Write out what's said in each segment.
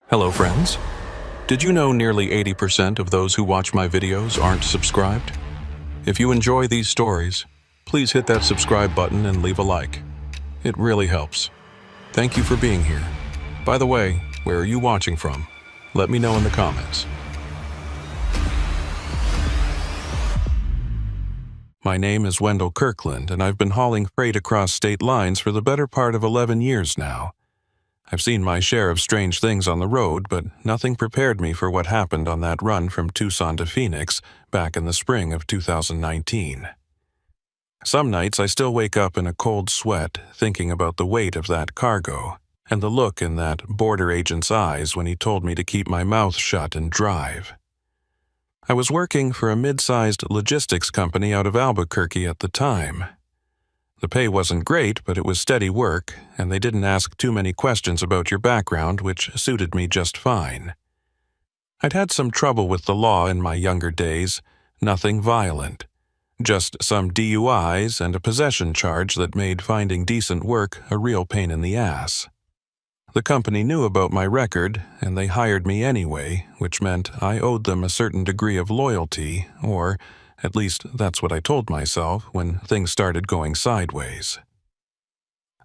Hello friends. Did you know nearly 80% of those who watch my videos aren't subscribed? If you enjoy these stories, please hit that subscribe button and leave a like. It really helps. Thank you for being here. By the way, where are you watching from? Let me know in the comments. My name is Wendell Kirkland, and I've been hauling freight across state lines for the better part of 11 years now. I've seen my share of strange things on the road, but nothing prepared me for what happened on that run from Tucson to Phoenix back in the spring of 2019. Some nights I still wake up in a cold sweat thinking about the weight of that cargo and the look in that border agent's eyes when he told me to keep my mouth shut and drive. I was working for a mid-sized logistics company out of Albuquerque at the time. The pay wasn't great, but it was steady work, and they didn't ask too many questions about your background, which suited me just fine. I'd had some trouble with the law in my younger days, nothing violent. Just some DUIs and a possession charge that made finding decent work a real pain in the ass. The company knew about my record, and they hired me anyway, which meant I owed them a certain degree of loyalty, or at least that's what I told myself when things started going sideways.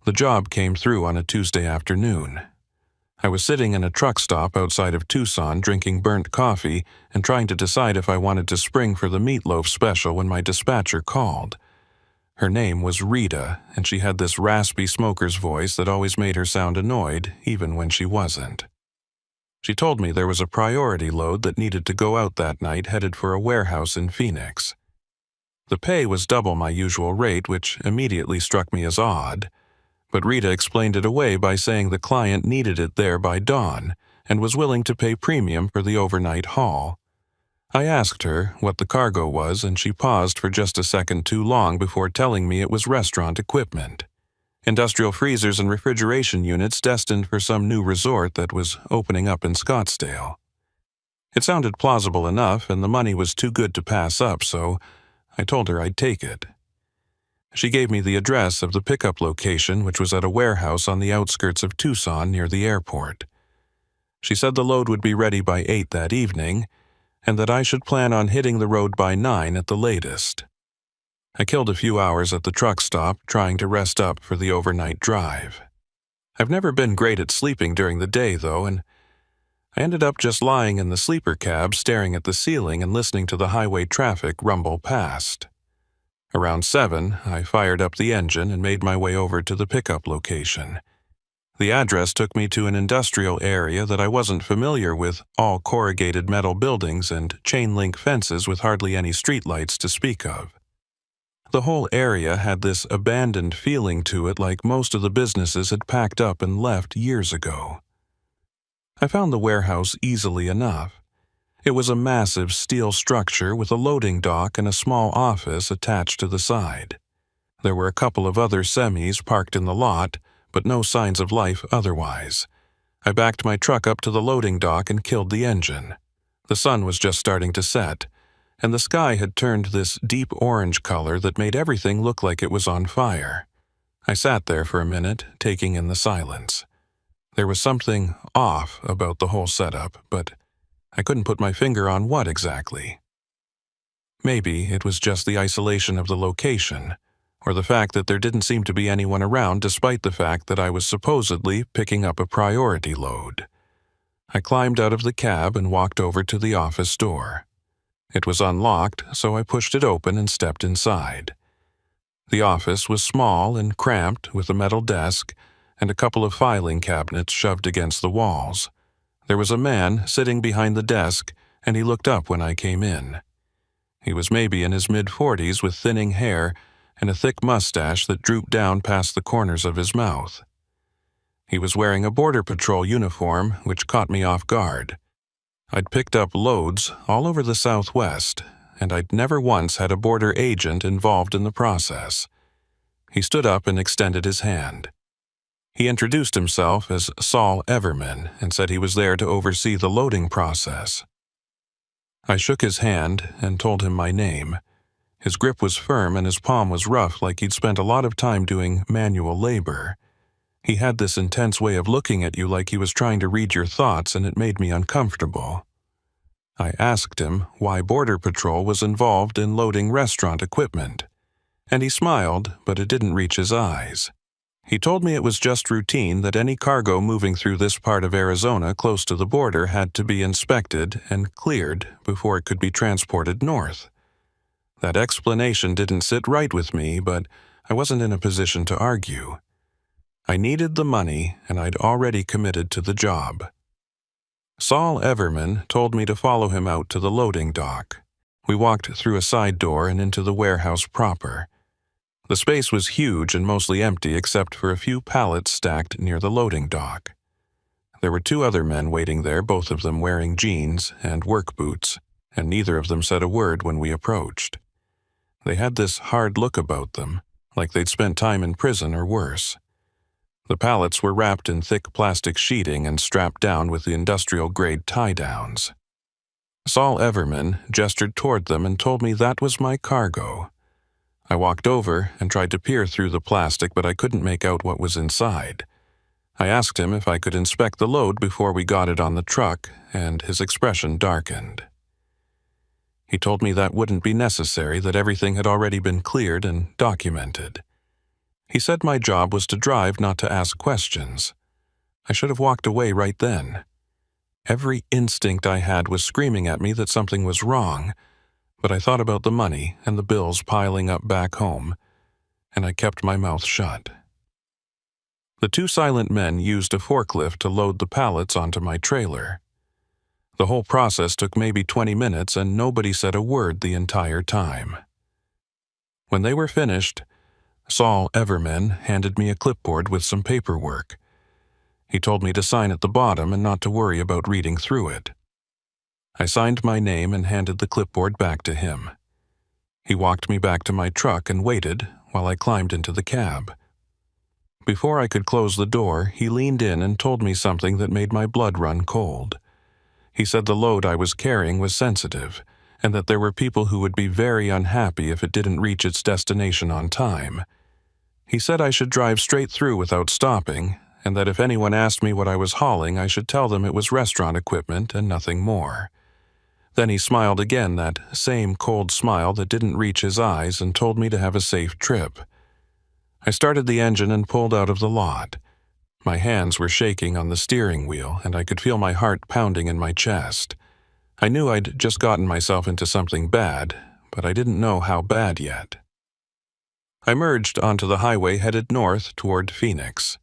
The job came through on a Tuesday afternoon. I was sitting in a truck stop outside of Tucson drinking burnt coffee and trying to decide if I wanted to spring for the meatloaf special when my dispatcher called. Her name was Rita, and she had this raspy smoker's voice that always made her sound annoyed, even when she wasn't. She told me there was a priority load that needed to go out that night headed for a warehouse in Phoenix. The pay was double my usual rate, which immediately struck me as odd, but Rita explained it away by saying the client needed it there by dawn and was willing to pay premium for the overnight haul. I asked her what the cargo was, and she paused for just a second too long before telling me it was restaurant equipment. Industrial freezers and refrigeration units destined for some new resort that was opening up in Scottsdale. It sounded plausible enough, and the money was too good to pass up, so I told her I'd take it. She gave me the address of the pickup location, which was at a warehouse on the outskirts of Tucson near the airport. She said the load would be ready by 8 that evening, and that I should plan on hitting the road by 9 at the latest. I killed a few hours at the truck stop trying to rest up for the overnight drive. I've never been great at sleeping during the day, though, and I ended up just lying in the sleeper cab staring at the ceiling and listening to the highway traffic rumble past. Around 7, I fired up the engine and made my way over to the pickup location. The address took me to an industrial area that I wasn't familiar with, all corrugated metal buildings and chain-link fences with hardly any streetlights to speak of. The whole area had this abandoned feeling to it, like most of the businesses had packed up and left years ago. I found the warehouse easily enough. It was a massive steel structure with a loading dock and a small office attached to the side. There were a couple of other semis parked in the lot, but no signs of life otherwise. I backed my truck up to the loading dock and killed the engine. The sun was just starting to set, and the sky had turned this deep orange color that made everything look like it was on fire. I sat there for a minute, taking in the silence. There was something off about the whole setup, but I couldn't put my finger on what exactly. Maybe it was just the isolation of the location, or the fact that there didn't seem to be anyone around despite the fact that I was supposedly picking up a priority load. I climbed out of the cab and walked over to the office door. It was unlocked, so I pushed it open and stepped inside. The office was small and cramped with a metal desk and a couple of filing cabinets shoved against the walls. There was a man sitting behind the desk, and he looked up when I came in. He was maybe in his mid-40s with thinning hair and a thick mustache that drooped down past the corners of his mouth. He was wearing a Border Patrol uniform, which caught me off guard. I'd picked up loads all over the Southwest, and I'd never once had a border agent involved in the process. He stood up and extended his hand. He introduced himself as Saul Everman and said he was there to oversee the loading process. I shook his hand and told him my name. His grip was firm and his palm was rough, like he'd spent a lot of time doing manual labor. He had this intense way of looking at you like he was trying to read your thoughts, and it made me uncomfortable. I asked him why Border Patrol was involved in loading restaurant equipment, and he smiled, but it didn't reach his eyes. He told me it was just routine that any cargo moving through this part of Arizona close to the border had to be inspected and cleared before it could be transported north. That explanation didn't sit right with me, but I wasn't in a position to argue. I needed the money, and I'd already committed to the job. Saul Everman told me to follow him out to the loading dock. We walked through a side door and into the warehouse proper. The space was huge and mostly empty except for a few pallets stacked near the loading dock. There were 2 other men waiting there, both of them wearing jeans and work boots, and neither of them said a word when we approached. They had this hard look about them, like they'd spent time in prison or worse. The pallets were wrapped in thick plastic sheeting and strapped down with the industrial-grade tie-downs. Saul Everman gestured toward them and told me that was my cargo. I walked over and tried to peer through the plastic, but I couldn't make out what was inside. I asked him if I could inspect the load before we got it on the truck, and his expression darkened. He told me that wouldn't be necessary, that everything had already been cleared and documented. He said my job was to drive, not to ask questions. I should have walked away right then. Every instinct I had was screaming at me that something was wrong, but I thought about the money and the bills piling up back home, and I kept my mouth shut. The 2 silent men used a forklift to load the pallets onto my trailer. The whole process took maybe 20 minutes, and nobody said a word the entire time. When they were finished, Saul Everman handed me a clipboard with some paperwork. He told me to sign at the bottom and not to worry about reading through it. I signed my name and handed the clipboard back to him. He walked me back to my truck and waited while I climbed into the cab. Before I could close the door, he leaned in and told me something that made my blood run cold. He said the load I was carrying was sensitive, and that there were people who would be very unhappy if it didn't reach its destination on time. He said I should drive straight through without stopping, and that if anyone asked me what I was hauling, I should tell them it was restaurant equipment and nothing more. Then he smiled again, that same cold smile that didn't reach his eyes, and told me to have a safe trip. I started the engine and pulled out of the lot. My hands were shaking on the steering wheel, and I could feel my heart pounding in my chest. I knew I'd just gotten myself into something bad, but I didn't know how bad yet. I merged onto the highway headed north toward Phoenix.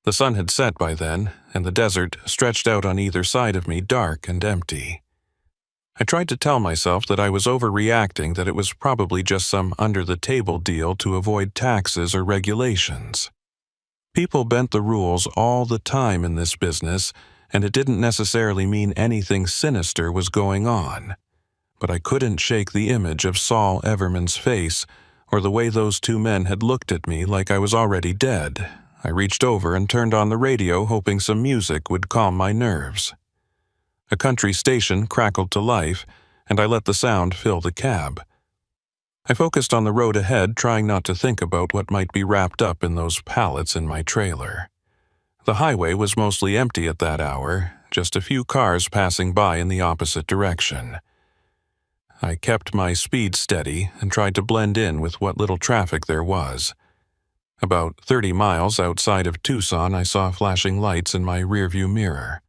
The sun had set by then, and the desert stretched out on either side of me, dark and empty. I tried to tell myself that I was overreacting, that it was probably just some under-the-table deal to avoid taxes or regulations. People bent the rules all the time in this business, and it didn't necessarily mean anything sinister was going on. But I couldn't shake the image of Saul Everman's face, or the way those 2 men had looked at me like I was already dead. I reached over and turned on the radio, hoping some music would calm my nerves. A country station crackled to life, and I let the sound fill the cab. I focused on the road ahead, trying not to think about what might be wrapped up in those pallets in my trailer. The highway was mostly empty at that hour, just a few cars passing by in the opposite direction. I kept my speed steady and tried to blend in with what little traffic there was. About 30 miles outside of Tucson, I saw flashing lights in my rearview mirror.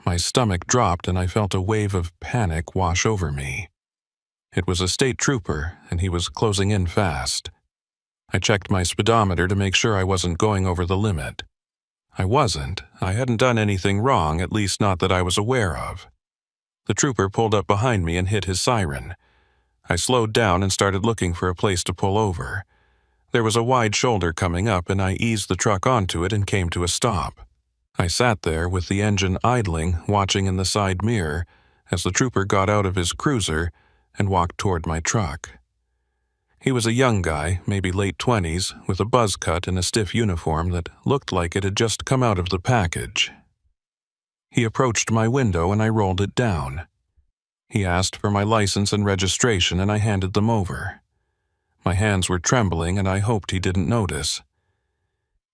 My stomach dropped and I felt a wave of panic wash over me. It was a state trooper, and he was closing in fast. I checked my speedometer to make sure I wasn't going over the limit. I wasn't. I hadn't done anything wrong, at least not that I was aware of. The trooper pulled up behind me and hit his siren. I slowed down and started looking for a place to pull over. There was a wide shoulder coming up, and I eased the truck onto it and came to a stop. I sat there with the engine idling, watching in the side mirror as the trooper got out of his cruiser and walked toward my truck. He was a young guy, maybe late 20s, with a buzz cut and a stiff uniform that looked like it had just come out of the package. He approached my window and I rolled it down. He asked for my license and registration, and I handed them over. My hands were trembling and I hoped he didn't notice.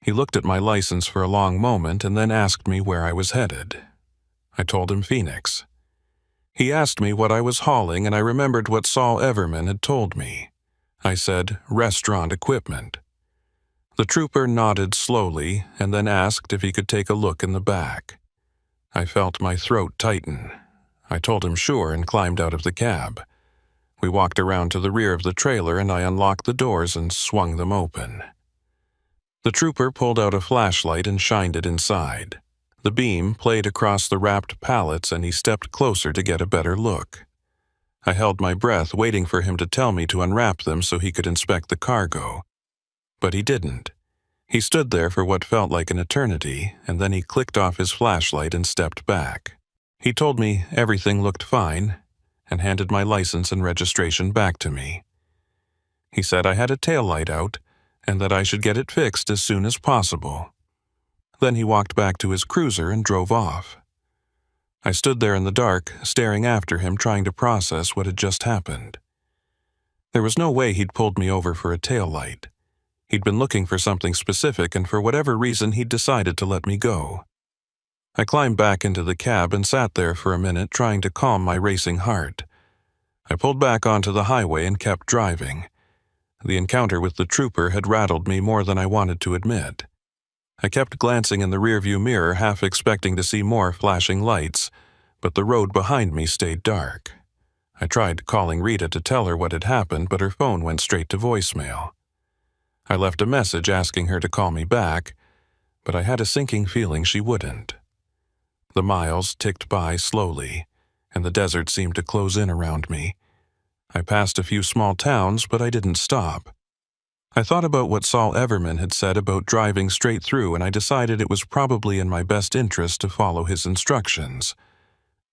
He looked at my license for a long moment and then asked me where I was headed. I told him Phoenix. He asked me what I was hauling, and I remembered what Saul Everman had told me. I said, restaurant equipment. The trooper nodded slowly and then asked if he could take a look in the back. I felt my throat tighten. I told him sure and climbed out of the cab. We walked around to the rear of the trailer and I unlocked the doors and swung them open. The trooper pulled out a flashlight and shined it inside. The beam played across the wrapped pallets and he stepped closer to get a better look. I held my breath, waiting for him to tell me to unwrap them so he could inspect the cargo. But he didn't. He stood there for what felt like an eternity, and then he clicked off his flashlight and stepped back. He told me everything looked fine, and handed my license and registration back to me. He said I had a taillight out, and that I should get it fixed as soon as possible. Then he walked back to his cruiser and drove off. I stood there in the dark, staring after him, trying to process what had just happened. There was no way he'd pulled me over for a taillight. He'd been looking for something specific, and for whatever reason he'd decided to let me go. I climbed back into the cab and sat there for a minute, trying to calm my racing heart. I pulled back onto the highway and kept driving. The encounter with the trooper had rattled me more than I wanted to admit. I kept glancing in the rearview mirror, half expecting to see more flashing lights, but the road behind me stayed dark. I tried calling Rita to tell her what had happened, but her phone went straight to voicemail. I left a message asking her to call me back, but I had a sinking feeling she wouldn't. The miles ticked by slowly, and the desert seemed to close in around me. I passed a few small towns, but I didn't stop. I thought about what Saul Everman had said about driving straight through, and I decided it was probably in my best interest to follow his instructions.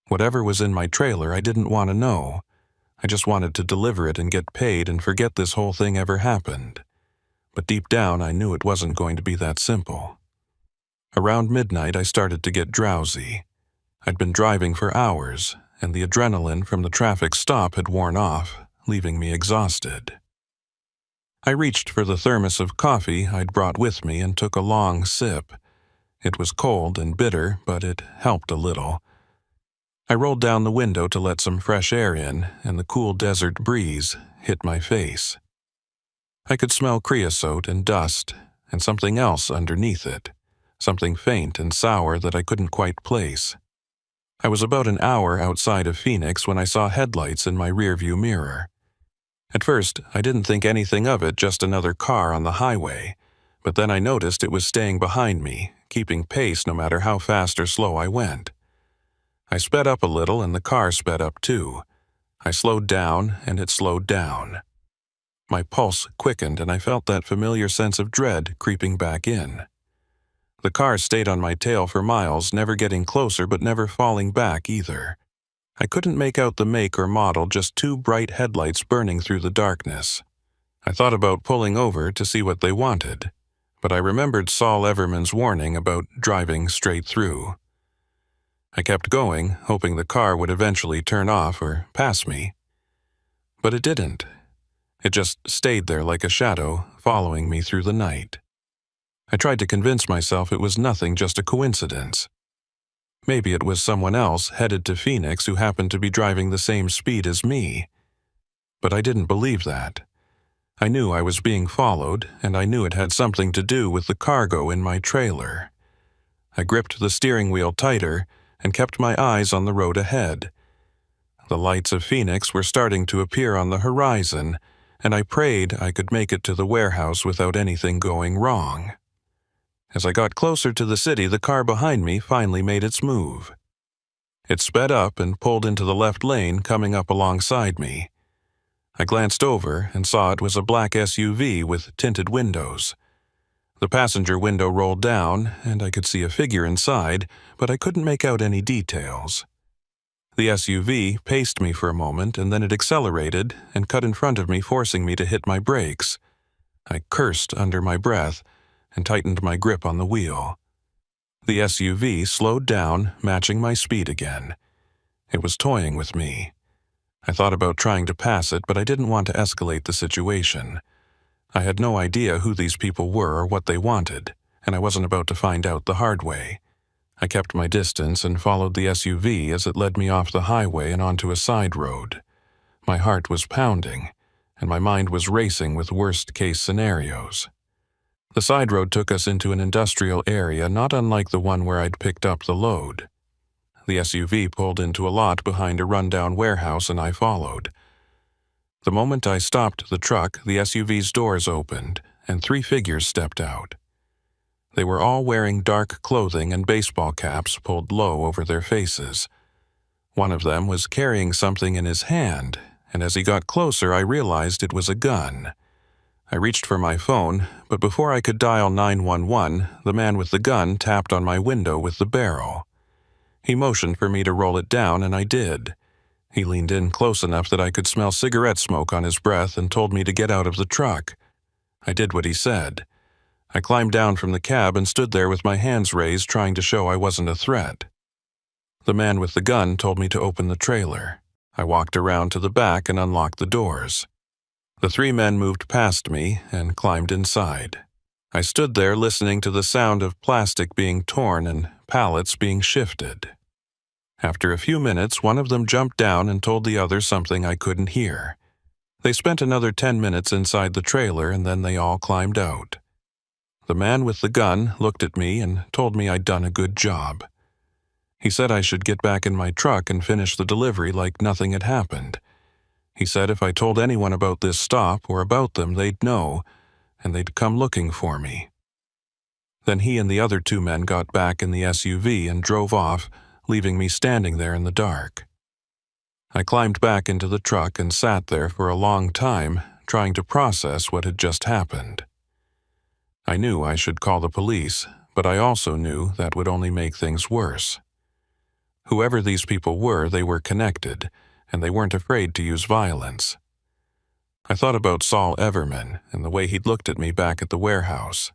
Whatever was in my trailer, I didn't want to know. I just wanted to deliver it and get paid and forget this whole thing ever happened. But deep down, I knew it wasn't going to be that simple. Around midnight, I started to get drowsy. I'd been driving for hours, and the adrenaline from the traffic stop had worn off, leaving me exhausted. I reached for the thermos of coffee I'd brought with me and took a long sip. It was cold and bitter, but it helped a little. I rolled down the window to let some fresh air in, and the cool desert breeze hit my face. I could smell creosote and dust, and something else underneath it, something faint and sour that I couldn't quite place. I was about an hour outside of Phoenix when I saw headlights in my rearview mirror. At first, I didn't think anything of it, just another car on the highway, but then I noticed it was staying behind me, keeping pace no matter how fast or slow I went. I sped up a little and the car sped up too. I slowed down and it slowed down. My pulse quickened and I felt that familiar sense of dread creeping back in. The car stayed on my tail for miles, never getting closer but never falling back either. I couldn't make out the make or model, just two bright headlights burning through the darkness. I thought about pulling over to see what they wanted, but I remembered Saul Everman's warning about driving straight through. I kept going, hoping the car would eventually turn off or pass me. But it didn't. It just stayed there like a shadow, following me through the night. I tried to convince myself it was nothing, just a coincidence. Maybe it was someone else headed to Phoenix who happened to be driving the same speed as me. But I didn't believe that. I knew I was being followed, and I knew it had something to do with the cargo in my trailer. I gripped the steering wheel tighter and kept my eyes on the road ahead. The lights of Phoenix were starting to appear on the horizon, and I prayed I could make it to the warehouse without anything going wrong. As I got closer to the city, the car behind me finally made its move. It sped up and pulled into the left lane, coming up alongside me. I glanced over and saw it was a black SUV with tinted windows. The passenger window rolled down, and I could see a figure inside, but I couldn't make out any details. The SUV paced me for a moment, and then it accelerated and cut in front of me, forcing me to hit my brakes. I cursed under my breath and tightened my grip on the wheel. The SUV slowed down, matching my speed again. It was toying with me. I thought about trying to pass it, but I didn't want to escalate the situation. I had no idea who these people were or what they wanted. and I wasn't about to find out the hard way. I kept my distance and followed the SUV as it led me off the highway and onto a side road. My heart was pounding, and my mind was racing with worst-case scenarios. The side road took us into an industrial area not unlike the one where I'd picked up the load. The SUV pulled into a lot behind a rundown warehouse and I followed. The moment I stopped the truck, the SUV's doors opened, and 3 figures stepped out. They were all wearing dark clothing and baseball caps pulled low over their faces. One of them was carrying something in his hand, and as he got closer, I realized it was a gun. I reached for my phone, but before I could dial 911, the man with the gun tapped on my window with the barrel. He motioned for me to roll it down, and I did. He leaned in close enough that I could smell cigarette smoke on his breath and told me to get out of the truck. I did what he said. I climbed down from the cab and stood there with my hands raised, trying to show I wasn't a threat. The man with the gun told me to open the trailer. I walked around to the back and unlocked the doors. The 3 men moved past me and climbed inside. I stood there listening to the sound of plastic being torn and pallets being shifted. After a few minutes, one of them jumped down and told the other something I couldn't hear. They spent another 10 minutes inside the trailer and then they all climbed out. The man with the gun looked at me and told me I'd done a good job. He said I should get back in my truck and finish the delivery like nothing had happened. He said if I told anyone about this stop or about them, they'd know, and they'd come looking for me. Then he and the other 2 men got back in the SUV and drove off, leaving me standing there in the dark. I climbed back into the truck and sat there for a long time, trying to process what had just happened. I knew I should call the police, but I also knew that would only make things worse. Whoever these people were, they were connected, and they weren't afraid to use violence. I thought about Saul Everman and the way he'd looked at me back at the warehouse.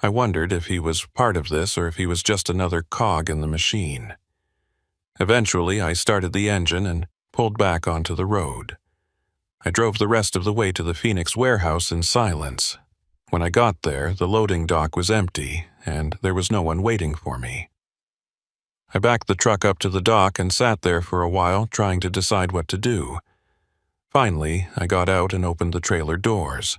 I wondered if he was part of this or if he was just another cog in the machine. Eventually, I started the engine and pulled back onto the road. I drove the rest of the way to the Phoenix warehouse in silence. When I got there, the loading dock was empty, and there was no one waiting for me. I backed the truck up to the dock and sat there for a while, trying to decide what to do. Finally, I got out and opened the trailer doors.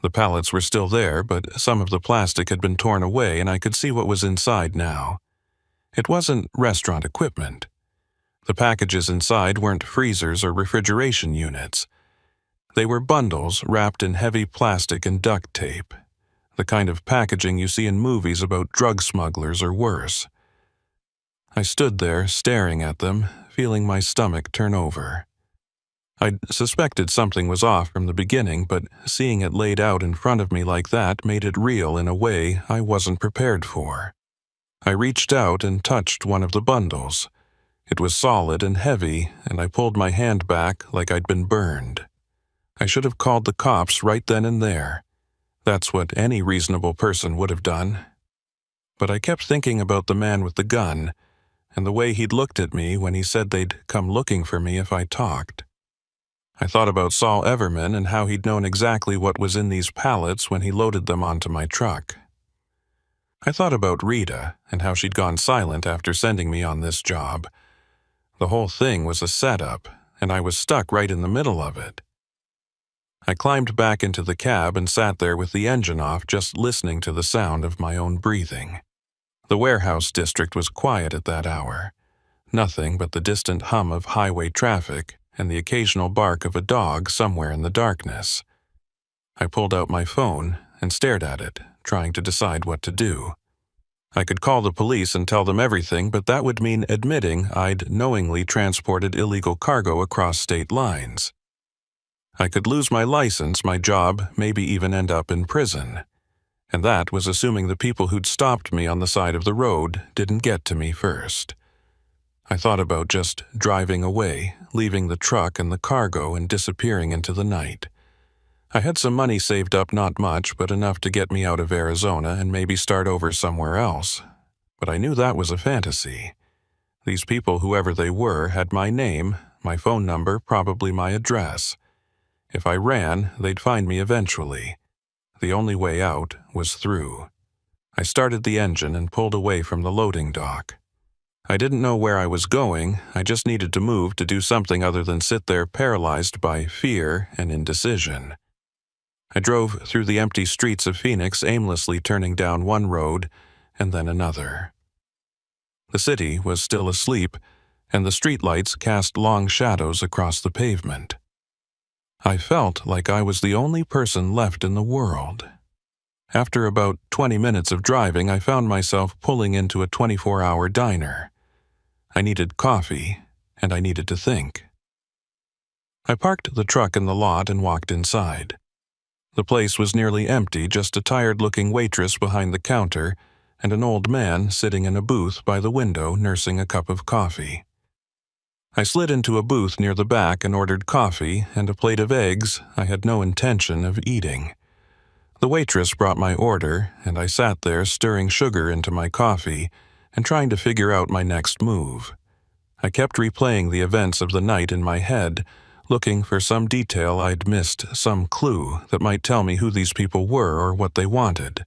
The pallets were still there, but some of the plastic had been torn away and I could see what was inside now. It wasn't restaurant equipment. The packages inside weren't freezers or refrigeration units. They were bundles wrapped in heavy plastic and duct tape, the kind of packaging you see in movies about drug smugglers or worse. I stood there staring at them, feeling my stomach turn over. I'd suspected something was off from the beginning, but seeing it laid out in front of me like that made it real in a way I wasn't prepared for. I reached out and touched one of the bundles. It was solid and heavy, and I pulled my hand back like I'd been burned. I should have called the cops right then and there. That's what any reasonable person would have done. But I kept thinking about the man with the gun, and the way he'd looked at me when he said they'd come looking for me if I talked. I thought about Saul Everman and how he'd known exactly what was in these pallets when he loaded them onto my truck. I thought about Rita and how she'd gone silent after sending me on this job. The whole thing was a setup, and I was stuck right in the middle of it. I climbed back into the cab and sat there with the engine off, just listening to the sound of my own breathing. The warehouse district was quiet at that hour. Nothing but the distant hum of highway traffic and the occasional bark of a dog somewhere in the darkness. I pulled out my phone and stared at it, trying to decide what to do. I could call the police and tell them everything, but that would mean admitting I'd knowingly transported illegal cargo across state lines. I could lose my license, my job, maybe even end up in prison. And that was assuming the people who'd stopped me on the side of the road didn't get to me first. I thought about just driving away, leaving the truck and the cargo and disappearing into the night. I had some money saved up, not much, but enough to get me out of Arizona and maybe start over somewhere else. But I knew that was a fantasy. These people, whoever they were, had my name, my phone number, probably my address. If I ran, they'd find me eventually. The only way out was through. I started the engine and pulled away from the loading dock. I didn't know where I was going, I just needed to move to do something other than sit there paralyzed by fear and indecision. I drove through the empty streets of Phoenix, aimlessly turning down one road and then another. The city was still asleep, and the streetlights cast long shadows across the pavement. I felt like I was the only person left in the world. After about 20 minutes of driving, I found myself pulling into a 24-hour diner. I needed coffee, and I needed to think. I parked the truck in the lot and walked inside. The place was nearly empty, just a tired-looking waitress behind the counter and an old man sitting in a booth by the window nursing a cup of coffee. I slid into a booth near the back and ordered coffee and a plate of eggs I had no intention of eating. The waitress brought my order, and I sat there stirring sugar into my coffee and trying to figure out my next move. I kept replaying the events of the night in my head, looking for some detail I'd missed, some clue that might tell me who these people were or what they wanted.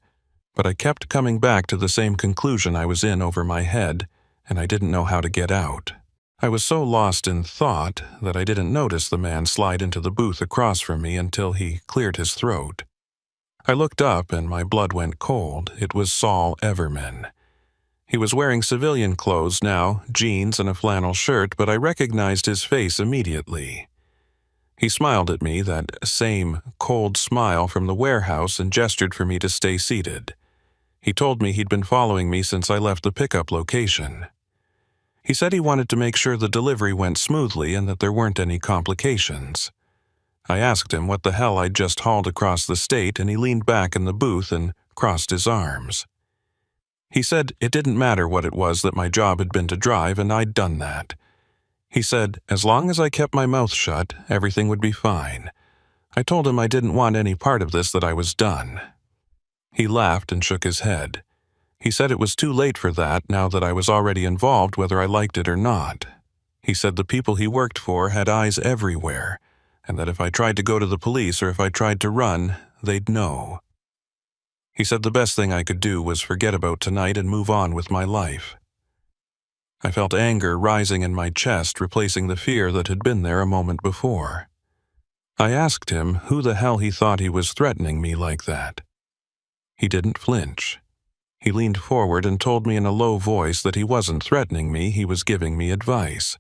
But I kept coming back to the same conclusion I was in over my head, and I didn't know how to get out. I was so lost in thought that I didn't notice the man slide into the booth across from me until he cleared his throat. I looked up and my blood went cold. It was Saul Everman. He was wearing civilian clothes now, jeans and a flannel shirt, but I recognized his face immediately. He smiled at me, that same cold smile from the warehouse, and gestured for me to stay seated. He told me he'd been following me since I left the pickup location. He said he wanted to make sure the delivery went smoothly and that there weren't any complications. I asked him what the hell I'd just hauled across the state, and he leaned back in the booth and crossed his arms. He said it didn't matter what it was, that my job had been to drive, and I'd done that. He said as long as I kept my mouth shut, everything would be fine. I told him I didn't want any part of this, that I was done. He laughed and shook his head. He said it was too late for that now that I was already involved, whether I liked it or not. He said the people he worked for had eyes everywhere, and that if I tried to go to the police or if I tried to run, they'd know. He said the best thing I could do was forget about tonight and move on with my life. I felt anger rising in my chest, replacing the fear that had been there a moment before. I asked him who the hell he thought he was threatening me like that. He didn't flinch. He leaned forward and told me in a low voice that he wasn't threatening me, he was giving me advice.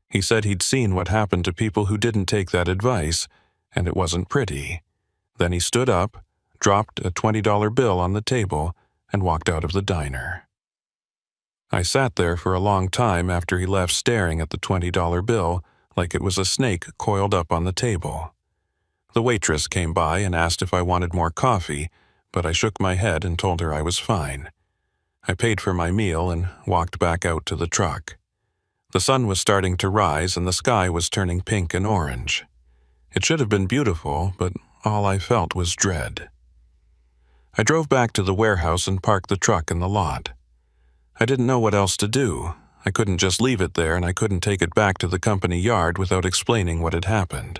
He said he'd seen what happened to people who didn't take that advice, and it wasn't pretty. Then he stood up, dropped a $20 bill on the table, and walked out of the diner. I sat there for a long time after he left, staring at the $20 bill like it was a snake coiled up on the table. The waitress came by and asked if I wanted more coffee, but I shook my head and told her I was fine. I paid for my meal and walked back out to the truck. The sun was starting to rise and the sky was turning pink and orange. It should have been beautiful, but all I felt was dread. I drove back to the warehouse and parked the truck in the lot. I didn't know what else to do. I couldn't just leave it there, and I couldn't take it back to the company yard without explaining what had happened.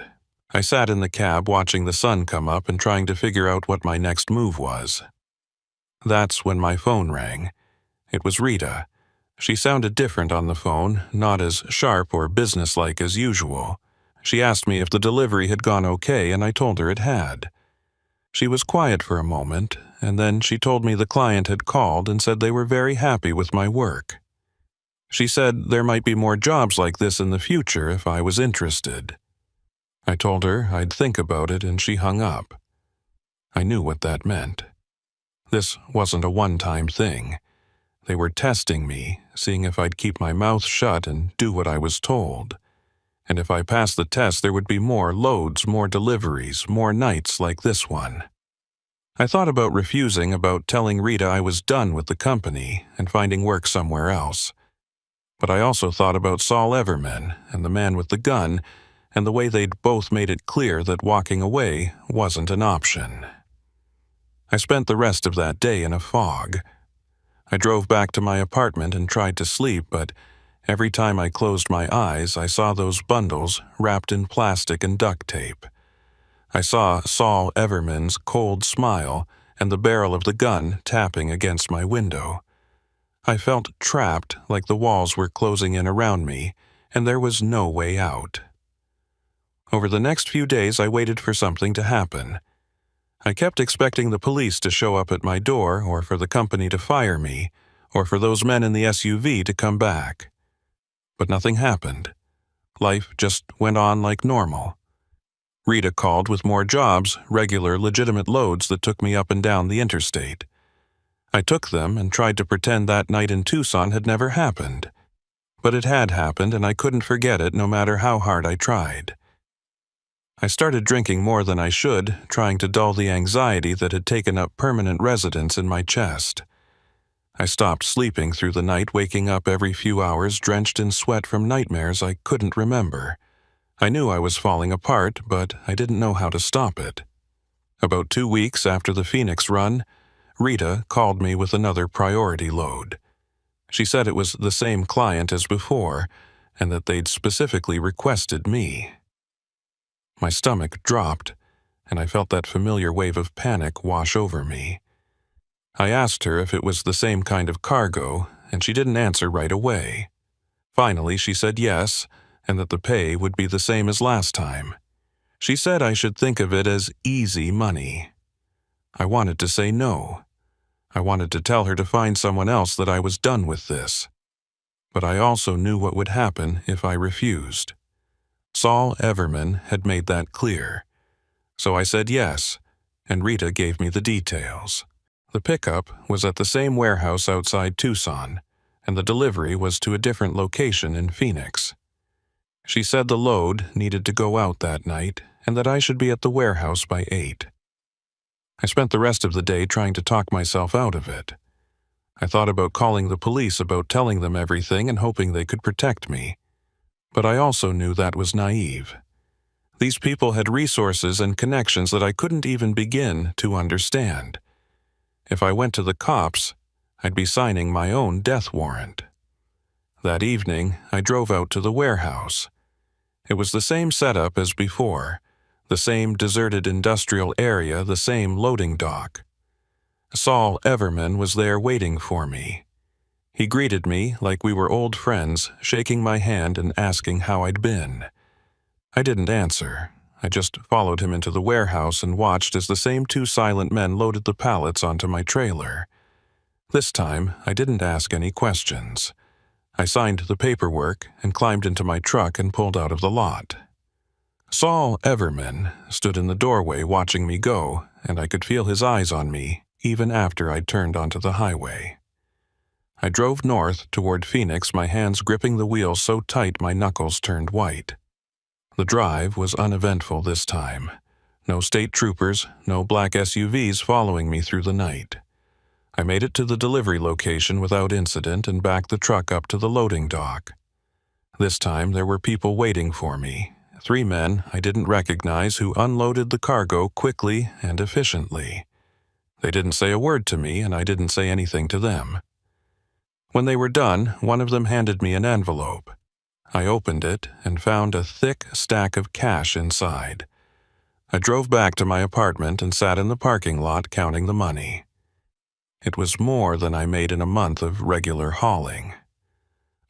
I sat in the cab watching the sun come up and trying to figure out what my next move was. That's when my phone rang. It was Rita. She sounded different on the phone, not as sharp or businesslike as usual. She asked me if the delivery had gone okay, and I told her it had. She was quiet for a moment, and then she told me the client had called and said they were very happy with my work. She said there might be more jobs like this in the future if I was interested. I told her I'd think about it, and she hung up. I knew what that meant. This wasn't a one-time thing. They were testing me, seeing if I'd keep my mouth shut and do what I was told. And if I passed the test, there would be more loads, more deliveries, more nights like this one. I thought about refusing, about telling Rita I was done with the company and finding work somewhere else. But I also thought about Saul Everman and the man with the gun, and the way they'd both made it clear that walking away wasn't an option. I spent the rest of that day in a fog. I drove back to my apartment and tried to sleep, but every time I closed my eyes, I saw those bundles wrapped in plastic and duct tape. I saw Saul Everman's cold smile and the barrel of the gun tapping against my window. I felt trapped, like the walls were closing in around me, and there was no way out. Over the next few days, I waited for something to happen. I kept expecting the police to show up at my door, or for the company to fire me, or for those men in the SUV to come back. But nothing happened. Life just went on like normal. Rita called with more jobs, regular, legitimate loads that took me up and down the interstate. I took them and tried to pretend that night in Tucson had never happened. But it had happened, and I couldn't forget it no matter how hard I tried. I started drinking more than I should, trying to dull the anxiety that had taken up permanent residence in my chest. I stopped sleeping through the night, waking up every few hours drenched in sweat from nightmares I couldn't remember. I knew I was falling apart, but I didn't know how to stop it. About 2 weeks after the Phoenix run, Rita called me with another priority load. She said it was the same client as before, and that they'd specifically requested me. My stomach dropped, and I felt that familiar wave of panic wash over me. I asked her if it was the same kind of cargo, and she didn't answer right away. Finally, she said yes, and that the pay would be the same as last time. She said I should think of it as easy money. I wanted to say no. I wanted to tell her to find someone else, that I was done with this. But I also knew what would happen if I refused. Saul Everman had made that clear. So I said yes, and Rita gave me the details. The pickup was at the same warehouse outside Tucson, and the delivery was to a different location in Phoenix. She said the load needed to go out that night, and that I should be at the warehouse by 8. I spent the rest of the day trying to talk myself out of it. I thought about calling the police, about telling them everything and hoping they could protect me. But I also knew that was naive. These people had resources and connections that I couldn't even begin to understand. If I went to the cops, I'd be signing my own death warrant. That evening, I drove out to the warehouse. It was the same setup as before, the same deserted industrial area, the same loading dock. Saul Everman was there waiting for me. He greeted me like we were old friends, shaking my hand and asking how I'd been. I didn't answer. I just followed him into the warehouse and watched as the same 2 silent men loaded the pallets onto my trailer. This time, I didn't ask any questions. I signed the paperwork and climbed into my truck and pulled out of the lot. Saul Everman stood in the doorway watching me go, and I could feel his eyes on me even after I'd turned onto the highway. I drove north toward Phoenix, my hands gripping the wheel so tight my knuckles turned white. The drive was uneventful this time. No state troopers, no black SUVs following me through the night. I made it to the delivery location without incident and backed the truck up to the loading dock. This time there were people waiting for me, 3 men I didn't recognize who unloaded the cargo quickly and efficiently. They didn't say a word to me, and I didn't say anything to them. When they were done, one of them handed me an envelope. I opened it and found a thick stack of cash inside. I drove back to my apartment and sat in the parking lot counting the money. It was more than I made in a month of regular hauling.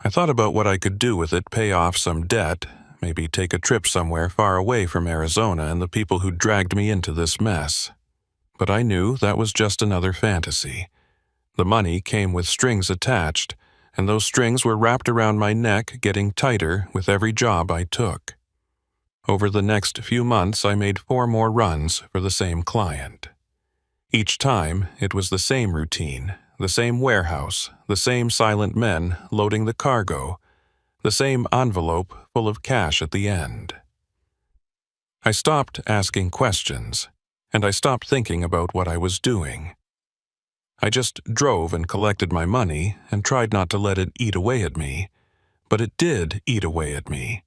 I thought about what I could do with it, pay off some debt, maybe take a trip somewhere far away from Arizona and the people who dragged me into this mess. But I knew that was just another fantasy. The money came with strings attached, and those strings were wrapped around my neck, getting tighter with every job I took. Over the next few months, I made 4 more runs for the same client. Each time, it was the same routine, the same warehouse, the same silent men loading the cargo, the same envelope full of cash at the end. I stopped asking questions, and I stopped thinking about what I was doing. I just drove and collected my money and tried not to let it eat away at me, but it did eat away at me.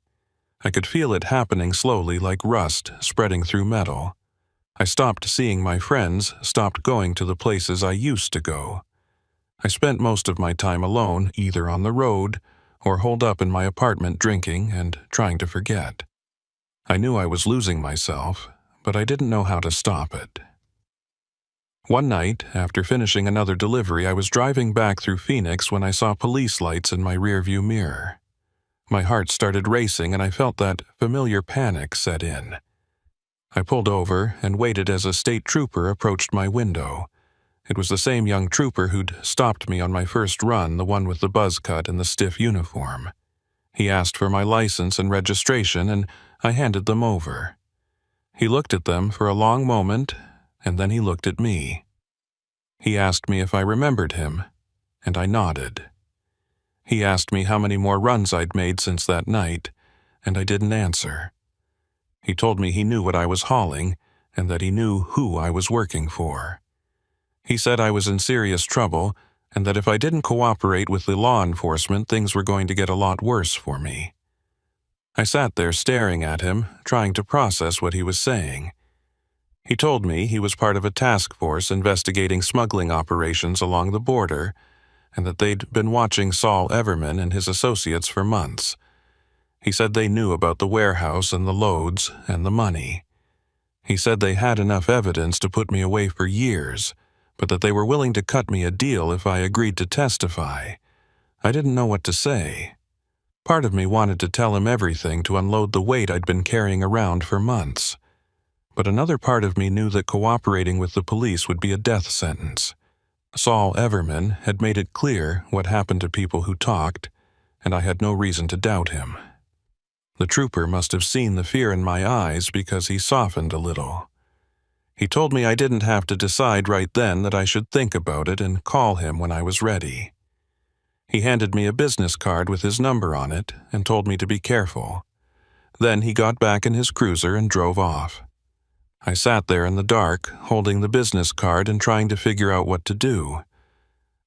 I could feel it happening slowly, like rust spreading through metal. I stopped seeing my friends, stopped going to the places I used to go. I spent most of my time alone, either on the road or holed up in my apartment drinking and trying to forget. I knew I was losing myself, but I didn't know how to stop it. One night, after finishing another delivery, I was driving back through Phoenix when I saw police lights in my rearview mirror. My heart started racing and I felt that familiar panic set in. I pulled over and waited as a state trooper approached my window. It was the same young trooper who'd stopped me on my first run, the one with the buzz cut and the stiff uniform. He asked for my license and registration, and I handed them over. He looked at them for a long moment, and then he looked at me. He asked me if I remembered him, and I nodded. He asked me how many more runs I'd made since that night, and I didn't answer. He told me he knew what I was hauling, and that he knew who I was working for. He said I was in serious trouble, and that if I didn't cooperate with the law enforcement, things were going to get a lot worse for me. I sat there staring at him, trying to process what he was saying. He told me he was part of a task force investigating smuggling operations along the border, and that they'd been watching Saul Everman and his associates for months. He said they knew about the warehouse and the loads and the money. He said they had enough evidence to put me away for years, but that they were willing to cut me a deal if I agreed to testify. I didn't know what to say. Part of me wanted to tell him everything to unload the weight I'd been carrying around for months. But another part of me knew that cooperating with the police would be a death sentence. Saul Everman had made it clear what happened to people who talked, and I had no reason to doubt him. The trooper must have seen the fear in my eyes because he softened a little. He told me I didn't have to decide right then, that I should think about it and call him when I was ready. He handed me a business card with his number on it and told me to be careful. Then he got back in his cruiser and drove off. I sat there in the dark, holding the business card and trying to figure out what to do.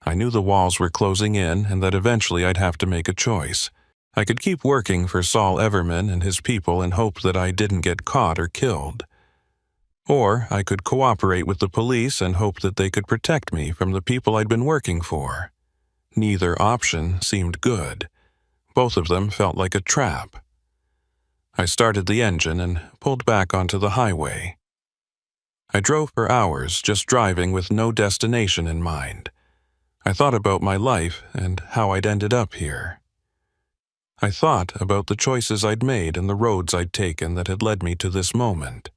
I knew the walls were closing in and that eventually I'd have to make a choice. I could keep working for Saul Everman and his people and hope that I didn't get caught or killed. Or I could cooperate with the police and hope that they could protect me from the people I'd been working for. Neither option seemed good. Both of them felt like a trap. I started the engine and pulled back onto the highway. I drove for hours, just driving with no destination in mind. I thought about my life and how I'd ended up here. I thought about the choices I'd made and the roads I'd taken that had led me to this moment.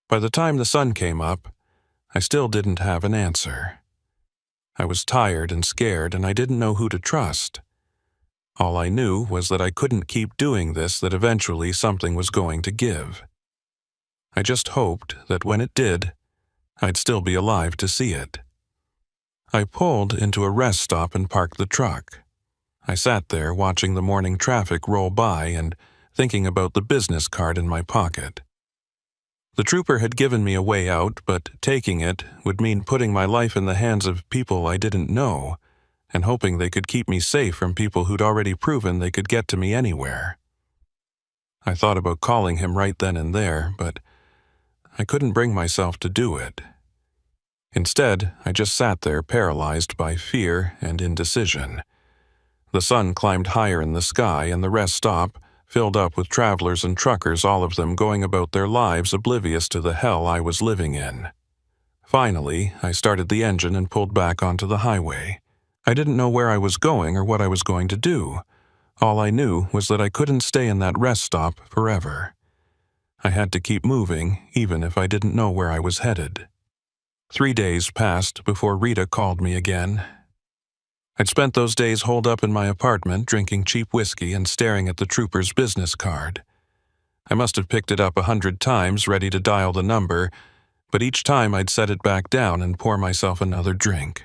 By the time the sun came up, I still didn't have an answer. I was tired and scared, and I didn't know who to trust. All I knew was that I couldn't keep doing this, that eventually something was going to give. I just hoped that when it did, I'd still be alive to see it. I pulled into a rest stop and parked the truck. I sat there watching the morning traffic roll by and thinking about the business card in my pocket. The trooper had given me a way out, but taking it would mean putting my life in the hands of people I didn't know, and hoping they could keep me safe from people who'd already proven they could get to me anywhere. I thought about calling him right then and there, but I couldn't bring myself to do it. Instead, I just sat there paralyzed by fear and indecision. The sun climbed higher in the sky, and the rest stop filled up with travelers and truckers, all of them going about their lives oblivious to the hell I was living in. Finally, I started the engine and pulled back onto the highway. I didn't know where I was going or what I was going to do. All I knew was that I couldn't stay in that rest stop forever. I had to keep moving, even if I didn't know where I was headed. 3 days passed before Rita called me again. I'd spent those days holed up in my apartment, drinking cheap whiskey and staring at the trooper's business card. I must have picked it up 100 times, ready to dial the number, but each time I'd set it back down and pour myself another drink.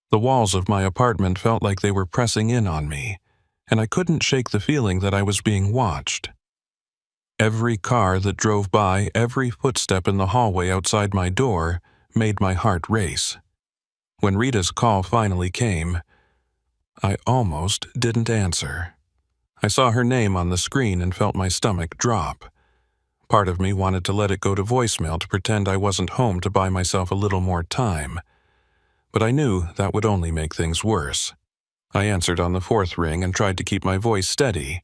The walls of my apartment felt like they were pressing in on me, and I couldn't shake the feeling that I was being watched. Every car that drove by, every footstep in the hallway outside my door, made my heart race. When Rita's call finally came, I almost didn't answer. I saw her name on the screen and felt my stomach drop. Part of me wanted to let it go to voicemail to pretend I wasn't home to buy myself a little more time. But I knew that would only make things worse. I answered on the 4th ring and tried to keep my voice steady.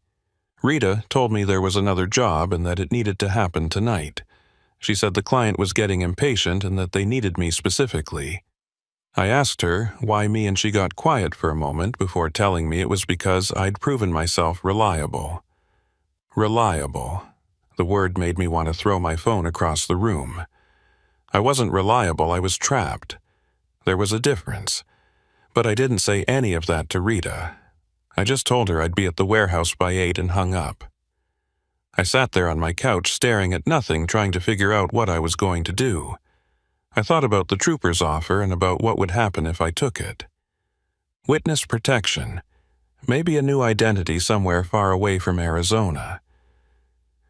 Rita told me there was another job and that it needed to happen tonight, She said the client was getting impatient and that they needed me specifically. I asked her why me, and she got quiet for a moment before telling me it was because I'd proven myself reliable. Reliable. The word made me want to throw my phone across the room. I wasn't reliable, I was trapped. There was a difference. But I didn't say any of that to Rita. I just told her I'd be at the warehouse by 8 and hung up. I sat there on my couch staring at nothing, trying to figure out what I was going to do. I thought about the trooper's offer and about what would happen if I took it. Witness protection. Maybe a new identity somewhere far away from Arizona.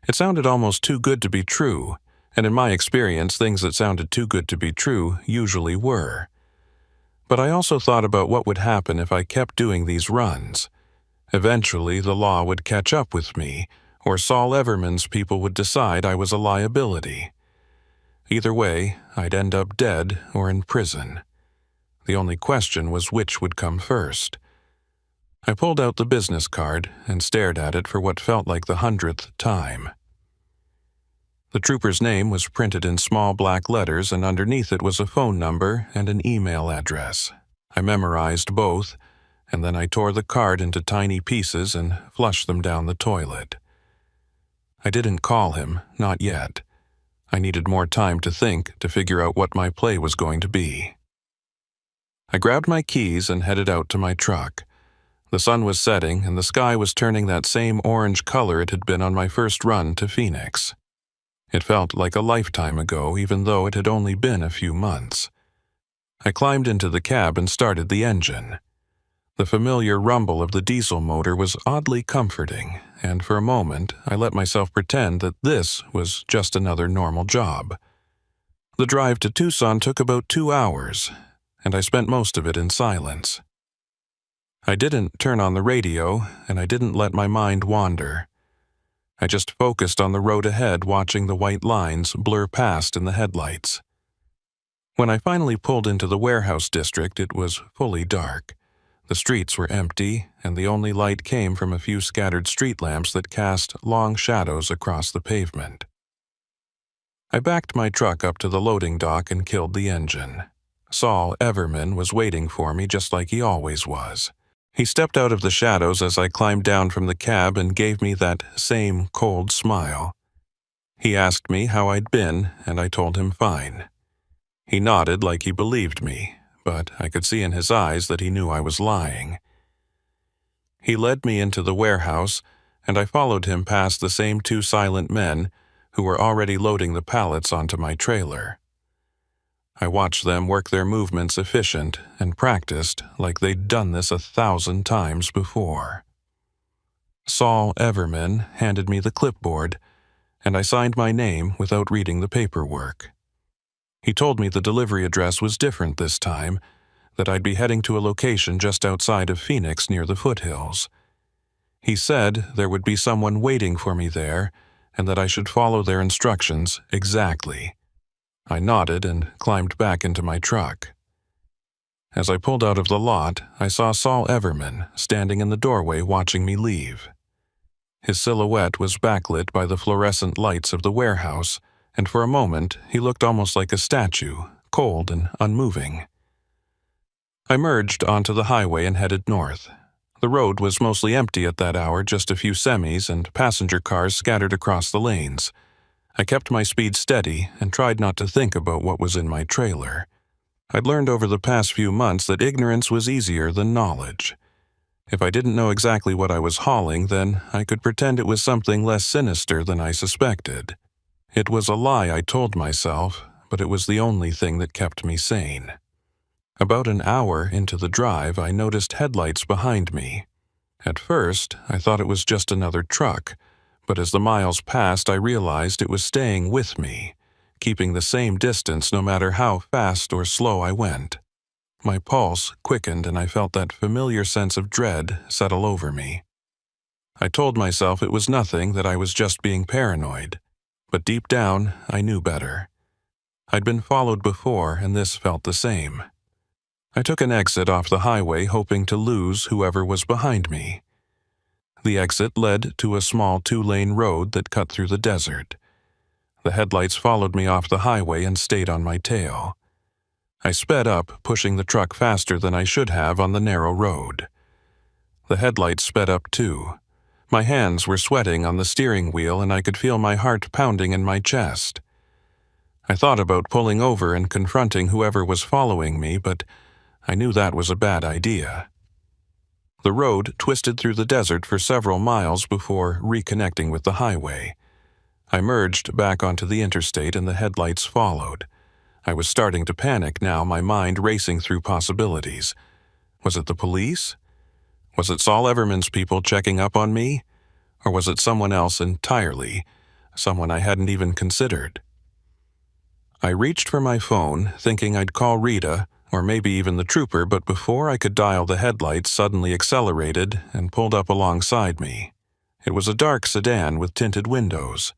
It sounded almost too good to be true, and in my experience, things that sounded too good to be true usually were. But I also thought about what would happen if I kept doing these runs. Eventually, the law would catch up with me, or Saul Everman's people would decide I was a liability. Either way, I'd end up dead or in prison. The only question was which would come first. I pulled out the business card and stared at it for what felt like the 100th time. The trooper's name was printed in small black letters, and underneath it was a phone number and an email address. I memorized both, and then I tore the card into tiny pieces and flushed them down the toilet. I didn't call him, not yet. I needed more time to think, to figure out what my play was going to be. I grabbed my keys and headed out to my truck. The sun was setting, and the sky was turning that same orange color it had been on my first run to Phoenix. It felt like a lifetime ago, even though it had only been a few months. I climbed into the cab and started the engine. The familiar rumble of the diesel motor was oddly comforting, and for a moment I let myself pretend that this was just another normal job. The drive to Tucson took about 2 hours, and I spent most of it in silence. I didn't turn on the radio, and I didn't let my mind wander. I just focused on the road ahead, watching the white lines blur past in the headlights. When I finally pulled into the warehouse district, it was fully dark. The streets were empty, and the only light came from a few scattered street lamps that cast long shadows across the pavement. I backed my truck up to the loading dock and killed the engine. Saul Everman was waiting for me just like he always was. He stepped out of the shadows as I climbed down from the cab and gave me that same cold smile. He asked me how I'd been, and I told him fine. He nodded like he believed me, but I could see in his eyes that he knew I was lying. He led me into the warehouse, and I followed him past the same 2 silent men who were already loading the pallets onto my trailer. I watched them work their movements efficient and practiced like they'd done this 1,000 times before. Saul Everman handed me the clipboard, and I signed my name without reading the paperwork. He told me the delivery address was different this time, that I'd be heading to a location just outside of Phoenix near the foothills. He said there would be someone waiting for me there, and that I should follow their instructions exactly. I nodded and climbed back into my truck. As I pulled out of the lot, I saw Saul Everman standing in the doorway watching me leave. His silhouette was backlit by the fluorescent lights of the warehouse, and for a moment he looked almost like a statue, cold and unmoving. I merged onto the highway and headed north. The road was mostly empty at that hour, just a few semis and passenger cars scattered across the lanes. I kept my speed steady and tried not to think about what was in my trailer. I'd learned over the past few months that ignorance was easier than knowledge. If I didn't know exactly what I was hauling, then I could pretend it was something less sinister than I suspected. It was a lie I told myself, but it was the only thing that kept me sane. About an hour into the drive, I noticed headlights behind me. At first, I thought it was just another truck, but as the miles passed, I realized it was staying with me, keeping the same distance no matter how fast or slow I went. My pulse quickened and I felt that familiar sense of dread settle over me. I told myself it was nothing, that I was just being paranoid, but deep down, I knew better. I'd been followed before, and this felt the same. I took an exit off the highway, hoping to lose whoever was behind me. The exit led to a small 2-lane road that cut through the desert. The headlights followed me off the highway and stayed on my tail. I sped up, pushing the truck faster than I should have on the narrow road. The headlights sped up too. My hands were sweating on the steering wheel and I could feel my heart pounding in my chest. I thought about pulling over and confronting whoever was following me, but I knew that was a bad idea. The road twisted through the desert for several miles before reconnecting with the highway. I merged back onto the interstate and the headlights followed. I was starting to panic now, my mind racing through possibilities. Was it the police? Was it Saul Everman's people checking up on me? Or was it someone else entirely, someone I hadn't even considered? I reached for my phone, thinking I'd call Rita, or maybe even the trooper, but before I could dial, the headlights suddenly accelerated and pulled up alongside me. It was a dark sedan with tinted windows.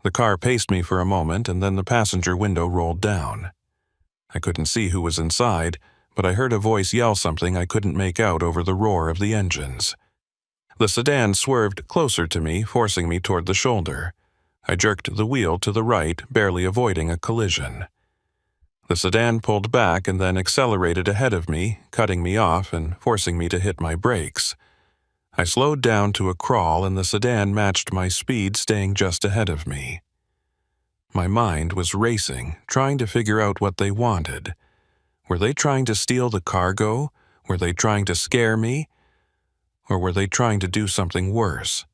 The car paced me for a moment, and then the passenger window rolled down. I couldn't see who was inside, but I heard a voice yell something I couldn't make out over the roar of the engines. The sedan swerved closer to me, forcing me toward the shoulder. I jerked the wheel to the right, barely avoiding a collision. The sedan pulled back and then accelerated ahead of me, cutting me off and forcing me to hit my brakes. I slowed down to a crawl and the sedan matched my speed, staying just ahead of me. My mind was racing, trying to figure out what they wanted. Were they trying to steal the cargo? Were they trying to scare me? Or were they trying to do something worse?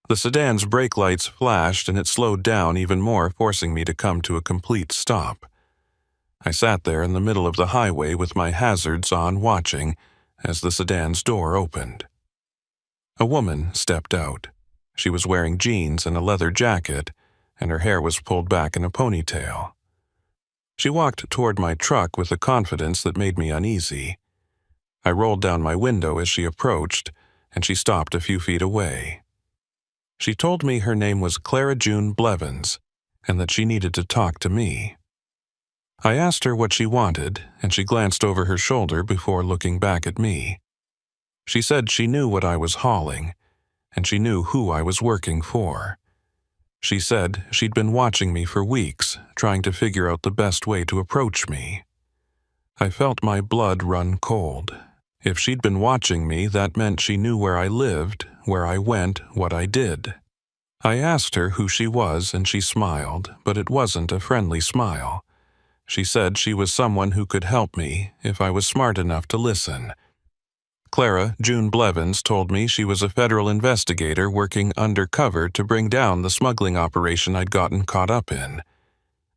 The sedan's brake lights flashed and it slowed down even more, forcing me to come to a complete stop. I sat there in the middle of the highway with my hazards on, watching as the sedan's door opened. A woman stepped out. She was wearing jeans and a leather jacket, and her hair was pulled back in a ponytail. She walked toward my truck with a confidence that made me uneasy. I rolled down my window as she approached, and she stopped a few feet away. She told me her name was Clara June Blevins, and that she needed to talk to me. I asked her what she wanted, and she glanced over her shoulder before looking back at me. She said she knew what I was hauling, and she knew who I was working for. She said she'd been watching me for weeks, trying to figure out the best way to approach me. I felt my blood run cold. If she'd been watching me, that meant she knew where I lived, where I went, what I did. I asked her who she was, and she smiled, but it wasn't a friendly smile. She said she was someone who could help me if I was smart enough to listen. Clara June Blevins told me she was a federal investigator working undercover to bring down the smuggling operation I'd gotten caught up in.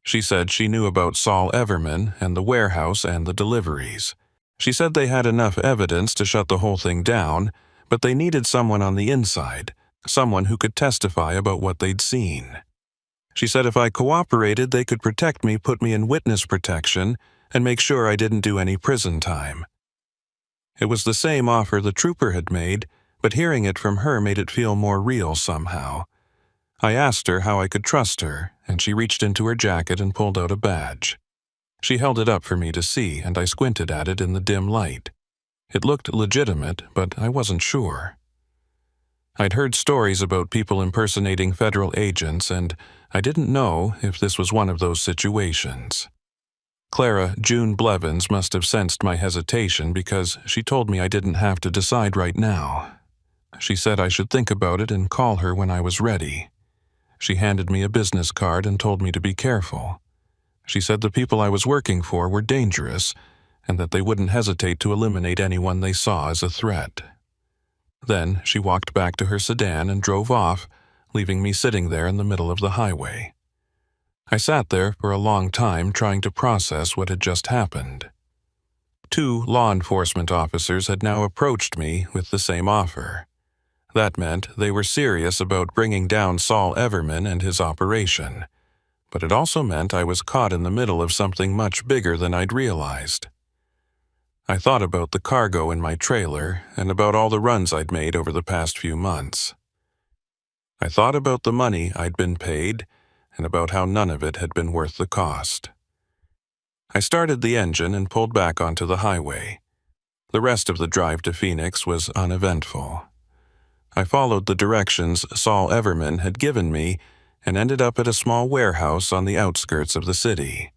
She said she knew about Saul Everman and the warehouse and the deliveries. She said they had enough evidence to shut the whole thing down, but they needed someone on the inside, someone who could testify about what they'd seen. She said if I cooperated, they could protect me, put me in witness protection, and make sure I didn't do any prison time. It was the same offer the trooper had made, but hearing it from her made it feel more real somehow. I asked her how I could trust her, and she reached into her jacket and pulled out a badge. She held it up for me to see, and I squinted at it in the dim light. It looked legitimate, but I wasn't sure. I'd heard stories about people impersonating federal agents, and I didn't know if this was one of those situations. Clara June Blevins must have sensed my hesitation because she told me I didn't have to decide right now. She said I should think about it and call her when I was ready. She handed me a business card and told me to be careful. She said the people I was working for were dangerous and that they wouldn't hesitate to eliminate anyone they saw as a threat. Then she walked back to her sedan and drove off, leaving me sitting there in the middle of the highway. I sat there for a long time trying to process what had just happened. 2 law enforcement officers had now approached me with the same offer. That meant they were serious about bringing down Saul Everman and his operation, but it also meant I was caught in the middle of something much bigger than I'd realized. I thought about the cargo in my trailer and about all the runs I'd made over the past few months. I thought about the money I'd been paid and about how none of it had been worth the cost. I started the engine and pulled back onto the highway. The rest of the drive to Phoenix was uneventful. I followed the directions Saul Everman had given me, and ended up at a small warehouse on the outskirts of the city.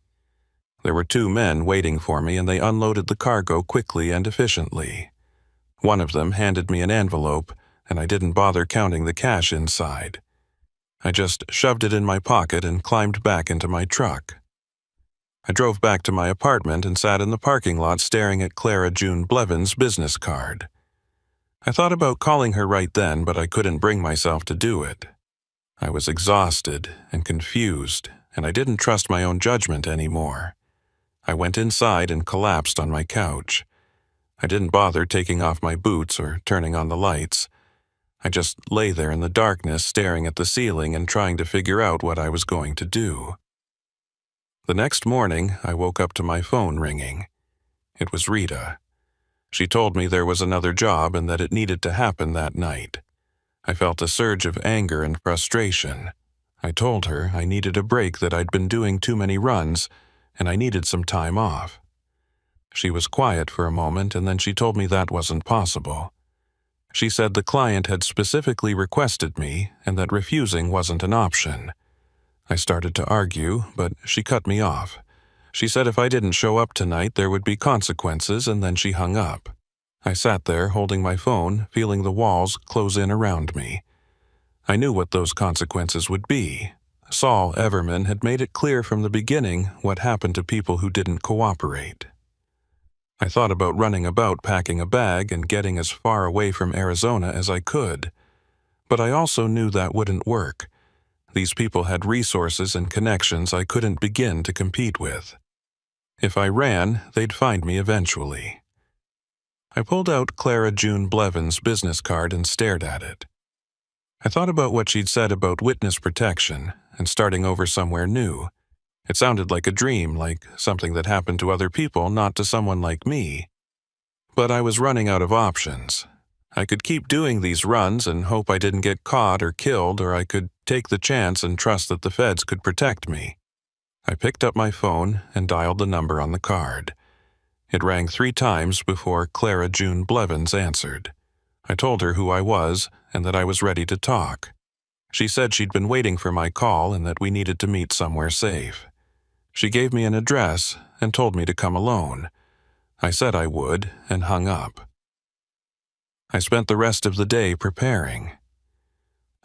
There were 2 men waiting for me, and they unloaded the cargo quickly and efficiently. One of them handed me an envelope, and I didn't bother counting the cash inside. I just shoved it in my pocket and climbed back into my truck. I drove back to my apartment and sat in the parking lot staring at Clara June Blevins' business card. I thought about calling her right then, but I couldn't bring myself to do it. I was exhausted and confused, and I didn't trust my own judgment anymore. I went inside and collapsed on my couch. I didn't bother taking off my boots or turning on the lights. I just lay there in the darkness staring at the ceiling and trying to figure out what I was going to do. The next morning, I woke up to my phone ringing. It was Rita. She told me there was another job and that it needed to happen that night. I felt a surge of anger and frustration. I told her I needed a break, that I'd been doing too many runs, and I needed some time off. She was quiet for a moment, and then she told me that wasn't possible. She said the client had specifically requested me and that refusing wasn't an option. I started to argue, but she cut me off. She said if I didn't show up tonight, there would be consequences, and then she hung up. I sat there holding my phone, feeling the walls close in around me. I knew what those consequences would be. Saul Everman had made it clear from the beginning what happened to people who didn't cooperate. I thought about running about packing a bag and getting as far away from Arizona as I could. But I also knew that wouldn't work. These people had resources and connections I couldn't begin to compete with. If I ran, they'd find me eventually. I pulled out Clara June Blevins' business card and stared at it. I thought about what she'd said about witness protection and starting over somewhere new. It sounded like a dream, like something that happened to other people, not to someone like me. But I was running out of options. I could keep doing these runs and hope I didn't get caught or killed, or I could take the chance and trust that the feds could protect me. I picked up my phone and dialed the number on the card. It rang 3 times before Clara June Blevins answered. I told her who I was and that I was ready to talk. She said she'd been waiting for my call and that we needed to meet somewhere safe. She gave me an address and told me to come alone. I said I would and hung up. I spent the rest of the day preparing.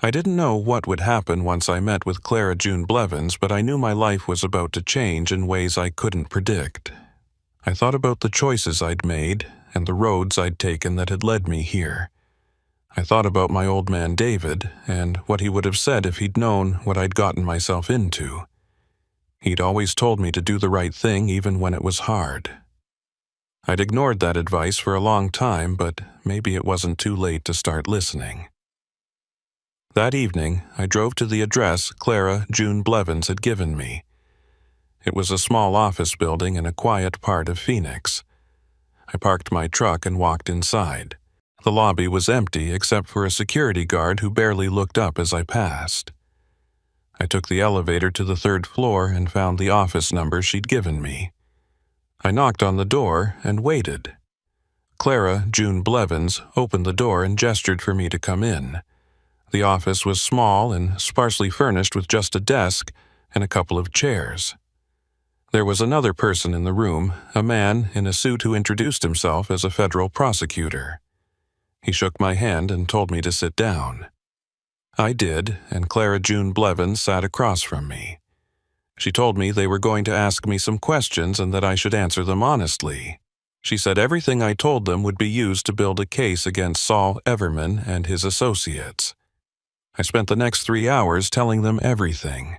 I didn't know what would happen once I met with Clara June Blevins, but I knew my life was about to change in ways I couldn't predict. I thought about the choices I'd made and the roads I'd taken that had led me here. I thought about my old man David and what he would have said if he'd known what I'd gotten myself into. He'd always told me to do the right thing even when it was hard. I'd ignored that advice for a long time, but maybe it wasn't too late to start listening. That evening, I drove to the address Clara June Blevins had given me. It was a small office building in a quiet part of Phoenix. I parked my truck and walked inside. The lobby was empty except for a security guard who barely looked up as I passed. I took the elevator to the 3rd floor and found the office number she'd given me. I knocked on the door and waited. Clara June Blevins opened the door and gestured for me to come in. The office was small and sparsely furnished with just a desk and a couple of chairs. There was another person in the room, a man in a suit who introduced himself as a federal prosecutor. He shook my hand and told me to sit down. I did, and Clara June Blevins sat across from me. She told me they were going to ask me some questions and that I should answer them honestly. She said everything I told them would be used to build a case against Saul Everman and his associates. I spent the next 3 hours telling them everything.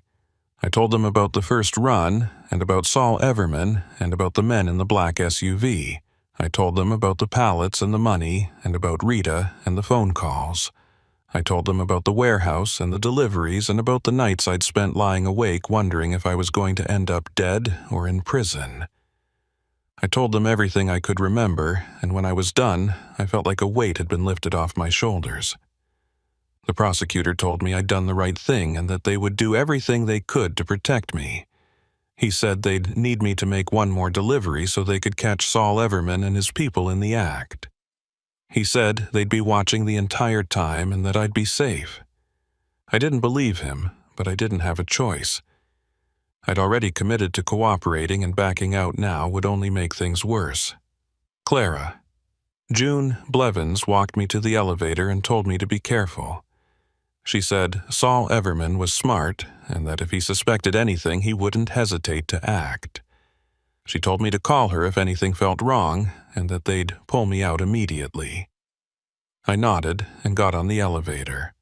I told them about the first run, and about Saul Everman, and about the men in the black SUV. I told them about the pallets and the money, and about Rita and the phone calls. I told them about the warehouse and the deliveries, and about the nights I'd spent lying awake wondering if I was going to end up dead or in prison. I told them everything I could remember, and when I was done, I felt like a weight had been lifted off my shoulders. The prosecutor told me I'd done the right thing and that they would do everything they could to protect me. He said they'd need me to make one more delivery so they could catch Saul Everman and his people in the act. He said they'd be watching the entire time and that I'd be safe. I didn't believe him, but I didn't have a choice. I'd already committed to cooperating, and backing out now would only make things worse. Clara. June Blevins walked me to the elevator and told me to be careful. She said Saul Everman was smart and that if he suspected anything, he wouldn't hesitate to act. She told me to call her if anything felt wrong and that they'd pull me out immediately. I nodded and got on the elevator.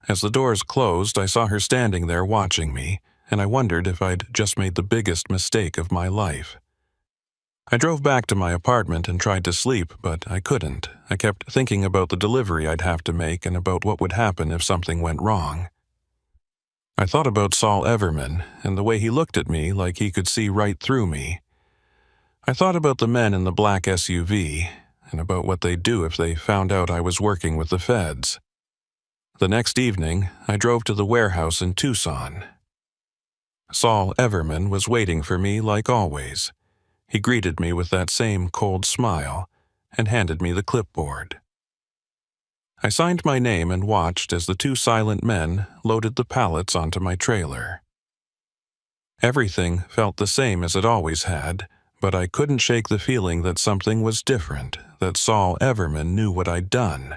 As the doors closed, I saw her standing there watching me, and I wondered if I'd just made the biggest mistake of my life. I drove back to my apartment and tried to sleep, but I couldn't. I kept thinking about the delivery I'd have to make and about what would happen if something went wrong. I thought about Saul Everman and the way he looked at me like he could see right through me. I thought about the men in the black SUV and about what they'd do if they found out I was working with the feds. The next evening, I drove to the warehouse in Tucson. Saul Everman was waiting for me like always. He greeted me with that same cold smile and handed me the clipboard. I signed my name and watched as the two silent men loaded the pallets onto my trailer. Everything felt the same as it always had, but I couldn't shake the feeling that something was different, that Saul Everman knew what I'd done.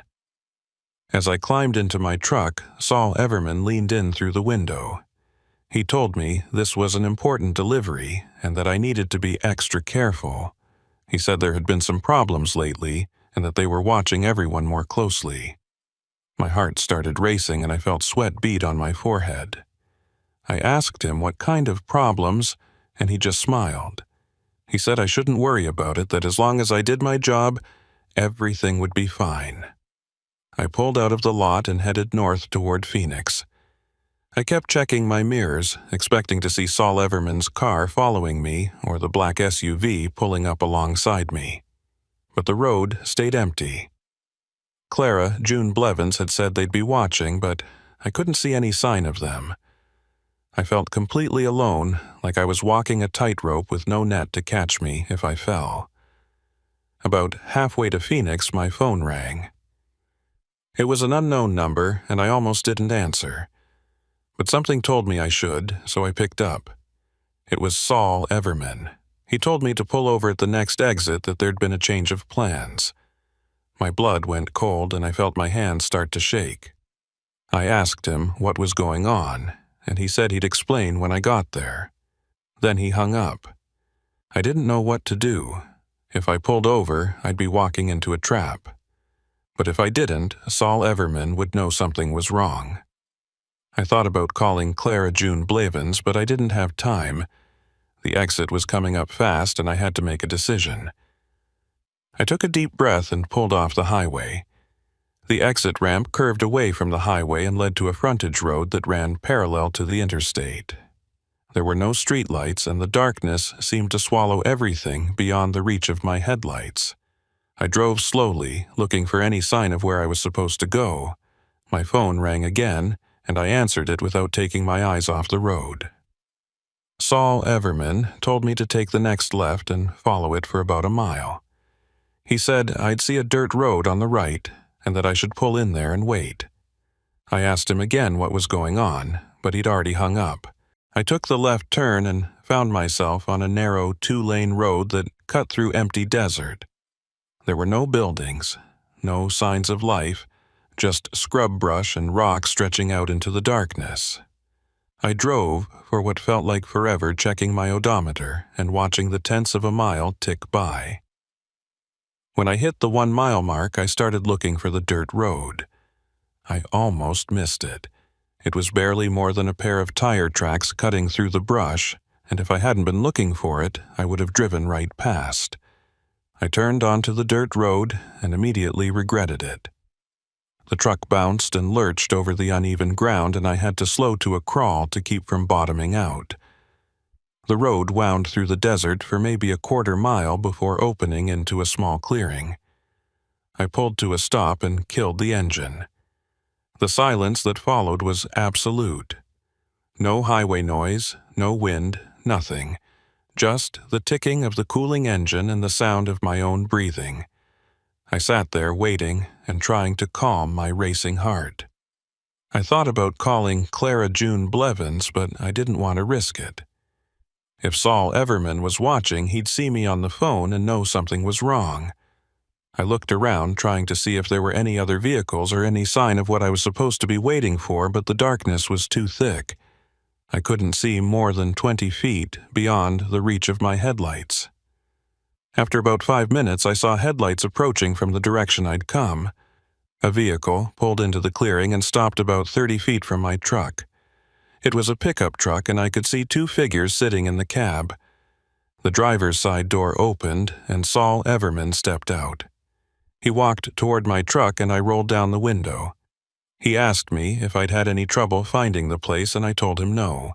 As I climbed into my truck, Saul Everman leaned in through the window. He told me this was an important delivery and that I needed to be extra careful. He said there had been some problems lately and that they were watching everyone more closely. My heart started racing and I felt sweat bead on my forehead. I asked him what kind of problems, and he just smiled. He said I shouldn't worry about it, that as long as I did my job, everything would be fine. I pulled out of the lot and headed north toward Phoenix. I kept checking my mirrors, expecting to see Saul Everman's car following me or the black SUV pulling up alongside me. But the road stayed empty. Clara, June Blevins had said they'd be watching, but I couldn't see any sign of them. I felt completely alone, like I was walking a tightrope with no net to catch me if I fell. About halfway to Phoenix, my phone rang. It was an unknown number, and I almost didn't answer. But something told me I should, so I picked up. It was Saul Everman. He told me to pull over at the next exit, that there'd been a change of plans. My blood went cold and I felt my hands start to shake. I asked him what was going on, and he said he'd explain when I got there. Then he hung up. I didn't know what to do. If I pulled over, I'd be walking into a trap. But if I didn't, Saul Everman would know something was wrong. I thought about calling Clara June Blevins, but I didn't have time. The exit was coming up fast and I had to make a decision. I took a deep breath and pulled off the highway. The exit ramp curved away from the highway and led to a frontage road that ran parallel to the interstate. There were no streetlights and the darkness seemed to swallow everything beyond the reach of my headlights. I drove slowly, looking for any sign of where I was supposed to go. My phone rang again, and I answered it without taking my eyes off the road. Saul Everman told me to take the next left and follow it for about a mile. He said I'd see a dirt road on the right and that I should pull in there and wait. I asked him again what was going on, but he'd already hung up. I took the left turn and found myself on a narrow 2-lane road that cut through empty desert. There were no buildings, no signs of life, just scrub brush and rocks stretching out into the darkness. I drove for what felt like forever, checking my odometer and watching the tenths of a mile tick by. When I hit the 1-mile mark, I started looking for the dirt road. I almost missed it. It was barely more than a pair of tire tracks cutting through the brush, and if I hadn't been looking for it, I would have driven right past. I turned onto the dirt road and immediately regretted it. The truck bounced and lurched over the uneven ground, and I had to slow to a crawl to keep from bottoming out. The road wound through the desert for maybe a quarter mile before opening into a small clearing. I pulled to a stop and killed the engine. The silence that followed was absolute. No highway noise, no wind, nothing. Just the ticking of the cooling engine and the sound of my own breathing. I sat there waiting and trying to calm my racing heart. I thought about calling Clara June Blevins, but I didn't want to risk it. If Saul Everman was watching, he'd see me on the phone and know something was wrong. I looked around, trying to see if there were any other vehicles or any sign of what I was supposed to be waiting for, but the darkness was too thick. I couldn't see more than 20 feet beyond the reach of my headlights. After about 5 minutes, I saw headlights approaching from the direction I'd come. A vehicle pulled into the clearing and stopped about 30 feet from my truck. It was a pickup truck, and I could see 2 figures sitting in the cab. The driver's side door opened, and Saul Everman stepped out. He walked toward my truck, and I rolled down the window. He asked me if I'd had any trouble finding the place, and I told him no.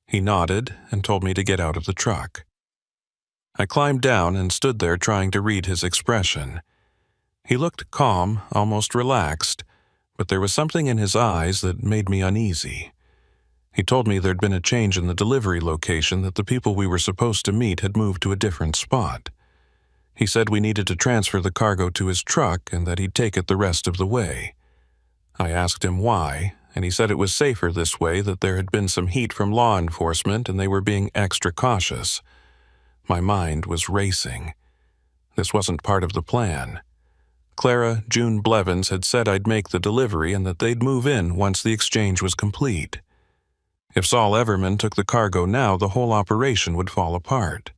He nodded and told me to get out of the truck. I climbed down and stood there trying to read his expression. He looked calm, almost relaxed, but there was something in his eyes that made me uneasy. He told me there'd been a change in the delivery location, that the people we were supposed to meet had moved to a different spot. He said we needed to transfer the cargo to his truck and that he'd take it the rest of the way. I asked him why, and he said it was safer this way, that there had been some heat from law enforcement and they were being extra cautious. My mind was racing. This wasn't part of the plan. Clara June Blevins had said I'd make the delivery and that they'd move in once the exchange was complete. If Saul Everman took the cargo now, the whole operation would fall apart.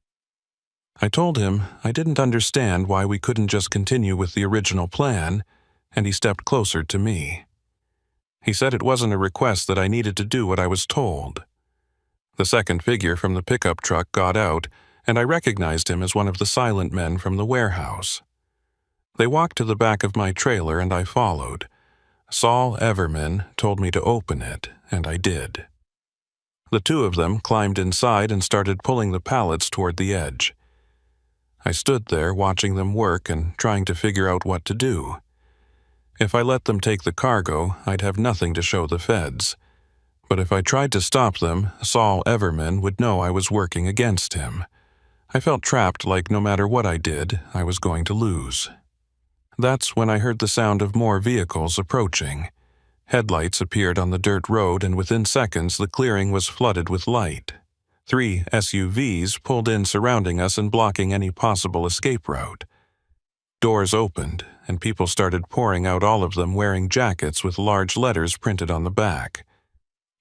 I told him I didn't understand why we couldn't just continue with the original plan, and he stepped closer to me. He said it wasn't a request, that I needed to do what I was told. The second figure from the pickup truck got out, and I recognized him as one of the silent men from the warehouse. They walked to the back of my trailer, and I followed. Saul Everman told me to open it, and I did. The 2 of them climbed inside and started pulling the pallets toward the edge. I stood there watching them work and trying to figure out what to do. If I let them take the cargo, I'd have nothing to show the feds. But if I tried to stop them, Saul Everman would know I was working against him. I felt trapped, like no matter what I did, I was going to lose. That's when I heard the sound of more vehicles approaching. Headlights appeared on the dirt road, and within seconds the clearing was flooded with light. 3 SUVs pulled in, surrounding us and blocking any possible escape route. Doors opened, and people started pouring out, all of them wearing jackets with large letters printed on the back.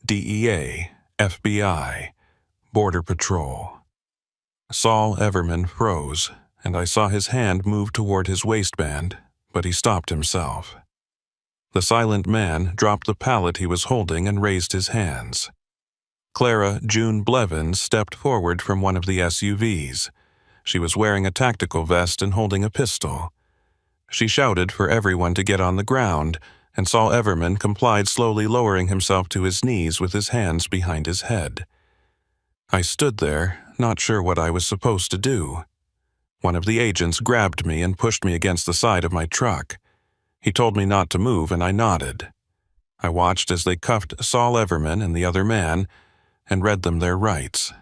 DEA, FBI, Border Patrol. Saul Everman froze, and I saw his hand move toward his waistband, but he stopped himself. The silent man dropped the pallet he was holding and raised his hands. Clara June Blevins stepped forward from one of the SUVs. She was wearing a tactical vest and holding a pistol. She shouted for everyone to get on the ground, and Saul Everman complied, slowly lowering himself to his knees with his hands behind his head. I stood there, not sure what I was supposed to do. One of the agents grabbed me and pushed me against the side of my truck. He told me not to move, and I nodded. I watched as they cuffed Saul Everman and the other man and read them their rights.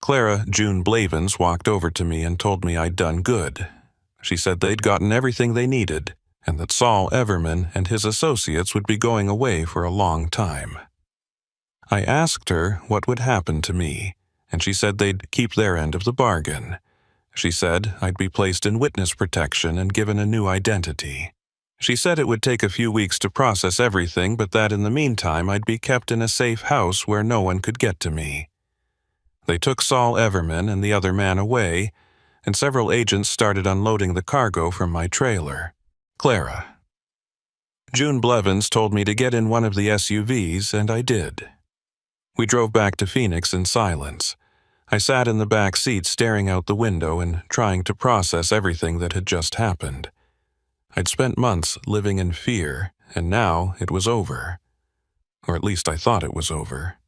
Clara June Blevins walked over to me and told me I'd done good. She said they'd gotten everything they needed, and that Saul Everman and his associates would be going away for a long time. I asked her what would happen to me, and she said they'd keep their end of the bargain. She said I'd be placed in witness protection and given a new identity. She said it would take a few weeks to process everything, but that in the meantime I'd be kept in a safe house where no one could get to me. They took Saul Everman and the other man away, and several agents started unloading the cargo from my trailer. Clara June Blevins told me to get in one of the SUVs, and I did. We drove back to Phoenix in silence. I sat in the back seat staring out the window and trying to process everything that had just happened. I'd spent months living in fear, and now it was over. Or at least I thought it was over.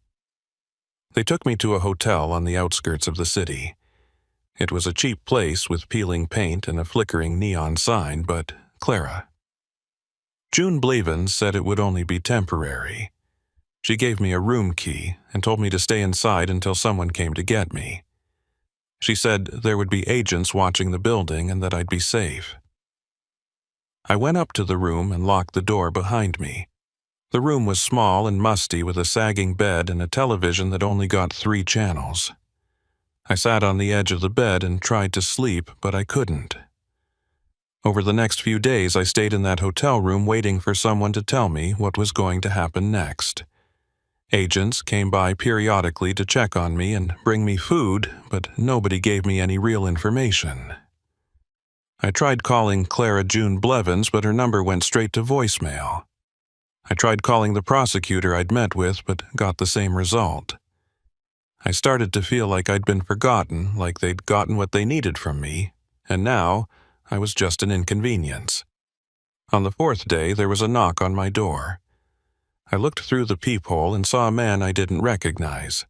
They took me to a hotel on the outskirts of the city. It was a cheap place with peeling paint and a flickering neon sign, but Clara June Blevins said it would only be temporary. She gave me a room key and told me to stay inside until someone came to get me. She said there would be agents watching the building and that I'd be safe. I went up to the room and locked the door behind me. The room was small and musty with a sagging bed and a television that only got 3 channels. I sat on the edge of the bed and tried to sleep, but I couldn't. Over the next few days, I stayed in that hotel room waiting for someone to tell me what was going to happen next. Agents came by periodically to check on me and bring me food, but nobody gave me any real information. I tried calling Clara June Blevins, but her number went straight to voicemail. I tried calling the prosecutor I'd met with, but got the same result. I started to feel like I'd been forgotten, like they'd gotten what they needed from me, and now I was just an inconvenience. On the 4th day, there was a knock on my door. I looked through the peephole and saw a man I didn't recognize.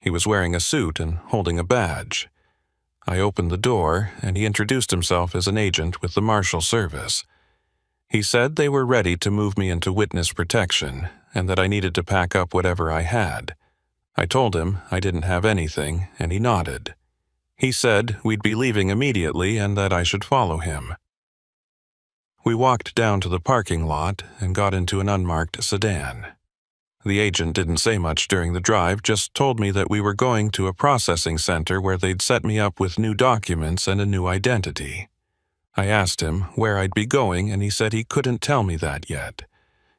He was wearing a suit and holding a badge. I opened the door, and he introduced himself as an agent with the Marshal Service. He said they were ready to move me into witness protection, and that I needed to pack up whatever I had. I told him I didn't have anything, and he nodded. He said we'd be leaving immediately and that I should follow him. We walked down to the parking lot and got into an unmarked sedan. The agent didn't say much during the drive, just told me that we were going to a processing center where they'd set me up with new documents and a new identity. I asked him where I'd be going, and he said he couldn't tell me that yet.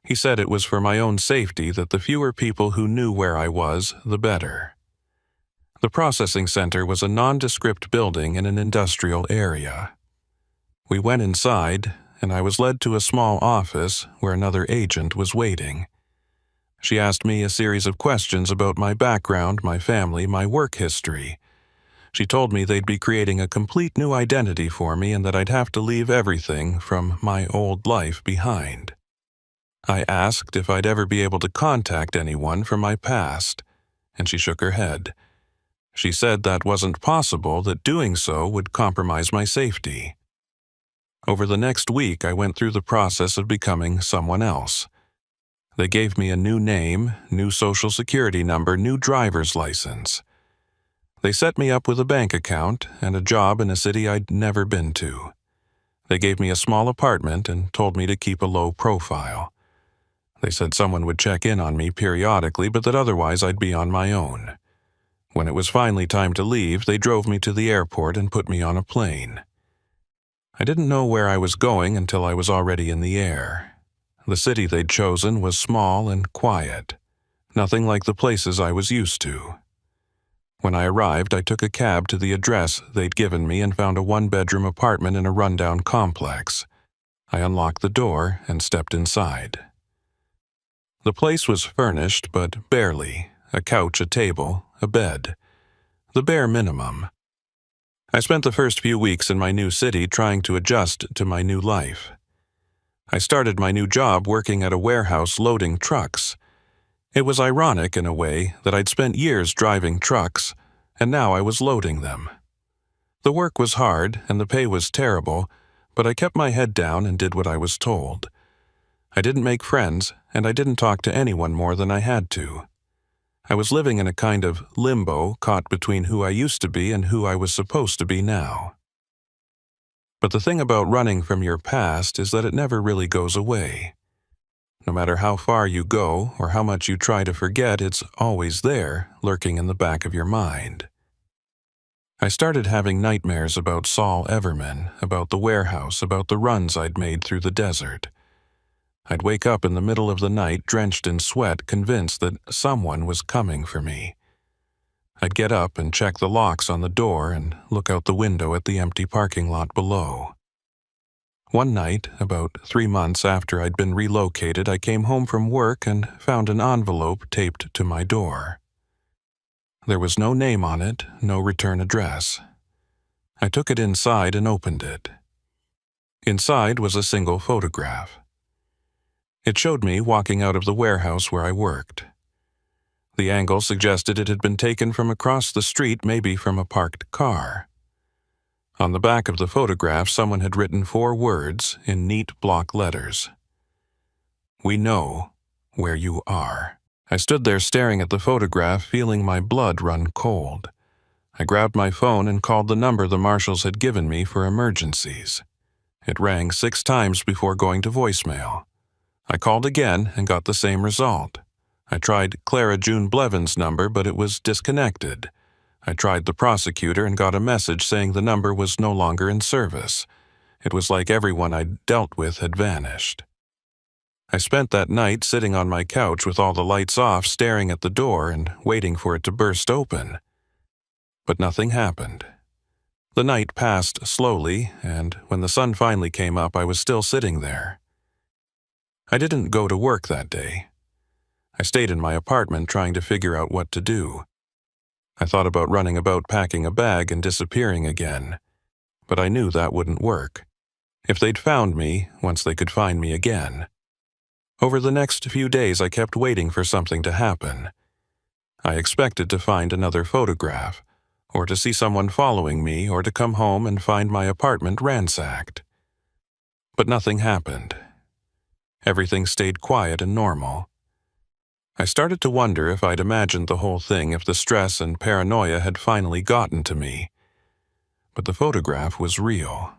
He said it was for my own safety, that the fewer people who knew where I was, the better. The processing center was a nondescript building in an industrial area. We went inside, and I was led to a small office where another agent was waiting. She asked me a series of questions about my background, my family, my work history. She told me they'd be creating a complete new identity for me and that I'd have to leave everything from my old life behind. I asked if I'd ever be able to contact anyone from my past, and she shook her head. She said that wasn't possible, that doing so would compromise my safety. Over the next week, I went through the process of becoming someone else. They gave me a new name, new social security number, new driver's license. They set me up with a bank account and a job in a city I'd never been to. They gave me a small apartment and told me to keep a low profile. They said someone would check in on me periodically, but that otherwise I'd be on my own. When it was finally time to leave, they drove me to the airport and put me on a plane. I didn't know where I was going until I was already in the air. The city they'd chosen was small and quiet, nothing like the places I was used to. When I arrived, I took a cab to the address they'd given me and found a 1-bedroom apartment in a rundown complex. I unlocked the door and stepped inside. The place was furnished, but barely. A couch, a table, a bed. The bare minimum. I spent the first few weeks in my new city trying to adjust to my new life. I started my new job working at a warehouse loading trucks. It was ironic in a way that I'd spent years driving trucks, and now I was loading them. The work was hard and the pay was terrible, but I kept my head down and did what I was told. I didn't make friends, and I didn't talk to anyone more than I had to. I was living in a kind of limbo, caught between who I used to be and who I was supposed to be now. But the thing about running from your past is that it never really goes away. No matter how far you go or how much you try to forget, it's always there, lurking in the back of your mind. I started having nightmares about Saul Everman, about the warehouse, about the runs I'd made through the desert. I'd wake up in the middle of the night, drenched in sweat, convinced that someone was coming for me. I'd get up and check the locks on the door and look out the window at the empty parking lot below. One night, about 3 months after I'd been relocated, I came home from work and found an envelope taped to my door. There was no name on it, no return address. I took it inside and opened it. Inside was a single photograph. It showed me walking out of the warehouse where I worked. The angle suggested it had been taken from across the street, maybe from a parked car. On the back of the photograph, someone had written 4 words in neat block letters. "We know where you are." I stood there staring at the photograph, feeling my blood run cold. I grabbed my phone and called the number the marshals had given me for emergencies. It rang 6 times before going to voicemail. I called again and got the same result. I tried Clara June Blevins' number, but it was disconnected. I tried the prosecutor and got a message saying the number was no longer in service. It was like everyone I'd dealt with had vanished. I spent that night sitting on my couch with all the lights off, staring at the door and waiting for it to burst open. But nothing happened. The night passed slowly, and when the sun finally came up, I was still sitting there. I didn't go to work that day. I stayed in my apartment trying to figure out what to do. I thought about running about packing a bag and disappearing again, but I knew that wouldn't work. If they'd found me, once they could find me again. Over the next few days, I kept waiting for something to happen. I expected to find another photograph, or to see someone following me, or to come home and find my apartment ransacked. But nothing happened. Everything stayed quiet and normal. I started to wonder if I'd imagined the whole thing, if the stress and paranoia had finally gotten to me. But the photograph was real.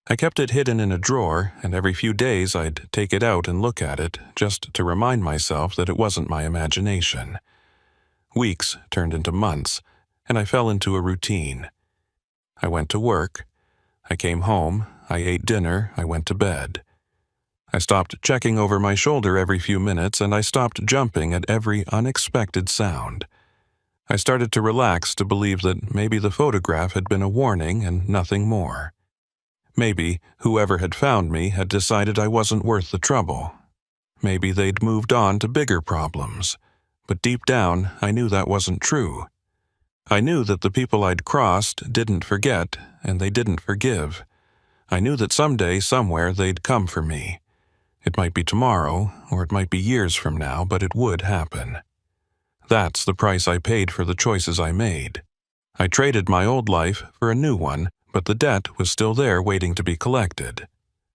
I kept it hidden in a drawer, and every few days I'd take it out and look at it, just to remind myself that it wasn't my imagination. Weeks turned into months, and I fell into a routine. I went to work. I came home. I ate dinner. I went to bed. I stopped checking over my shoulder every few minutes, and I stopped jumping at every unexpected sound. I started to relax, to believe that maybe the photograph had been a warning and nothing more. Maybe whoever had found me had decided I wasn't worth the trouble. Maybe they'd moved on to bigger problems. But deep down, I knew that wasn't true. I knew that the people I'd crossed didn't forget, and they didn't forgive. I knew that someday, somewhere, they'd come for me. It might be tomorrow, or it might be years from now, but it would happen. That's the price I paid for the choices I made. I traded my old life for a new one, but the debt was still there waiting to be collected.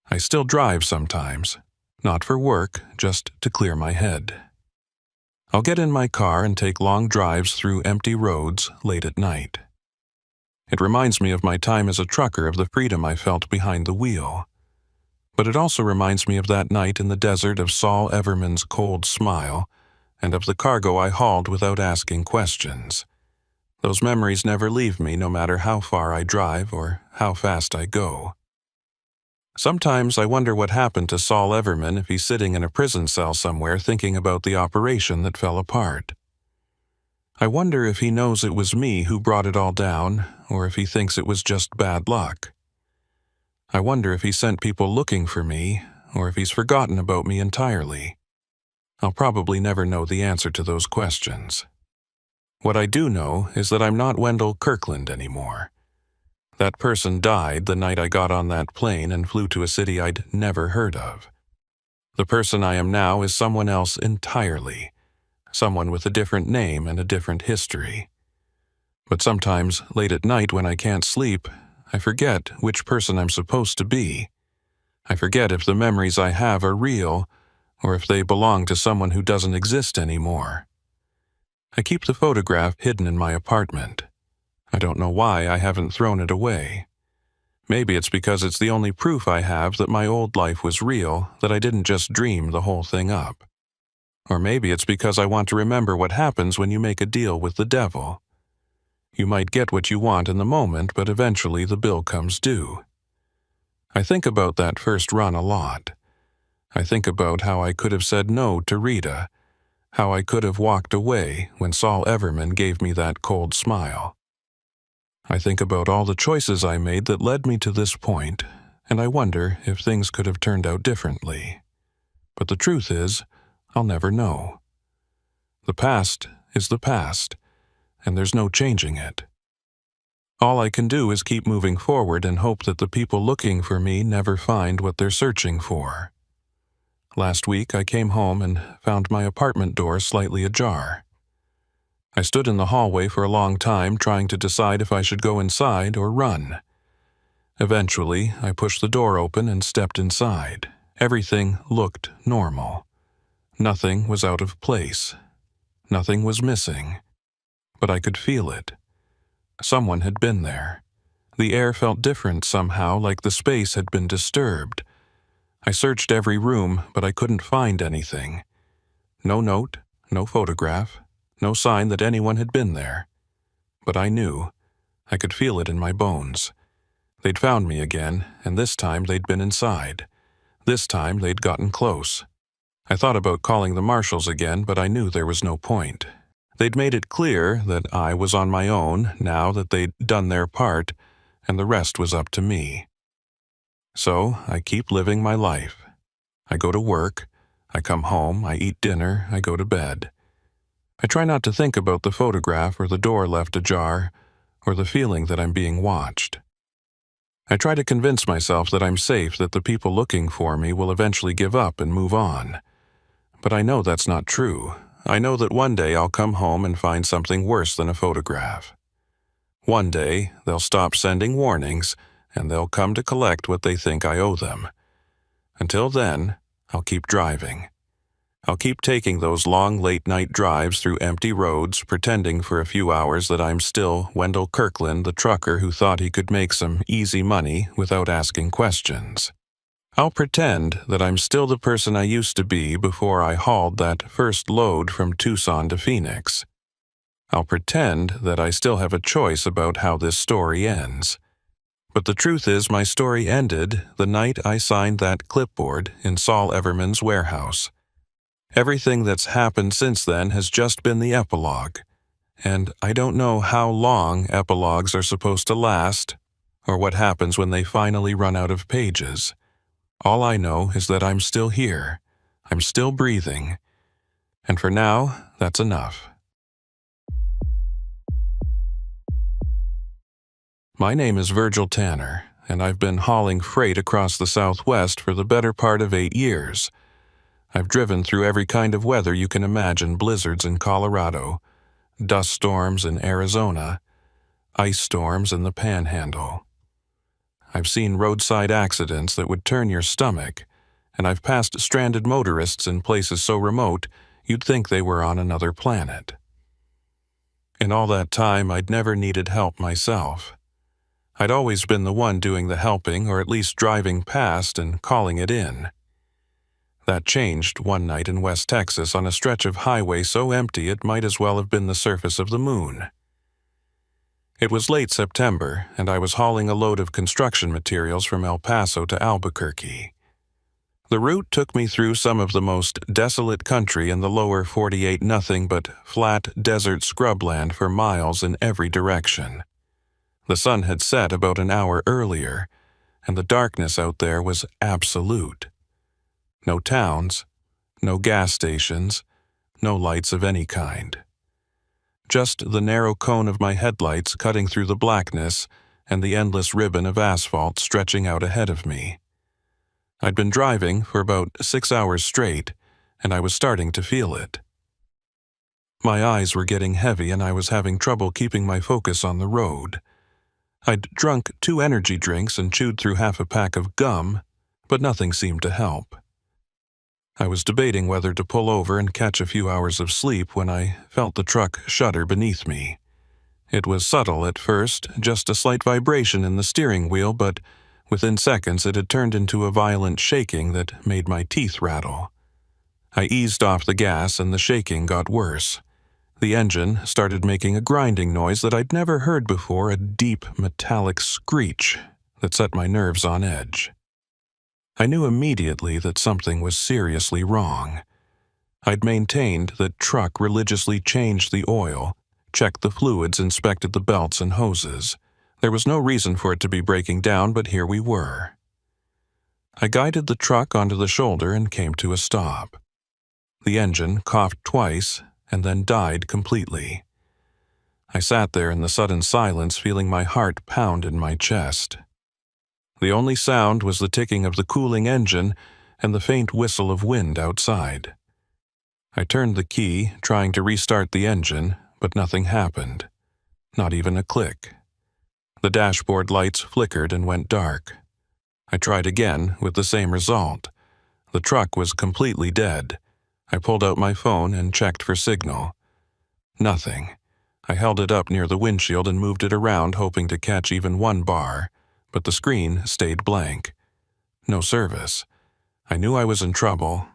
I still drive sometimes, not for work, just to clear my head. I'll get in my car and take long drives through empty roads late at night. It reminds me of my time as a trucker, of the freedom I felt behind the wheel. But it also reminds me of that night in the desert, of Saul Everman's cold smile, and of the cargo I hauled without asking questions. Those memories never leave me, no matter how far I drive or how fast I go. Sometimes I wonder what happened to Saul Everman if he's sitting in a prison cell somewhere thinking about the operation that fell apart. I wonder if he knows it was me who brought it all down, or if he thinks it was just bad luck. I wonder if he sent people looking for me, or if he's forgotten about me entirely. I'll probably never know the answer to those questions. What I do know is that I'm not Wendell Kirkland anymore. That person died the night I got on that plane and flew to a city I'd never heard of. The person I am now is someone else entirely, someone with a different name and a different history. But sometimes, late at night when I can't sleep, I forget which person I'm supposed to be. I forget if the memories I have are real, or if they belong to someone who doesn't exist anymore. I keep the photograph hidden in my apartment. I don't know why I haven't thrown it away. Maybe it's because it's the only proof I have that my old life was real, that I didn't just dream the whole thing up. Or maybe it's because I want to remember what happens when you make a deal with the devil. You might get what you want in the moment, but eventually the bill comes due. I think about that first run a lot. I think about how I could have said no to Rita, how I could have walked away when Saul Everman gave me that cold smile. I think about all the choices I made that led me to this point, and I wonder if things could have turned out differently. But the truth is, I'll never know. The past is the past, and there's no changing it. All I can do is keep moving forward and hope that the people looking for me never find what they're searching for. Last week, I came home and found my apartment door slightly ajar. I stood in the hallway for a long time trying to decide if I should go inside or run. Eventually, I pushed the door open and stepped inside. Everything looked normal. Nothing was out of place. Nothing was missing. But I could feel it. Someone had been there. The air felt different somehow, like the space had been disturbed. I searched every room, but I couldn't find anything. No note, no photograph, no sign that anyone had been there. But I knew. I could feel it in my bones. They'd found me again, and this time they'd been inside. This time they'd gotten close. I thought about calling the marshals again, but I knew there was no point. They'd made it clear that I was on my own now that they'd done their part, and the rest was up to me. So I keep living my life. I go to work, I come home, I eat dinner, I go to bed. I try not to think about the photograph or the door left ajar, or the feeling that I'm being watched. I try to convince myself that I'm safe, that the people looking for me will eventually give up and move on. But I know that's not true. I know that one day I'll come home and find something worse than a photograph. One day they'll stop sending warnings, and they'll come to collect what they think I owe them. Until then, I'll keep driving. I'll keep taking those long late-night drives through empty roads, pretending for a few hours that I'm still Wendell Kirkland, the trucker who thought he could make some easy money without asking questions. I'll pretend that I'm still the person I used to be before I hauled that first load from Tucson to Phoenix. I'll pretend that I still have a choice about how this story ends. But the truth is, my story ended the night I signed that clipboard in Saul Everman's warehouse. Everything that's happened since then has just been the epilogue, and I don't know how long epilogues are supposed to last, or what happens when they finally run out of pages. All I know is that I'm still here, I'm still breathing, and for now, that's enough. My name is Virgil Tanner, and I've been hauling freight across the Southwest for the better part of 8 years. I've driven through every kind of weather you can imagine: blizzards in Colorado, dust storms in Arizona, ice storms in the Panhandle. I've seen roadside accidents that would turn your stomach, and I've passed stranded motorists in places so remote you'd think they were on another planet. In all that time, I'd never needed help myself. I'd always been the one doing the helping, or at least driving past and calling it in. That changed one night in West Texas on a stretch of highway so empty it might as well have been the surface of the moon. It was late September, and I was hauling a load of construction materials from El Paso to Albuquerque. The route took me through some of the most desolate country in the lower 48, nothing but flat desert scrubland for miles in every direction. The sun had set about an hour earlier, and the darkness out there was absolute. No towns, no gas stations, no lights of any kind. Just the narrow cone of my headlights cutting through the blackness and the endless ribbon of asphalt stretching out ahead of me. I'd been driving for about 6 hours straight, and I was starting to feel it. My eyes were getting heavy, and I was having trouble keeping my focus on the road. I'd drunk 2 energy drinks and chewed through half a pack of gum, but nothing seemed to help. I was debating whether to pull over and catch a few hours of sleep when I felt the truck shudder beneath me. It was subtle at first, just a slight vibration in the steering wheel, but within seconds it had turned into a violent shaking that made my teeth rattle. I eased off the gas and the shaking got worse. The engine started making a grinding noise that I'd never heard before, a deep metallic screech that set my nerves on edge. I knew immediately that something was seriously wrong. I'd maintained that truck religiously changed the oil, checked the fluids, inspected the belts and hoses. There was no reason for it to be breaking down, but here we were. I guided the truck onto the shoulder and came to a stop. The engine coughed twice and then died completely. I sat there in the sudden silence, feeling my heart pound in my chest. The only sound was the ticking of the cooling engine and the faint whistle of wind outside. I turned the key, trying to restart the engine, but nothing happened. Not even a click. The dashboard lights flickered and went dark. I tried again with the same result. The truck was completely dead. I pulled out my phone and checked for signal. Nothing. I held it up near the windshield and moved it around, hoping to catch even one bar, but the screen stayed blank. No service. I knew I was in trouble.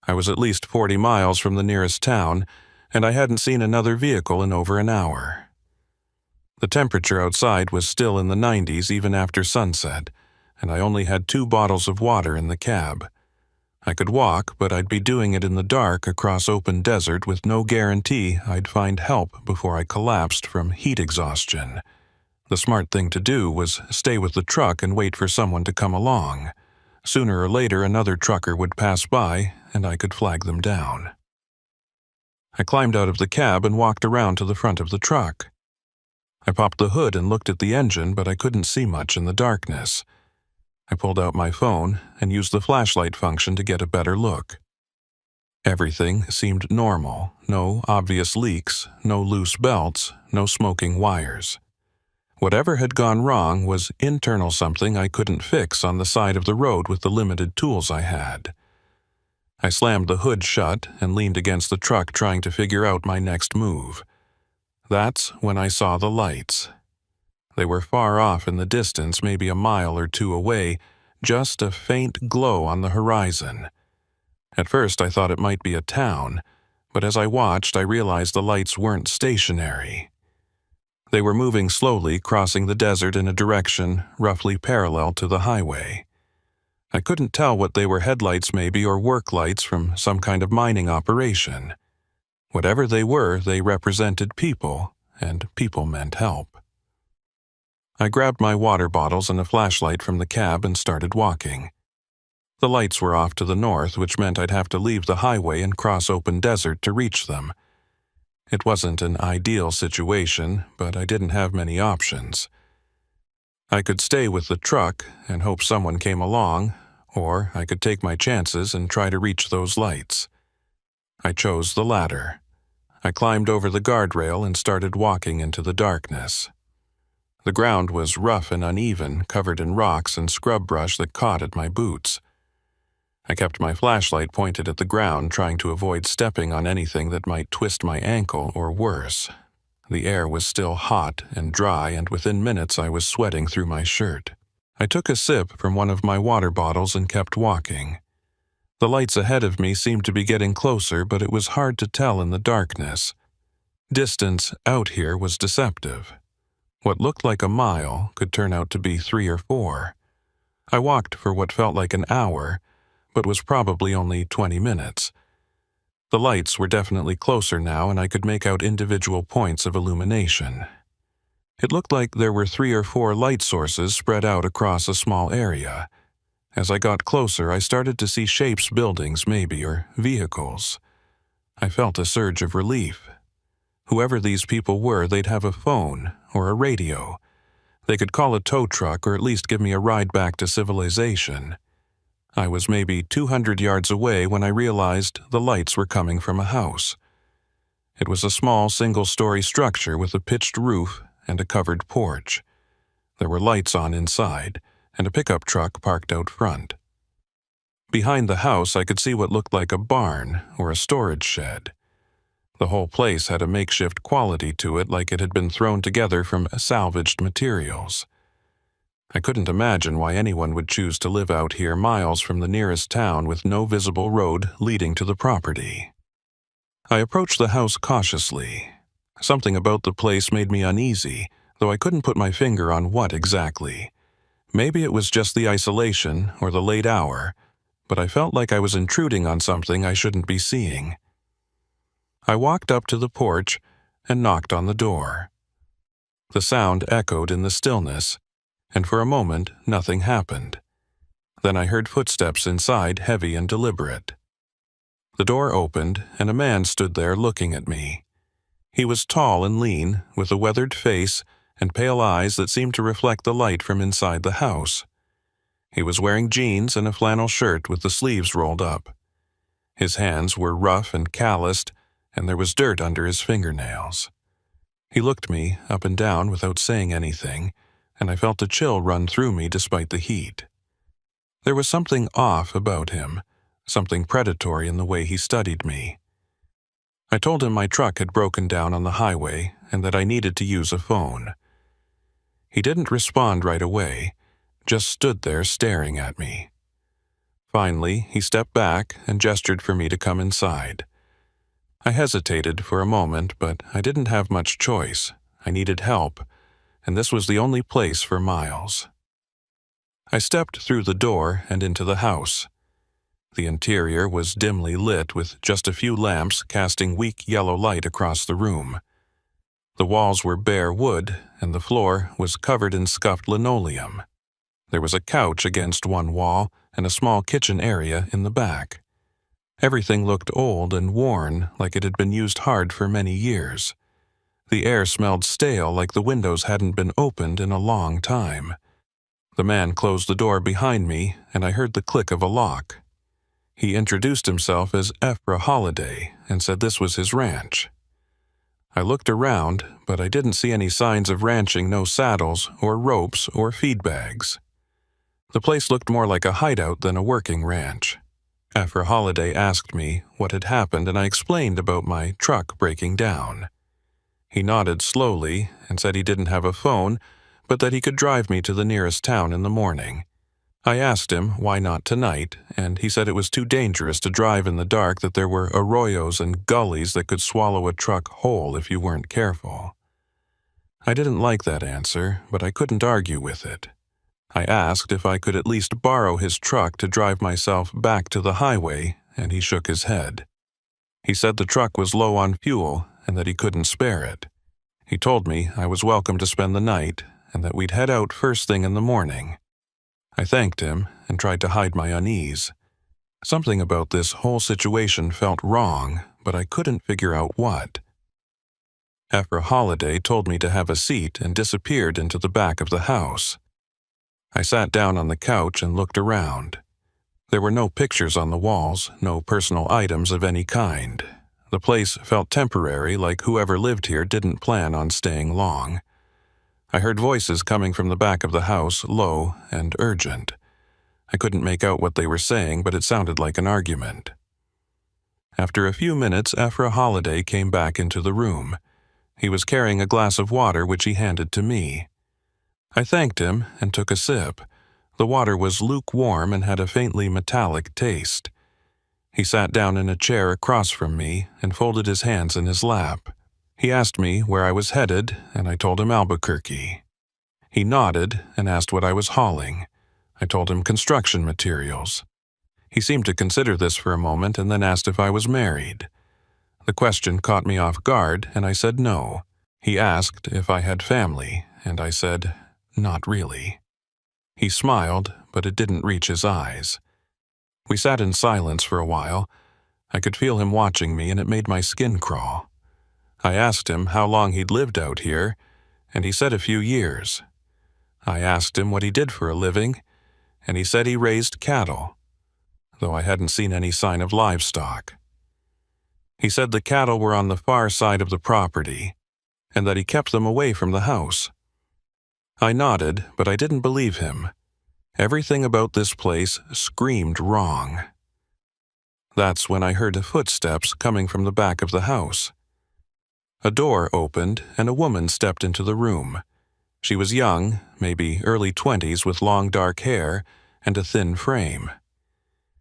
I was at least 40 miles from the nearest town, and I hadn't seen another vehicle in over an hour. The temperature outside was still in the 90s even after sunset, and I only had 2 bottles of water in the cab. I could walk, but I'd be doing it in the dark across open desert with no guarantee I'd find help before I collapsed from heat exhaustion. The smart thing to do was stay with the truck and wait for someone to come along. Sooner or later, another trucker would pass by, and I could flag them down. I climbed out of the cab and walked around to the front of the truck. I popped the hood and looked at the engine, but I couldn't see much in the darkness. I pulled out my phone and used the flashlight function to get a better look. Everything seemed normal. No obvious leaks, no loose belts, no smoking wires. Whatever had gone wrong was internal something I couldn't fix on the side of the road with the limited tools I had. I slammed the hood shut and leaned against the truck trying to figure out my next move. That's when I saw the lights. They were far off in the distance, maybe a mile or 2 away, just a faint glow on the horizon. At first I thought it might be a town, but as I watched I realized the lights weren't stationary. They were moving slowly, crossing the desert in a direction roughly parallel to the highway. I couldn't tell what they were, headlights maybe, or work lights from some kind of mining operation. Whatever they were, they represented people, and people meant help. I grabbed my water bottles and a flashlight from the cab and started walking. The lights were off to the north, which meant I'd have to leave the highway and cross open desert to reach them. It wasn't an ideal situation, but I didn't have many options. I could stay with the truck and hope someone came along, or I could take my chances and try to reach those lights. I chose the latter. I climbed over the guardrail and started walking into the darkness. The ground was rough and uneven, covered in rocks and scrub brush that caught at my boots. I kept my flashlight pointed at the ground, trying to avoid stepping on anything that might twist my ankle or worse. The air was still hot and dry, and within minutes I was sweating through my shirt. I took a sip from one of my water bottles and kept walking. The lights ahead of me seemed to be getting closer, but it was hard to tell in the darkness. Distance out here was deceptive. What looked like a mile could turn out to be 3 or 4. I walked for what felt like an hour, but was probably only 20 minutes. The lights were definitely closer now, and I could make out individual points of illumination. It looked like there were 3 or 4 light sources spread out across a small area. As I got closer, I started to see shapes, buildings maybe, or vehicles. I felt a surge of relief. Whoever these people were, they'd have a phone or a radio. They could call a tow truck or at least give me a ride back to civilization. I was maybe 200 yards away when I realized the lights were coming from a house. It was a small single-story structure with a pitched roof and a covered porch. There were lights on inside, and a pickup truck parked out front. Behind the house, I could see what looked like a barn or a storage shed. The whole place had a makeshift quality to it, like it had been thrown together from salvaged materials. I couldn't imagine why anyone would choose to live out here miles from the nearest town with no visible road leading to the property. I approached the house cautiously. Something about the place made me uneasy, though I couldn't put my finger on what exactly. Maybe it was just the isolation or the late hour, but I felt like I was intruding on something I shouldn't be seeing. I walked up to the porch and knocked on the door. The sound echoed in the stillness, and for a moment nothing happened. Then I heard footsteps inside, heavy and deliberate. The door opened, and a man stood there looking at me. He was tall and lean, with a weathered face and pale eyes that seemed to reflect the light from inside the house. He was wearing jeans and a flannel shirt with the sleeves rolled up. His hands were rough and calloused, and there was dirt under his fingernails. He looked me up and down without saying anything, and I felt a chill run through me despite the heat. There was something off about him, something predatory in the way he studied me. I told him my truck had broken down on the highway and that I needed to use a phone. He didn't respond right away, just stood there staring at me. Finally, he stepped back and gestured for me to come inside. I hesitated for a moment, but I didn't have much choice. I needed help, and this was the only place for miles. I stepped through the door and into the house. The interior was dimly lit with just a few lamps casting weak yellow light across the room. The walls were bare wood, and the floor was covered in scuffed linoleum. There was a couch against one wall and a small kitchen area in the back. Everything looked old and worn, like it had been used hard for many years. The air smelled stale, like the windows hadn't been opened in a long time. The man closed the door behind me, and I heard the click of a lock. He introduced himself as Ephra Holiday and said this was his ranch. I looked around, but I didn't see any signs of ranching, no saddles or ropes or feed bags. The place looked more like a hideout than a working ranch. Ephra Holiday asked me what had happened, and I explained about my truck breaking down. He nodded slowly and said he didn't have a phone, but that he could drive me to the nearest town in the morning. I asked him why not tonight, and he said it was too dangerous to drive in the dark, that there were arroyos and gullies that could swallow a truck whole if you weren't careful. I didn't like that answer, but I couldn't argue with it. I asked if I could at least borrow his truck to drive myself back to the highway, and he shook his head. He said the truck was low on fuel and that he couldn't spare it. He told me I was welcome to spend the night and that we'd head out first thing in the morning. I thanked him and tried to hide my unease. Something about this whole situation felt wrong, but I couldn't figure out what. Ephra Holiday told me to have a seat and disappeared into the back of the house. I sat down on the couch and looked around. There were no pictures on the walls, no personal items of any kind. The place felt temporary, like whoever lived here didn't plan on staying long. I heard voices coming from the back of the house, low and urgent. I couldn't make out what they were saying, but it sounded like an argument. After a few minutes, Ephra Holiday came back into the room. He was carrying a glass of water, which he handed to me. I thanked him and took a sip. The water was lukewarm and had a faintly metallic taste. He sat down in a chair across from me and folded his hands in his lap. He asked me where I was headed, and I told him Albuquerque. He nodded and asked what I was hauling. I told him construction materials. He seemed to consider this for a moment and then asked if I was married. The question caught me off guard, and I said no. He asked if I had family, and I said, not really. He smiled, but it didn't reach his eyes. We sat in silence for a while. I could feel him watching me, and it made my skin crawl. I asked him how long he'd lived out here, and he said a few years. I asked him what he did for a living, and he said he raised cattle, though I hadn't seen any sign of livestock. He said the cattle were on the far side of the property, and that he kept them away from the house. I nodded, but I didn't believe him. Everything about this place screamed wrong. That's when I heard footsteps coming from the back of the house. A door opened, and a woman stepped into the room. She was young, maybe early 20s, with long dark hair and a thin frame.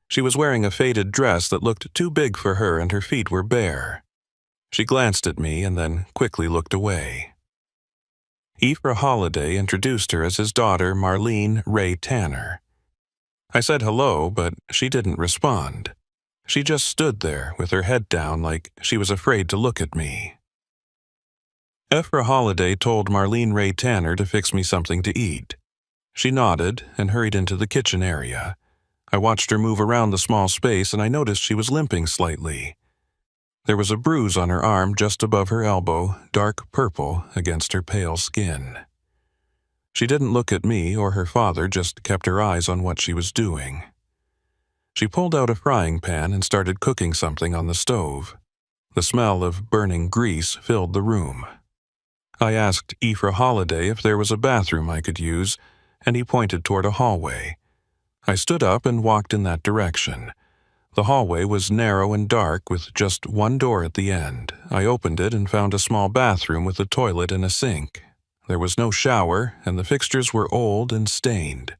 She was wearing a faded dress that looked too big for her, and her feet were bare. She glanced at me and then quickly looked away. Ephra Holiday introduced her as his daughter, Marlene Ray Tanner. I said hello, but she didn't respond. She just stood there with her head down like she was afraid to look at me. Ephra Holiday told Marlene Ray Tanner to fix me something to eat. She nodded and hurried into the kitchen area. I watched her move around the small space, and I noticed she was limping slightly. There was a bruise on her arm just above her elbow, dark purple against her pale skin. She didn't look at me or her father, just kept her eyes on what she was doing. She pulled out a frying pan and started cooking something on the stove. The smell of burning grease filled the room. I asked Ephra Holiday if there was a bathroom I could use, and he pointed toward a hallway. I stood up and walked in that direction. The hallway was narrow and dark with just one door at the end. I opened it and found a small bathroom with a toilet and a sink. There was no shower, and the fixtures were old and stained.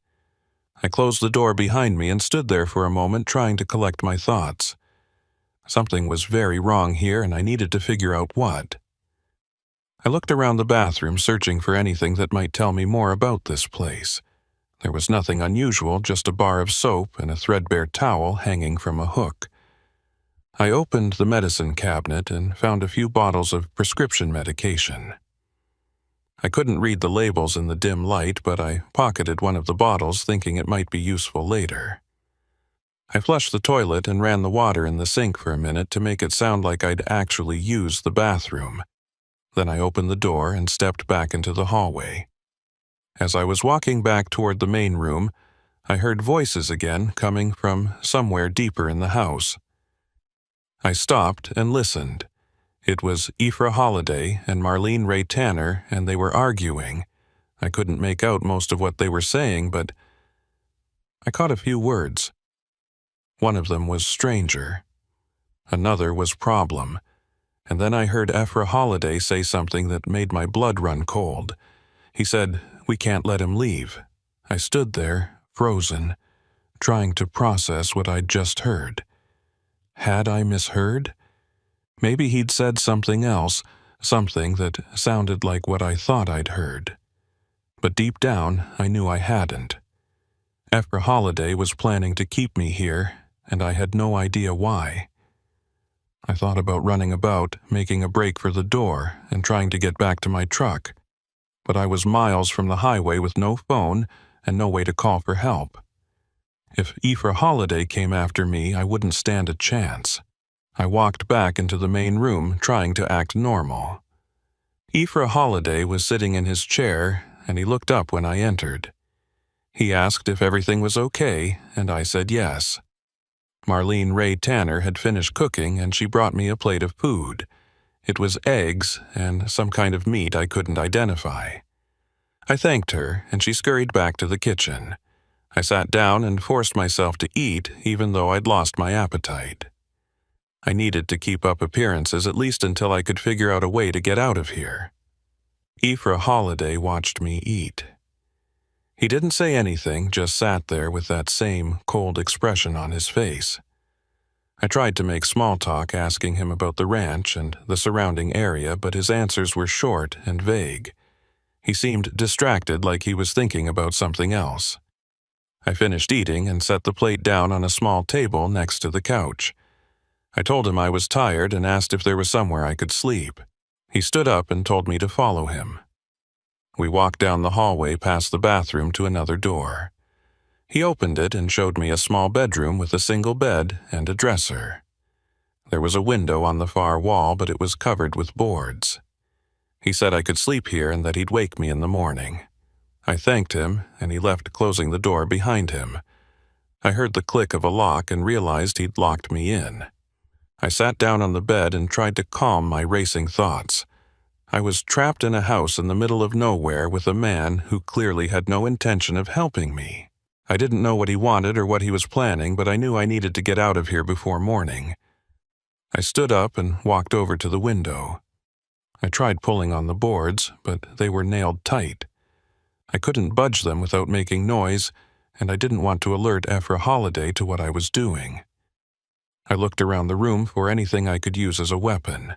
I closed the door behind me and stood there for a moment trying to collect my thoughts. Something was very wrong here and I needed to figure out what. I looked around the bathroom searching for anything that might tell me more about this place. There was nothing unusual, just a bar of soap and a threadbare towel hanging from a hook. I opened the medicine cabinet and found a few bottles of prescription medication. I couldn't read the labels in the dim light, but I pocketed one of the bottles thinking it might be useful later. I flushed the toilet and ran the water in the sink for a minute to make it sound like I'd actually used the bathroom. Then I opened the door and stepped back into the hallway. As I was walking back toward the main room, I heard voices again coming from somewhere deeper in the house. I stopped and listened. It was Aoife Holliday and Marlene Ray Tanner, and they were arguing. I couldn't make out most of what they were saying, but I caught a few words. One of them was stranger. Another was problem. And then I heard Aoife Holliday say something that made my blood run cold. He said, "We can't let him leave." I stood there, frozen, trying to process what I'd just heard. Had I misheard? Maybe he'd said something else, something that sounded like what I thought I'd heard. But deep down, I knew I hadn't. Aoife Holliday was planning to keep me here, and I had no idea why. I thought about running about, making a break for the door, and trying to get back to my truck. But I was miles from the highway with no phone and no way to call for help. If Aoife Holliday came after me, I wouldn't stand a chance. I walked back into the main room, trying to act normal. Aoife Holliday was sitting in his chair, and he looked up when I entered. He asked if everything was okay, and I said yes. Marlene Ray Tanner had finished cooking, and she brought me a plate of food. It was eggs and some kind of meat I couldn't identify. I thanked her, and she scurried back to the kitchen. I sat down and forced myself to eat, even though I'd lost my appetite. I needed to keep up appearances at least until I could figure out a way to get out of here. Aoife Holliday watched me eat. He didn't say anything, just sat there with that same cold expression on his face. I tried to make small talk, asking him about the ranch and the surrounding area, but his answers were short and vague. He seemed distracted, like he was thinking about something else. I finished eating and set the plate down on a small table next to the couch. I told him I was tired and asked if there was somewhere I could sleep. He stood up and told me to follow him. We walked down the hallway past the bathroom to another door. He opened it and showed me a small bedroom with a single bed and a dresser. There was a window on the far wall, but it was covered with boards. He said I could sleep here and that he'd wake me in the morning. I thanked him, and he left, closing the door behind him. I heard the click of a lock and realized he'd locked me in. I sat down on the bed and tried to calm my racing thoughts. I was trapped in a house in the middle of nowhere with a man who clearly had no intention of helping me. I didn't know what he wanted or what he was planning, but I knew I needed to get out of here before morning. I stood up and walked over to the window. I tried pulling on the boards, but they were nailed tight. I couldn't budge them without making noise, and I didn't want to alert Aoife Holliday to what I was doing. I looked around the room for anything I could use as a weapon.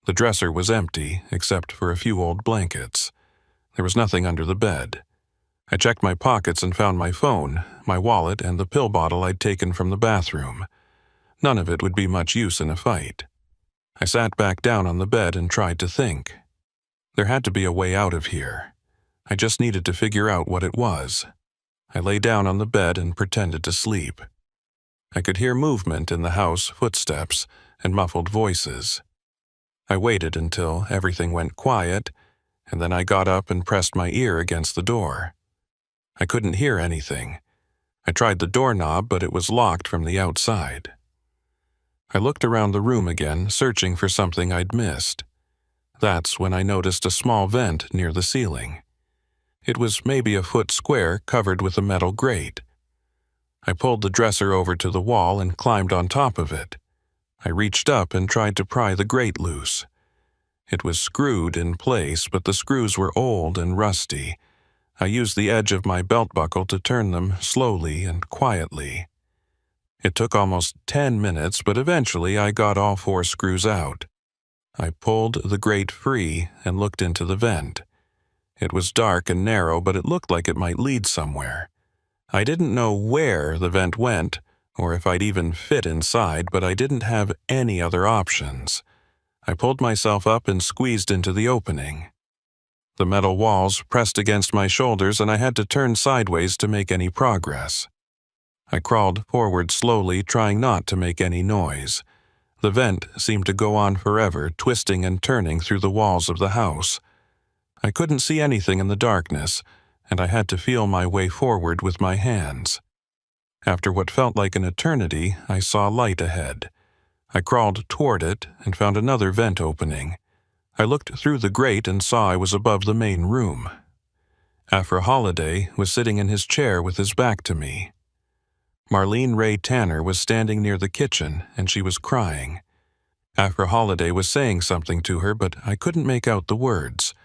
The dresser was empty, except for a few old blankets. There was nothing under the bed. I checked my pockets and found my phone, my wallet, and the pill bottle I'd taken from the bathroom. None of it would be much use in a fight. I sat back down on the bed and tried to think. There had to be a way out of here. I just needed to figure out what it was. I lay down on the bed and pretended to sleep. I could hear movement in the house, footsteps, and muffled voices. I waited until everything went quiet, and then I got up and pressed my ear against the door. I couldn't hear anything. I tried the doorknob, but it was locked from the outside. I looked around the room again, searching for something I'd missed. That's when I noticed a small vent near the ceiling. It was maybe a foot square, covered with a metal grate. I pulled the dresser over to the wall and climbed on top of it. I reached up and tried to pry the grate loose. It was screwed in place, but the screws were old and rusty. I used the edge of my belt buckle to turn them slowly and quietly. It took almost 10 minutes, but eventually I got all 4 screws out. I pulled the grate free and looked into the vent. It was dark and narrow, but it looked like it might lead somewhere. I didn't know where the vent went, or if I'd even fit inside, but I didn't have any other options. I pulled myself up and squeezed into the opening. The metal walls pressed against my shoulders, and I had to turn sideways to make any progress. I crawled forward slowly, trying not to make any noise. The vent seemed to go on forever, twisting and turning through the walls of the house. I couldn't see anything in the darkness, and I had to feel my way forward with my hands. After what felt like an eternity, I saw light ahead. I crawled toward it and found another vent opening. I looked through the grate and saw I was above the main room. Afra Holliday was sitting in his chair with his back to me. Marlene Ray Tanner was standing near the kitchen, and she was crying. Afra Holliday was saying something to her, but I couldn't make out the words.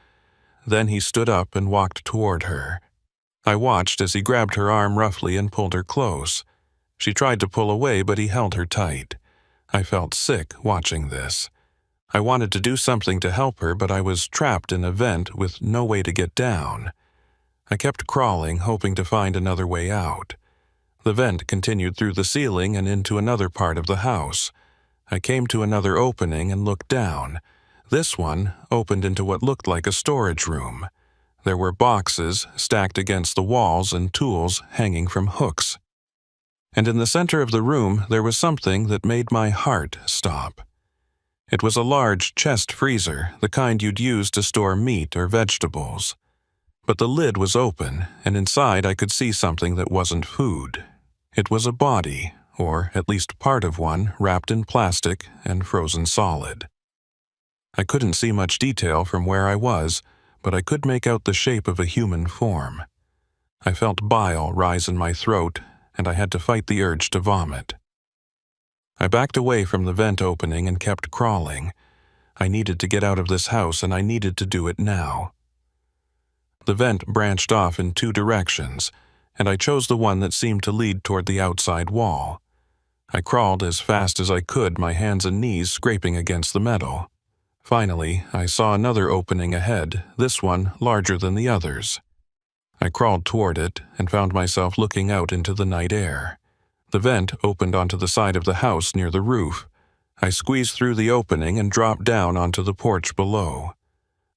Then he stood up and walked toward her. I watched as he grabbed her arm roughly and pulled her close. She tried to pull away, but he held her tight. I felt sick watching this. I wanted to do something to help her, but I was trapped in a vent with no way to get down. I kept crawling, hoping to find another way out. The vent continued through the ceiling and into another part of the house. I came to another opening and looked down. This one opened into what looked like a storage room. There were boxes stacked against the walls and tools hanging from hooks. And in the center of the room there was something that made my heart stop. It was a large chest freezer, the kind you'd use to store meat or vegetables. But the lid was open, and inside I could see something that wasn't food. It was a body, or at least part of one, wrapped in plastic and frozen solid. I couldn't see much detail from where I was, but I could make out the shape of a human form. I felt bile rise in my throat, and I had to fight the urge to vomit. I backed away from the vent opening and kept crawling. I needed to get out of this house, and I needed to do it now. The vent branched off in 2 directions, and I chose the one that seemed to lead toward the outside wall. I crawled as fast as I could, my hands and knees scraping against the metal. Finally, I saw another opening ahead, this one larger than the others. I crawled toward it and found myself looking out into the night air. The vent opened onto the side of the house near the roof. I squeezed through the opening and dropped down onto the porch below.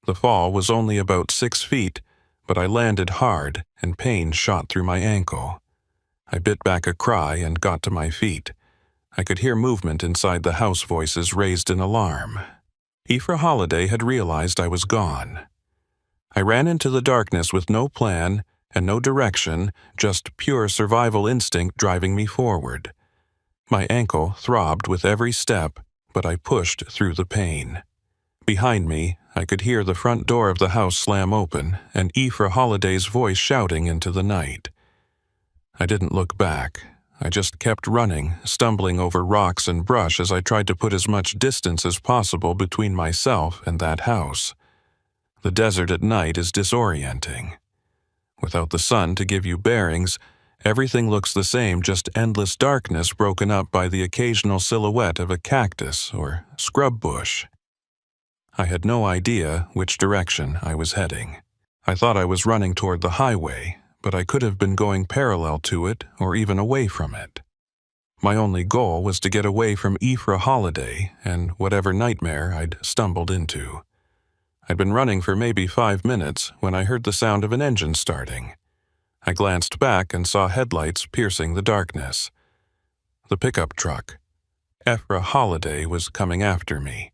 The fall was only about 6 feet, but I landed hard and pain shot through my ankle. I bit back a cry and got to my feet. I could hear movement inside the house, voices raised in alarm. Afra Holliday had realized I was gone. I ran into the darkness with no plan and no direction, just pure survival instinct driving me forward. My ankle throbbed with every step, but I pushed through the pain. Behind me, I could hear the front door of the house slam open and Afra Holliday's voice shouting into the night. I didn't look back. I just kept running, stumbling over rocks and brush as I tried to put as much distance as possible between myself and that house. The desert at night is disorienting. Without the sun to give you bearings, everything looks the same, just endless darkness broken up by the occasional silhouette of a cactus or scrub bush. I had no idea which direction I was heading. I thought I was running toward the highway, but I could have been going parallel to it or even away from it. My only goal was to get away from Afra Holliday and whatever nightmare I'd stumbled into. I'd been running for maybe 5 minutes when I heard the sound of an engine starting. I glanced back and saw headlights piercing the darkness. The pickup truck. Afra Holliday was coming after me.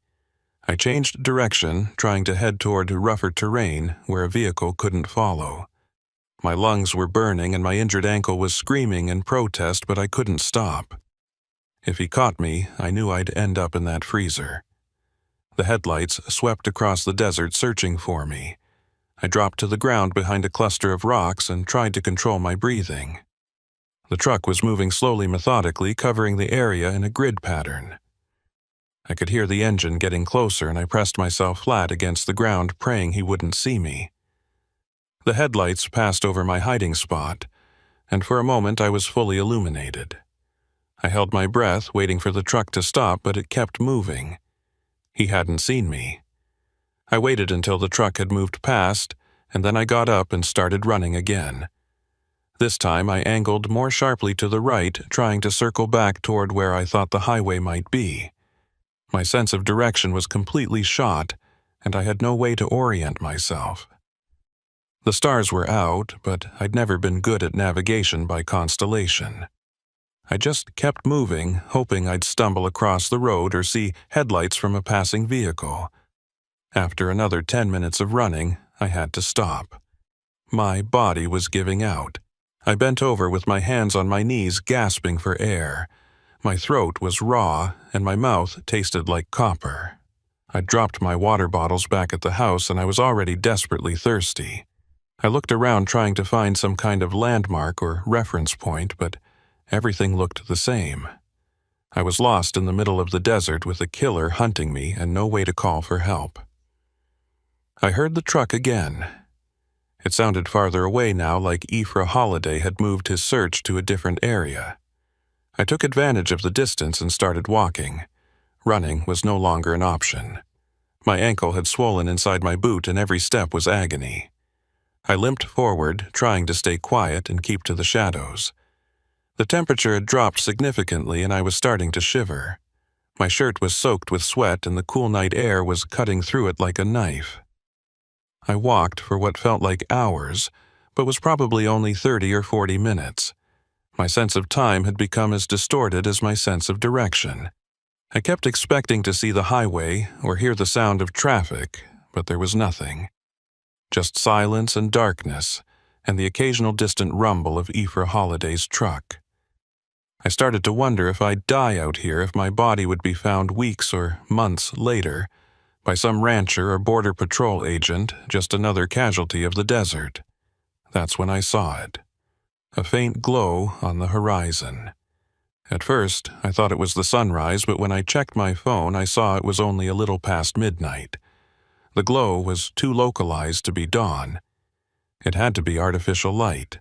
I changed direction, trying to head toward rougher terrain where a vehicle couldn't follow. My lungs were burning and my injured ankle was screaming in protest, but I couldn't stop. If he caught me, I knew I'd end up in that freezer. The headlights swept across the desert searching for me. I dropped to the ground behind a cluster of rocks and tried to control my breathing. The truck was moving slowly, methodically, covering the area in a grid pattern. I could hear the engine getting closer, and I pressed myself flat against the ground, praying he wouldn't see me. The headlights passed over my hiding spot, and for a moment I was fully illuminated. I held my breath, waiting for the truck to stop, but it kept moving. He hadn't seen me. I waited until the truck had moved past, and then I got up and started running again. This time I angled more sharply to the right, trying to circle back toward where I thought the highway might be. My sense of direction was completely shot, and I had no way to orient myself. The stars were out, but I'd never been good at navigation by constellation. I just kept moving, hoping I'd stumble across the road or see headlights from a passing vehicle. After another 10 minutes of running, I had to stop. My body was giving out. I bent over with my hands on my knees, gasping for air. My throat was raw, and my mouth tasted like copper. I dropped my water bottles back at the house, and I was already desperately thirsty. I looked around trying to find some kind of landmark or reference point, but everything looked the same. I was lost in the middle of the desert with a killer hunting me and no way to call for help. I heard the truck again. It sounded farther away now, like Ephra Holiday had moved his search to a different area. I took advantage of the distance and started walking. Running was no longer an option. My ankle had swollen inside my boot and every step was agony. I limped forward, trying to stay quiet and keep to the shadows. The temperature had dropped significantly and I was starting to shiver. My shirt was soaked with sweat and the cool night air was cutting through it like a knife. I walked for what felt like hours, but was probably only 30 or 40 minutes. My sense of time had become as distorted as my sense of direction. I kept expecting to see the highway or hear the sound of traffic, but there was nothing. Just silence and darkness, and the occasional distant rumble of Ephra Holiday's truck. I started to wonder if I'd die out here, if my body would be found weeks or months later by some rancher or border patrol agent, just another casualty of the desert. That's when I saw it. A faint glow on the horizon. At first, I thought it was the sunrise, but when I checked my phone, I saw it was only a little past midnight. The glow was too localized to be dawn. It had to be artificial light.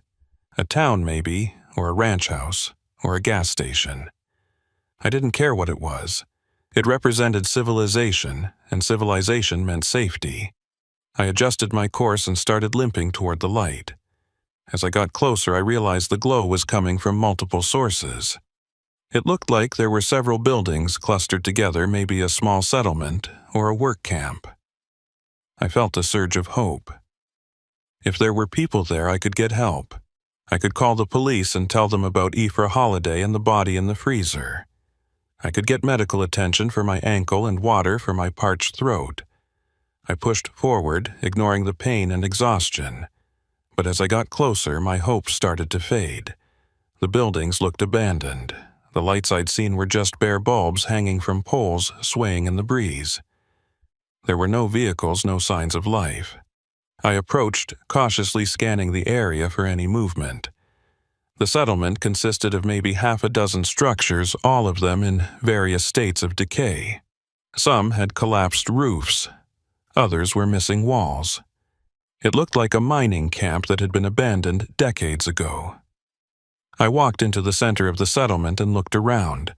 A town, maybe, or a ranch house, or a gas station. I didn't care what it was. It represented civilization, and civilization meant safety. I adjusted my course and started limping toward the light. As I got closer, I realized the glow was coming from multiple sources. It looked like there were several buildings clustered together, maybe a small settlement or a work camp. I felt a surge of hope. If there were people there, I could get help. I could call the police and tell them about Ephra Holiday and the body in the freezer. I could get medical attention for my ankle and water for my parched throat. I pushed forward, ignoring the pain and exhaustion. But as I got closer, my hope started to fade. The buildings looked abandoned. The lights I'd seen were just bare bulbs hanging from poles swaying in the breeze. There were no vehicles, no signs of life. I approached, cautiously scanning the area for any movement. The settlement consisted of maybe half a dozen structures, all of them in various states of decay. Some had collapsed roofs. Others were missing walls. It looked like a mining camp that had been abandoned decades ago. I walked into the center of the settlement and looked around.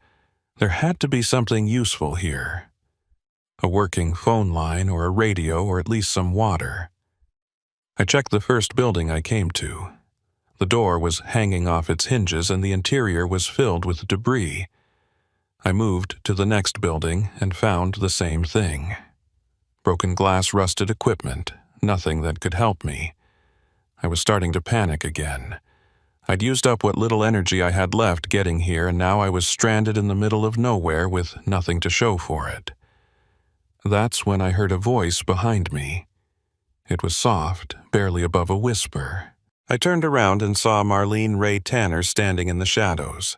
There had to be something useful here. A working phone line or a radio or at least some water. I checked the first building I came to. The door was hanging off its hinges and the interior was filled with debris. I moved to the next building and found the same thing. Broken glass, rusted equipment, nothing that could help me. I was starting to panic again. I'd used up what little energy I had left getting here, and now I was stranded in the middle of nowhere with nothing to show for it. That's when I heard a voice behind me. It was soft, barely above a whisper. I turned around and saw Marlene Ray Tanner standing in the shadows.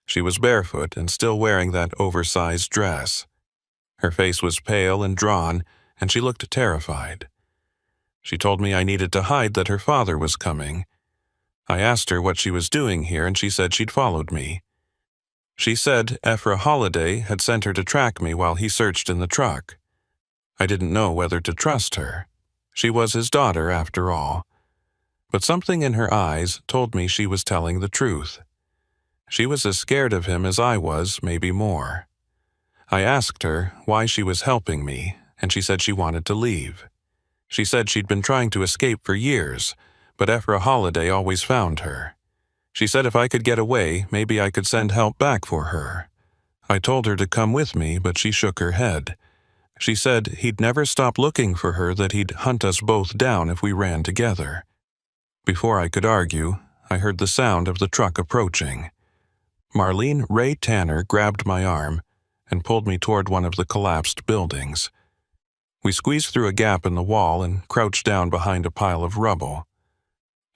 She was barefoot and still wearing that oversized dress. Her face was pale and drawn, and she looked terrified. She told me I needed to hide, that her father was coming. I asked her what she was doing here, and she said she'd followed me. She said Ephra Holiday had sent her to track me while he searched in the truck. I didn't know whether to trust her. She was his daughter, after all. But something in her eyes told me she was telling the truth. She was as scared of him as I was, maybe more. I asked her why she was helping me, and she said she wanted to leave. She said she'd been trying to escape for years, but Ephra Holiday always found her. She said if I could get away, maybe I could send help back for her. I told her to come with me, but she shook her head. She said he'd never stop looking for her, that he'd hunt us both down if we ran together. Before I could argue, I heard the sound of the truck approaching. Marlene Ray Tanner grabbed my arm and pulled me toward one of the collapsed buildings. We squeezed through a gap in the wall and crouched down behind a pile of rubble.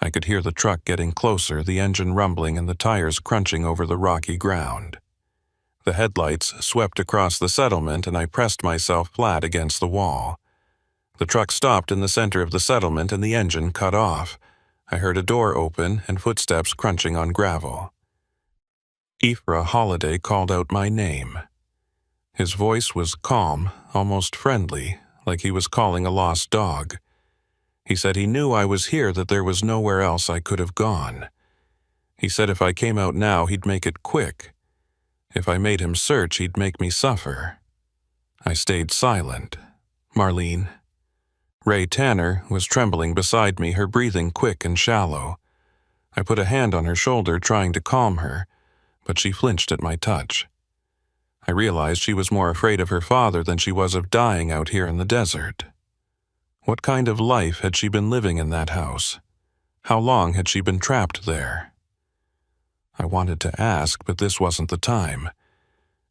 I could hear the truck getting closer, the engine rumbling and the tires crunching over the rocky ground. The headlights swept across the settlement and I pressed myself flat against the wall. The truck stopped in the center of the settlement and the engine cut off. I heard a door open and footsteps crunching on gravel. Ephra Holiday called out my name. His voice was calm, almost friendly, like he was calling a lost dog. He said he knew I was here, that there was nowhere else I could have gone. He said if I came out now, he'd make it quick. If I made him search, he'd make me suffer. I stayed silent. Marlene. Ray Tanner was trembling beside me, her breathing quick and shallow. I put a hand on her shoulder, trying to calm her, but she flinched at my touch. I realized she was more afraid of her father than she was of dying out here in the desert. What kind of life had she been living in that house? How long had she been trapped there? I wanted to ask, but this wasn't the time.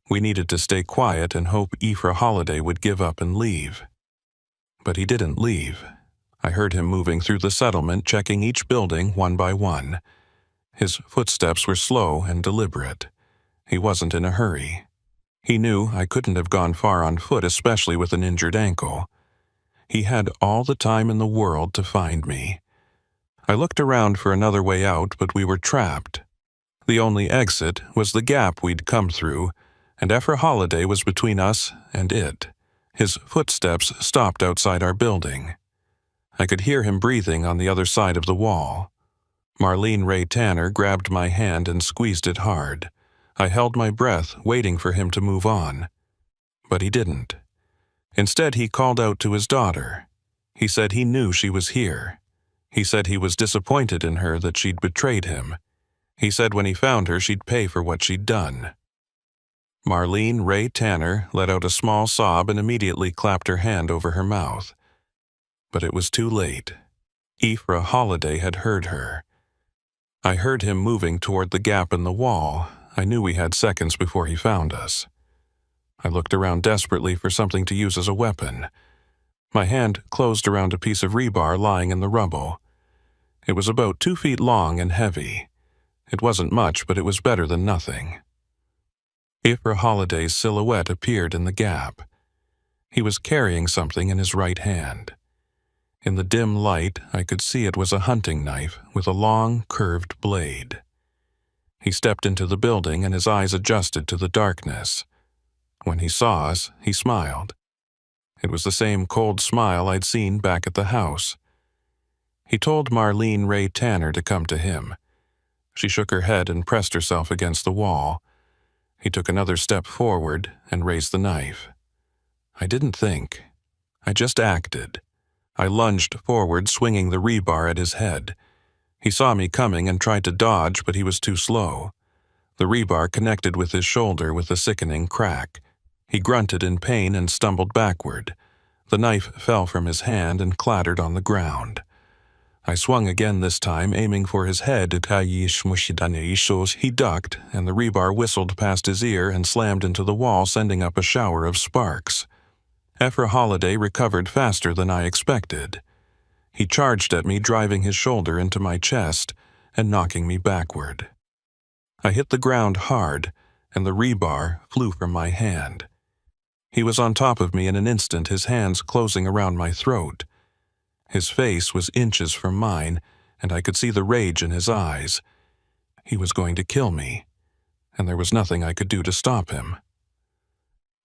We needed to stay quiet and hope Ephra Holiday would give up and leave. But he didn't leave. I heard him moving through the settlement, checking each building one by one. His footsteps were slow and deliberate. He wasn't in a hurry. He knew I couldn't have gone far on foot, especially with an injured ankle. He had all the time in the world to find me. I looked around for another way out, but we were trapped. The only exit was the gap we'd come through, and Ephra Holiday was between us and it. His footsteps stopped outside our building. I could hear him breathing on the other side of the wall. Marlene Ray Tanner grabbed my hand and squeezed it hard. I held my breath, waiting for him to move on. But he didn't. Instead, he called out to his daughter. He said he knew she was here. He said he was disappointed in her, that she'd betrayed him. He said when he found her, she'd pay for what she'd done. Marlene Ray Tanner let out a small sob and immediately clapped her hand over her mouth. But it was too late. Ephra Holiday had heard her. I heard him moving toward the gap in the wall. I knew we had seconds before he found us. I looked around desperately for something to use as a weapon. My hand closed around a piece of rebar lying in the rubble. It was about 2 feet long and heavy. It wasn't much, but it was better than nothing. Ephra Holiday's silhouette appeared in the gap. He was carrying something in his right hand. In the dim light, I could see it was a hunting knife with a long, curved blade. He stepped into the building and his eyes adjusted to the darkness. When he saw us, he smiled. It was the same cold smile I'd seen back at the house. He told Marlene Ray Tanner to come to him. She shook her head and pressed herself against the wall. He took another step forward and raised the knife. I didn't think. I just acted. I lunged forward, swinging the rebar at his head. He saw me coming and tried to dodge, but he was too slow. The rebar connected with his shoulder with a sickening crack. He grunted in pain and stumbled backward. The knife fell from his hand and clattered on the ground. I swung again this time, aiming for his head. He ducked, and the rebar whistled past his ear and slammed into the wall, sending up a shower of sparks. Ephra Holiday recovered faster than I expected. He charged at me, driving his shoulder into my chest and knocking me backward. I hit the ground hard, and the rebar flew from my hand. He was on top of me in an instant, his hands closing around my throat. His face was inches from mine, and I could see the rage in his eyes. He was going to kill me, and there was nothing I could do to stop him.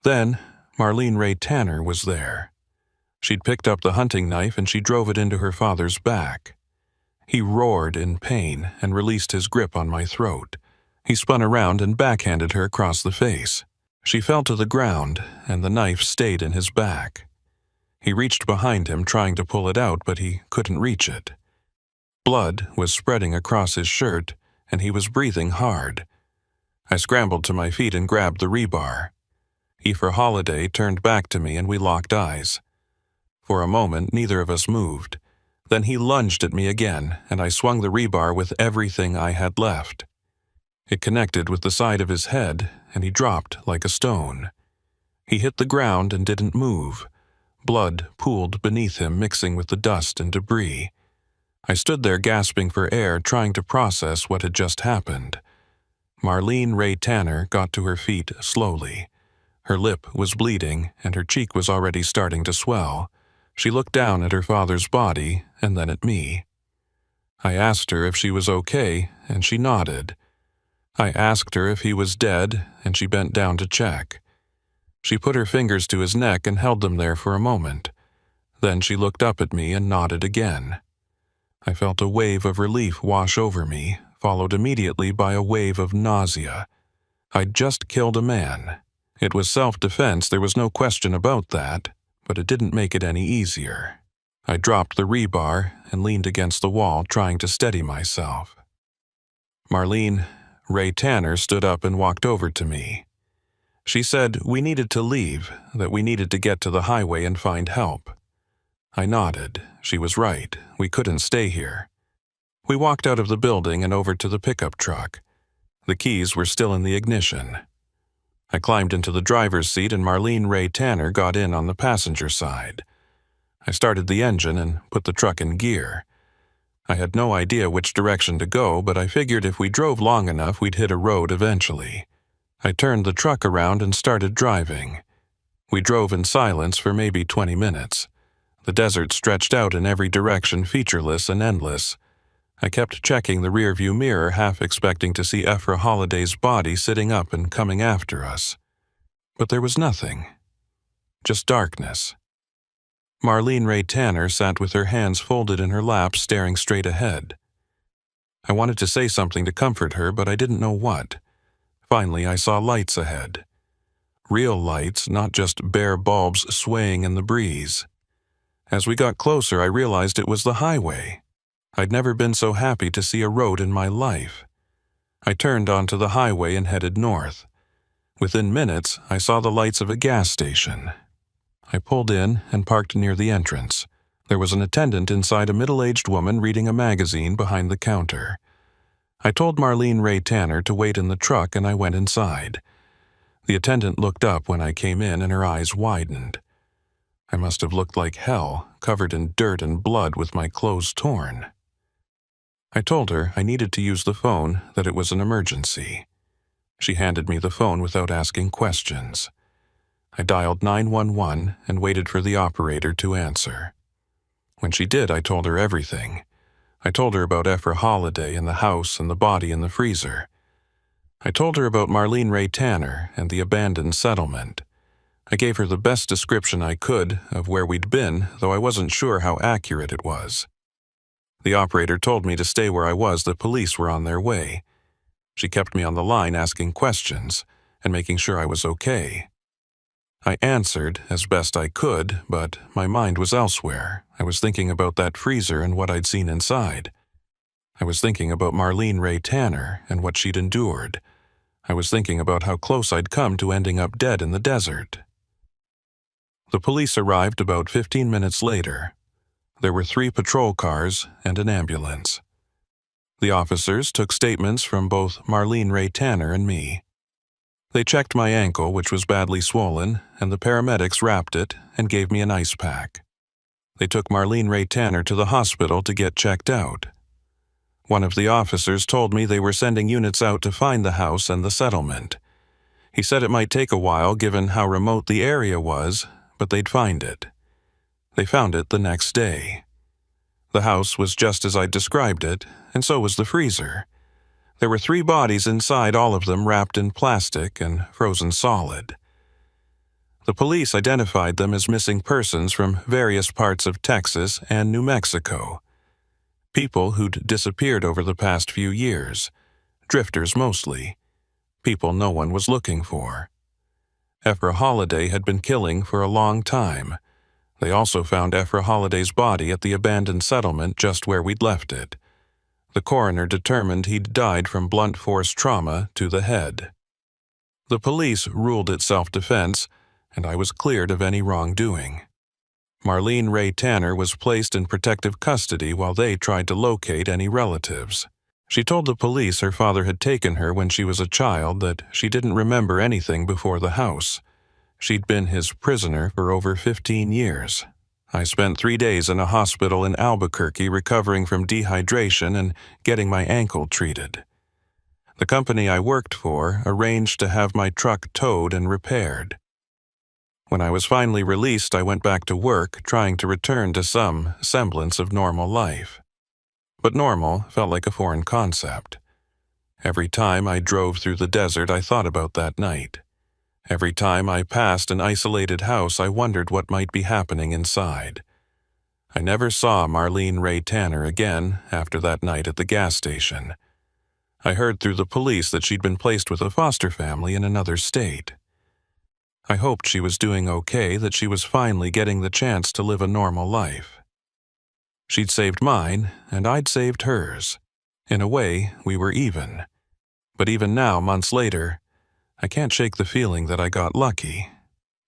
Then, Marlene Ray Tanner was there. She'd picked up the hunting knife and she drove it into her father's back. He roared in pain and released his grip on my throat. He spun around and backhanded her across the face. She fell to the ground, and the knife stayed in his back. He reached behind him trying to pull it out, but he couldn't reach it. Blood was spreading across his shirt, and he was breathing hard. I scrambled to my feet and grabbed the rebar. Aoife Holiday turned back to me and we locked eyes. For a moment, neither of us moved. Then he lunged at me again, and I swung the rebar with everything I had left. It connected with the side of his head, and he dropped like a stone. He hit the ground and didn't move. Blood pooled beneath him, mixing with the dust and debris. I stood there gasping for air, trying to process what had just happened. Marlene Ray Tanner got to her feet slowly. Her lip was bleeding, and her cheek was already starting to swell. She looked down at her father's body, and then at me. I asked her if she was okay, and she nodded. I asked her if he was dead, and she bent down to check. She put her fingers to his neck and held them there for a moment. Then she looked up at me and nodded again. I felt a wave of relief wash over me, followed immediately by a wave of nausea. I'd just killed a man. It was self-defense, there was no question about that, but it didn't make it any easier. I dropped the rebar and leaned against the wall, trying to steady myself. Marlene Ray Tanner stood up and walked over to me. She said we needed to leave, that we needed to get to the highway and find help. I nodded. She was right. We couldn't stay here. We walked out of the building and over to the pickup truck. The keys were still in the ignition. I climbed into the driver's seat and Marlene Ray Tanner got in on the passenger side. I started the engine and put the truck in gear. I had no idea which direction to go, but I figured if we drove long enough, we'd hit a road eventually. I turned the truck around and started driving. We drove in silence for maybe 20 minutes. The desert stretched out in every direction, featureless and endless. I kept checking the rearview mirror, half expecting to see Aoife Holiday's body sitting up and coming after us. But there was nothing. Just darkness. Marlene Ray Tanner sat with her hands folded in her lap, staring straight ahead. I wanted to say something to comfort her, but I didn't know what. Finally, I saw lights ahead. Real lights, not just bare bulbs swaying in the breeze. As we got closer, I realized it was the highway. I'd never been so happy to see a road in my life. I turned onto the highway and headed north. Within minutes, I saw the lights of a gas station. I pulled in and parked near the entrance. There was an attendant inside, a middle-aged woman reading a magazine behind the counter. I told Marlene Ray Tanner to wait in the truck and I went inside. The attendant looked up when I came in and her eyes widened. I must have looked like hell, covered in dirt and blood with my clothes torn. I told her I needed to use the phone, that it was an emergency. She handed me the phone without asking questions. I dialed 911 and waited for the operator to answer. When she did, I told her everything. I told her about Aoife Holiday and the house and the body in the freezer. I told her about Marlene Ray Tanner and the abandoned settlement. I gave her the best description I could of where we'd been, though I wasn't sure how accurate it was. The operator told me to stay where I was, the police were on their way. She kept me on the line asking questions and making sure I was okay. I answered as best I could, but my mind was elsewhere. I was thinking about that freezer and what I'd seen inside. I was thinking about Marlene Ray Tanner and what she'd endured. I was thinking about how close I'd come to ending up dead in the desert. The police arrived about 15 minutes later. There were 3 patrol cars and an ambulance. The officers took statements from both Marlene Ray Tanner and me. They checked my ankle, which was badly swollen, and the paramedics wrapped it and gave me an ice pack. They took Marlene Ray Tanner to the hospital to get checked out. One of the officers told me they were sending units out to find the house and the settlement. He said it might take a while given how remote the area was, but they'd find it. They found it the next day. The house was just as I described it, and so was the freezer. There were 3 bodies inside, all of them wrapped in plastic and frozen solid. The police identified them as missing persons from various parts of Texas and New Mexico. People who'd disappeared over the past few years, drifters mostly, people no one was looking for. Ephra Holliday had been killing for a long time. They also found Ephra Holliday's body at the abandoned settlement just where we'd left it. The coroner determined he'd died from blunt force trauma to the head. The police ruled it self-defense, and I was cleared of any wrongdoing. Marlene Ray Tanner was placed in protective custody while they tried to locate any relatives. She told the police her father had taken her when she was a child, that she didn't remember anything before the house. She'd been his prisoner for over 15 years. I spent 3 days in a hospital in Albuquerque recovering from dehydration and getting my ankle treated. The company I worked for arranged to have my truck towed and repaired. When I was finally released, I went back to work, trying to return to some semblance of normal life. But normal felt like a foreign concept. Every time I drove through the desert, I thought about that night. Every time I passed an isolated house, I wondered what might be happening inside. I never saw Marlene Ray Tanner again after that night at the gas station. I heard through the police that she'd been placed with a foster family in another state. I hoped she was doing okay, that she was finally getting the chance to live a normal life. She'd saved mine, and I'd saved hers. In a way, we were even. But even now, months later, I can't shake the feeling that I got lucky.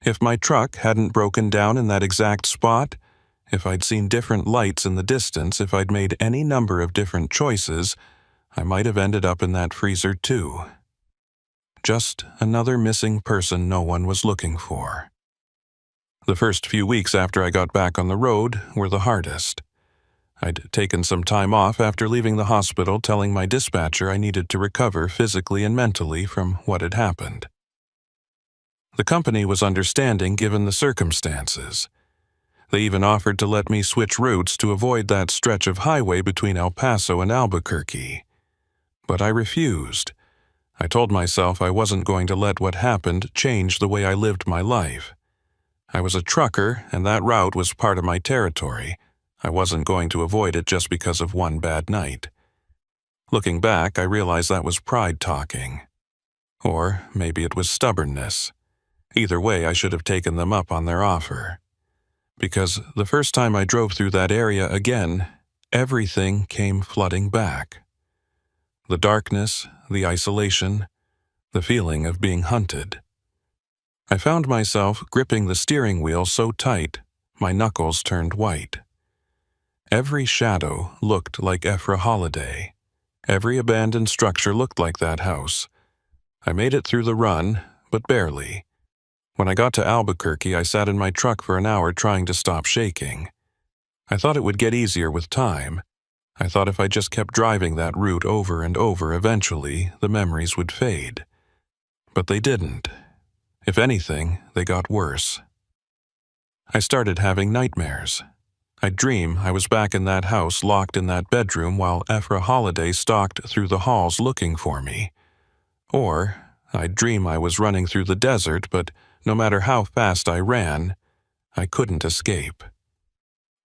If my truck hadn't broken down in that exact spot, if I'd seen different lights in the distance, if I'd made any number of different choices, I might have ended up in that freezer too. Just another missing person no one was looking for. The first few weeks after I got back on the road were the hardest. I'd taken some time off after leaving the hospital, telling my dispatcher I needed to recover physically and mentally from what had happened. The company was understanding given the circumstances. They even offered to let me switch routes to avoid that stretch of highway between El Paso and Albuquerque. But I refused. I told myself I wasn't going to let what happened change the way I lived my life. I was a trucker, and that route was part of my territory. I wasn't going to avoid it just because of one bad night. Looking back, I realized that was pride talking. Or maybe it was stubbornness. Either way, I should have taken them up on their offer. Because the first time I drove through that area again, everything came flooding back. The darkness, the isolation, the feeling of being hunted. I found myself gripping the steering wheel so tight, my knuckles turned white. Every shadow looked like Ephra Holliday. Every abandoned structure looked like that house. I made it through the run, but barely. When I got to Albuquerque, I sat in my truck for an hour trying to stop shaking. I thought it would get easier with time. I thought if I just kept driving that route over and over, eventually the memories would fade. But they didn't. If anything, they got worse. I started having nightmares. I'd dream I was back in that house, locked in that bedroom, while Ephra Holliday stalked through the halls looking for me. Or I'd dream I was running through the desert, but no matter how fast I ran, I couldn't escape.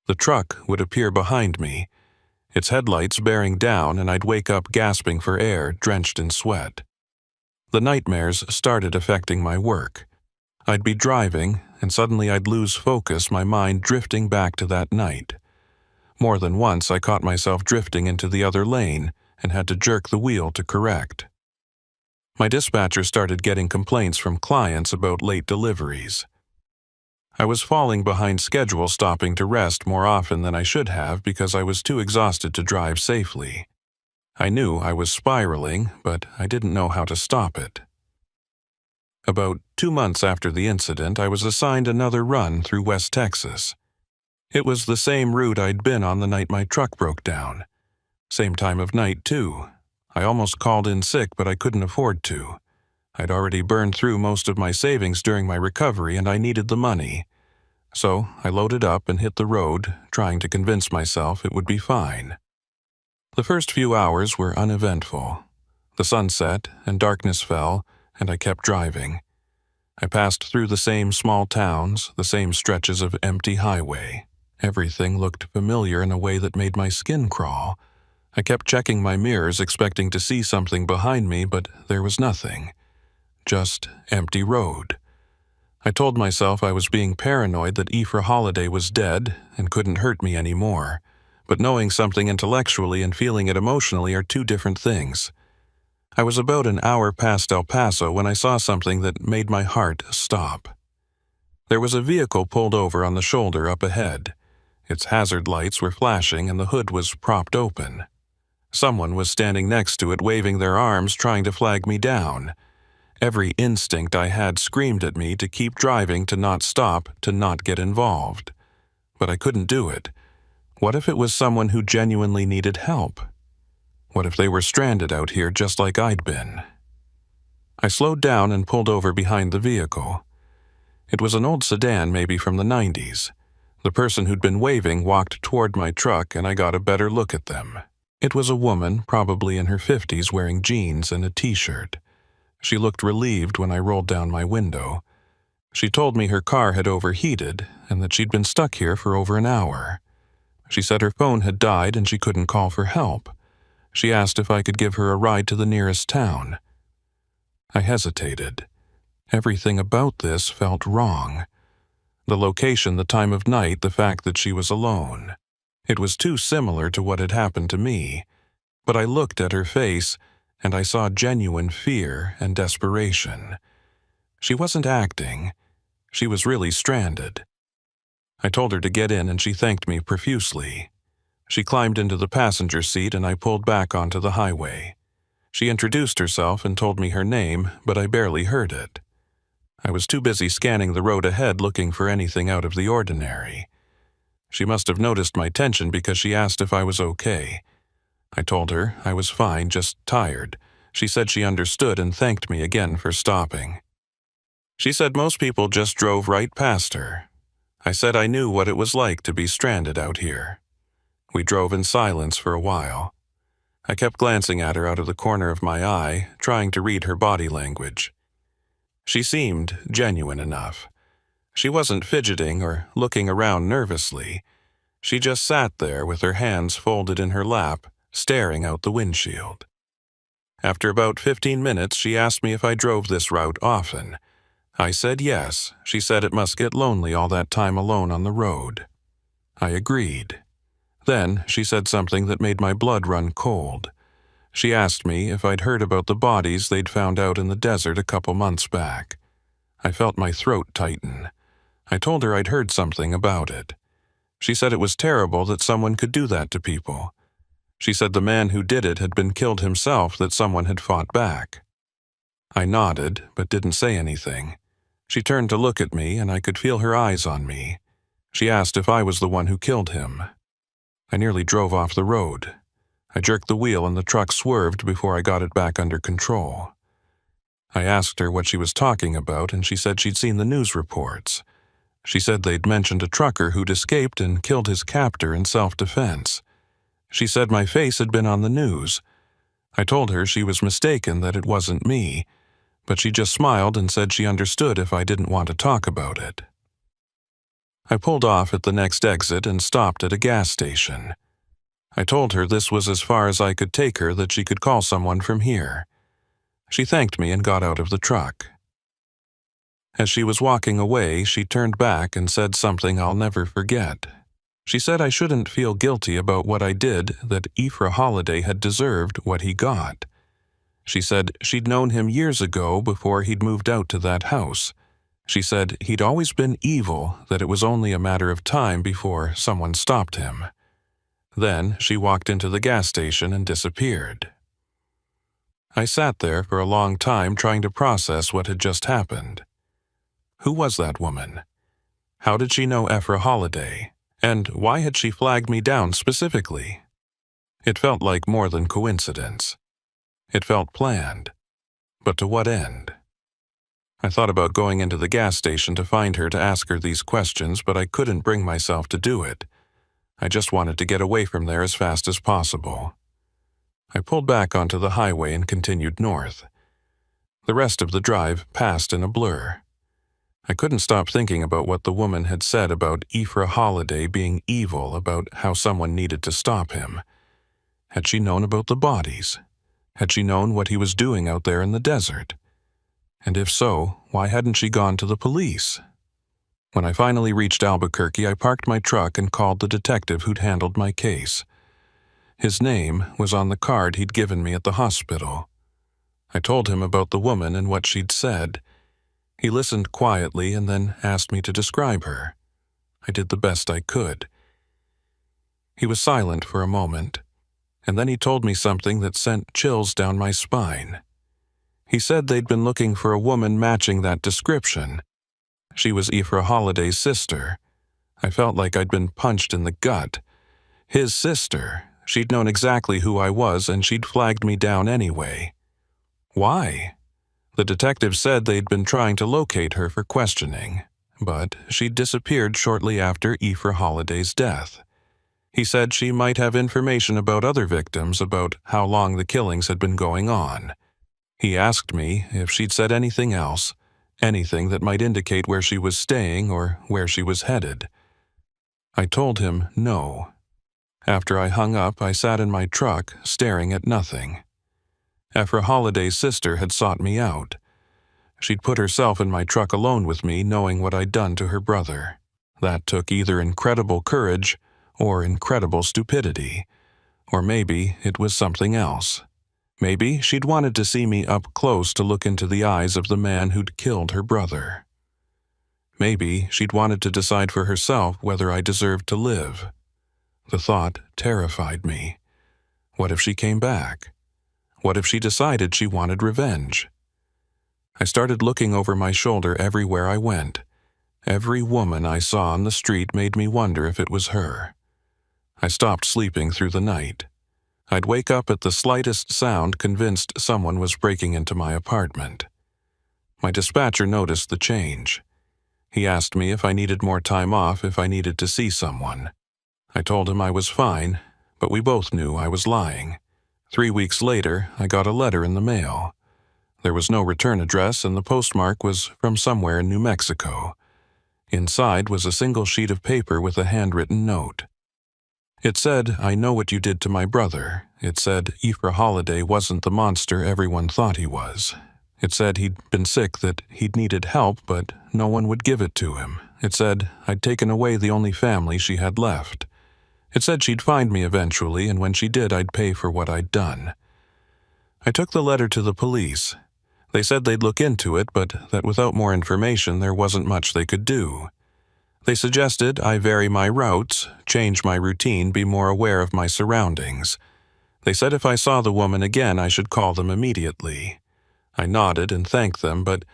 The truck would appear behind me, its headlights bearing down, and I'd wake up gasping for air, drenched in sweat. The nightmares started affecting my work. I'd be driving, and suddenly I'd lose focus, my mind drifting back to that night. More than once, I caught myself drifting into the other lane and had to jerk the wheel to correct. My dispatcher started getting complaints from clients about late deliveries. I was falling behind schedule, stopping to rest more often than I should have because I was too exhausted to drive safely. I knew I was spiraling, but I didn't know how to stop it. About 2 months after the incident, I was assigned another run through West Texas. It was the same route I'd been on the night my truck broke down. Same time of night, too. I almost called in sick, but I couldn't afford to. I'd already burned through most of my savings during my recovery, and I needed the money. So I loaded up and hit the road, trying to convince myself it would be fine. The first few hours were uneventful. The sun set and darkness fell, and I kept driving. I passed through the same small towns, the same stretches of empty highway. Everything looked familiar in a way that made my skin crawl. I kept checking my mirrors, expecting to see something behind me, but there was nothing. Just empty road. I told myself I was being paranoid that Aoife Holiday was dead and couldn't hurt me anymore, but knowing something intellectually and feeling it emotionally are two different things. I was about an hour past El Paso when I saw something that made my heart stop. There was a vehicle pulled over on the shoulder up ahead. Its hazard lights were flashing and the hood was propped open. Someone was standing next to it, waving their arms, trying to flag me down. Every instinct I had screamed at me to keep driving, to not stop, to not get involved. But I couldn't do it. What if it was someone who genuinely needed help? What if they were stranded out here just like I'd been? I slowed down and pulled over behind the vehicle. It was an old sedan, maybe from the 90s. The person who'd been waving walked toward my truck and I got a better look at them. It was a woman, probably in her 50s, wearing jeans and a t-shirt. She looked relieved when I rolled down my window. She told me her car had overheated and that she'd been stuck here for over an hour. She said her phone had died and she couldn't call for help. She asked if I could give her a ride to the nearest town. I hesitated. Everything about this felt wrong. The location, the time of night, the fact that she was alone. It was too similar to what had happened to me. But I looked at her face, and I saw genuine fear and desperation. She wasn't acting. She was really stranded. I told her to get in, and she thanked me profusely. She climbed into the passenger seat, and I pulled back onto the highway. She introduced herself and told me her name, but I barely heard it. I was too busy scanning the road ahead looking for anything out of the ordinary. She must have noticed my tension because she asked if I was okay. I told her I was fine, just tired. She said she understood and thanked me again for stopping. She said most people just drove right past her. I said I knew what it was like to be stranded out here. We drove in silence for a while. I kept glancing at her out of the corner of my eye, trying to read her body language. She seemed genuine enough. She wasn't fidgeting or looking around nervously. She just sat there with her hands folded in her lap, staring out the windshield. After about 15 minutes, she asked me if I drove this route often. I said yes. She said it must get lonely all that time alone on the road. I agreed. Then she said something that made my blood run cold. She asked me if I'd heard about the bodies they'd found out in the desert a couple months back. I felt my throat tighten. I told her I'd heard something about it. She said it was terrible that someone could do that to people. She said the man who did it had been killed himself, that someone had fought back. I nodded, but didn't say anything. She turned to look at me, and I could feel her eyes on me. She asked if I was the one who killed him. I nearly drove off the road. I jerked the wheel and the truck swerved before I got it back under control. I asked her what she was talking about, and she said she'd seen the news reports. She said they'd mentioned a trucker who'd escaped and killed his captor in self-defense. She said my face had been on the news. I told her she was mistaken, that it wasn't me, but she just smiled and said she understood if I didn't want to talk about it. I pulled off at the next exit and stopped at a gas station. I told her this was as far as I could take her, that she could call someone from here. She thanked me and got out of the truck. As she was walking away, she turned back and said something I'll never forget. She said I shouldn't feel guilty about what I did, that Aoife Holiday had deserved what he got. She said she'd known him years ago before he'd moved out to that house. She said he'd always been evil, that it was only a matter of time before someone stopped him. Then she walked into the gas station and disappeared. I sat there for a long time trying to process what had just happened. Who was that woman? How did she know Aoife Holiday? And why had she flagged me down specifically? It felt like more than coincidence. It felt planned. But to what end? I thought about going into the gas station to find her to ask her these questions, but I couldn't bring myself to do it. I just wanted to get away from there as fast as possible. I pulled back onto the highway and continued north. The rest of the drive passed in a blur. I couldn't stop thinking about what the woman had said about Ephra Holiday being evil, about how someone needed to stop him. Had she known about the bodies? Had she known what he was doing out there in the desert? And if so, why hadn't she gone to the police? When I finally reached Albuquerque, I parked my truck and called the detective who'd handled my case. His name was on the card he'd given me at the hospital. I told him about the woman and what she'd said. He listened quietly and then asked me to describe her. I did the best I could. He was silent for a moment, and then he told me something that sent chills down my spine. He said they'd been looking for a woman matching that description. She was Ephra Holiday's sister. I felt like I'd been punched in the gut. His sister. She'd known exactly who I was, and she'd flagged me down anyway. Why? The detective said they'd been trying to locate her for questioning, but she'd disappeared shortly after Ephra Holiday's death. He said she might have information about other victims, about how long the killings had been going on. He asked me if she'd said anything else, anything that might indicate where she was staying or where she was headed. I told him no. After I hung up, I sat in my truck, staring at nothing. Ephra Holiday's sister had sought me out. She'd put herself in my truck alone with me, knowing what I'd done to her brother. That took either incredible courage or incredible stupidity. Or maybe it was something else. Maybe she'd wanted to see me up close to look into the eyes of the man who'd killed her brother. Maybe she'd wanted to decide for herself whether I deserved to live. The thought terrified me. What if she came back? What if she decided she wanted revenge? I started looking over my shoulder everywhere I went. Every woman I saw on the street made me wonder if it was her. I stopped sleeping through the night. I'd wake up at the slightest sound, convinced someone was breaking into my apartment. My dispatcher noticed the change. He asked me if I needed more time off, if I needed to see someone. I told him I was fine, but we both knew I was lying. 3 weeks later, I got a letter in the mail. There was no return address, and the postmark was from somewhere in New Mexico. Inside was a single sheet of paper with a handwritten note. It said, "I know what you did to my brother." It said Ephra Holiday wasn't the monster everyone thought he was. It said he'd been sick, that he'd needed help, but no one would give it to him. It said I'd taken away the only family she had left. It said she'd find me eventually, and when she did, I'd pay for what I'd done. I took the letter to the police. They said they'd look into it, but that without more information, there wasn't much they could do. They suggested I vary my routes, change my routine, be more aware of my surroundings. They said if I saw the woman again, I should call them immediately. I nodded and thanked them, but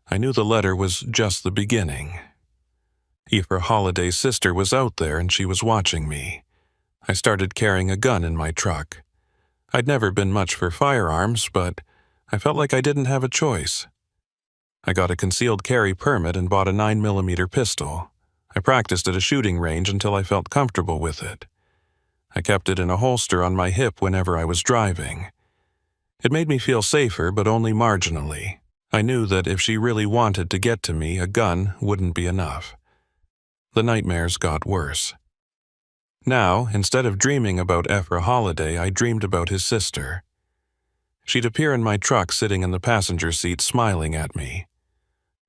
I knew the letter was just the beginning. Ephra Holiday's sister was out there, and she was watching me. I started carrying a gun in my truck. I'd never been much for firearms, but I felt like I didn't have a choice. I got a concealed carry permit and bought a 9mm pistol. I practiced at a shooting range until I felt comfortable with it. I kept it in a holster on my hip whenever I was driving. It made me feel safer, but only marginally. I knew that if she really wanted to get to me, a gun wouldn't be enough. The nightmares got worse. Now, instead of dreaming about Ephra Holiday, I dreamed about his sister. She'd appear in my truck sitting in the passenger seat smiling at me.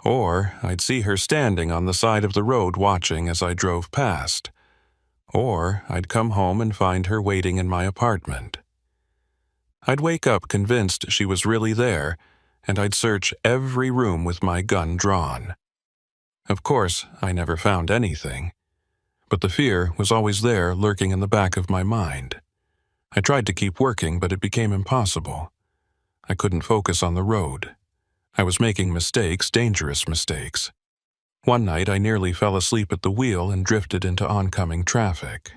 Or I'd see her standing on the side of the road watching as I drove past. Or I'd come home and find her waiting in my apartment. I'd wake up convinced she was really there, and I'd search every room with my gun drawn. Of course, I never found anything, but the fear was always there, lurking in the back of my mind. I tried to keep working, but it became impossible. I couldn't focus on the road. I was making mistakes, dangerous mistakes. One night, I nearly fell asleep at the wheel and drifted into oncoming traffic.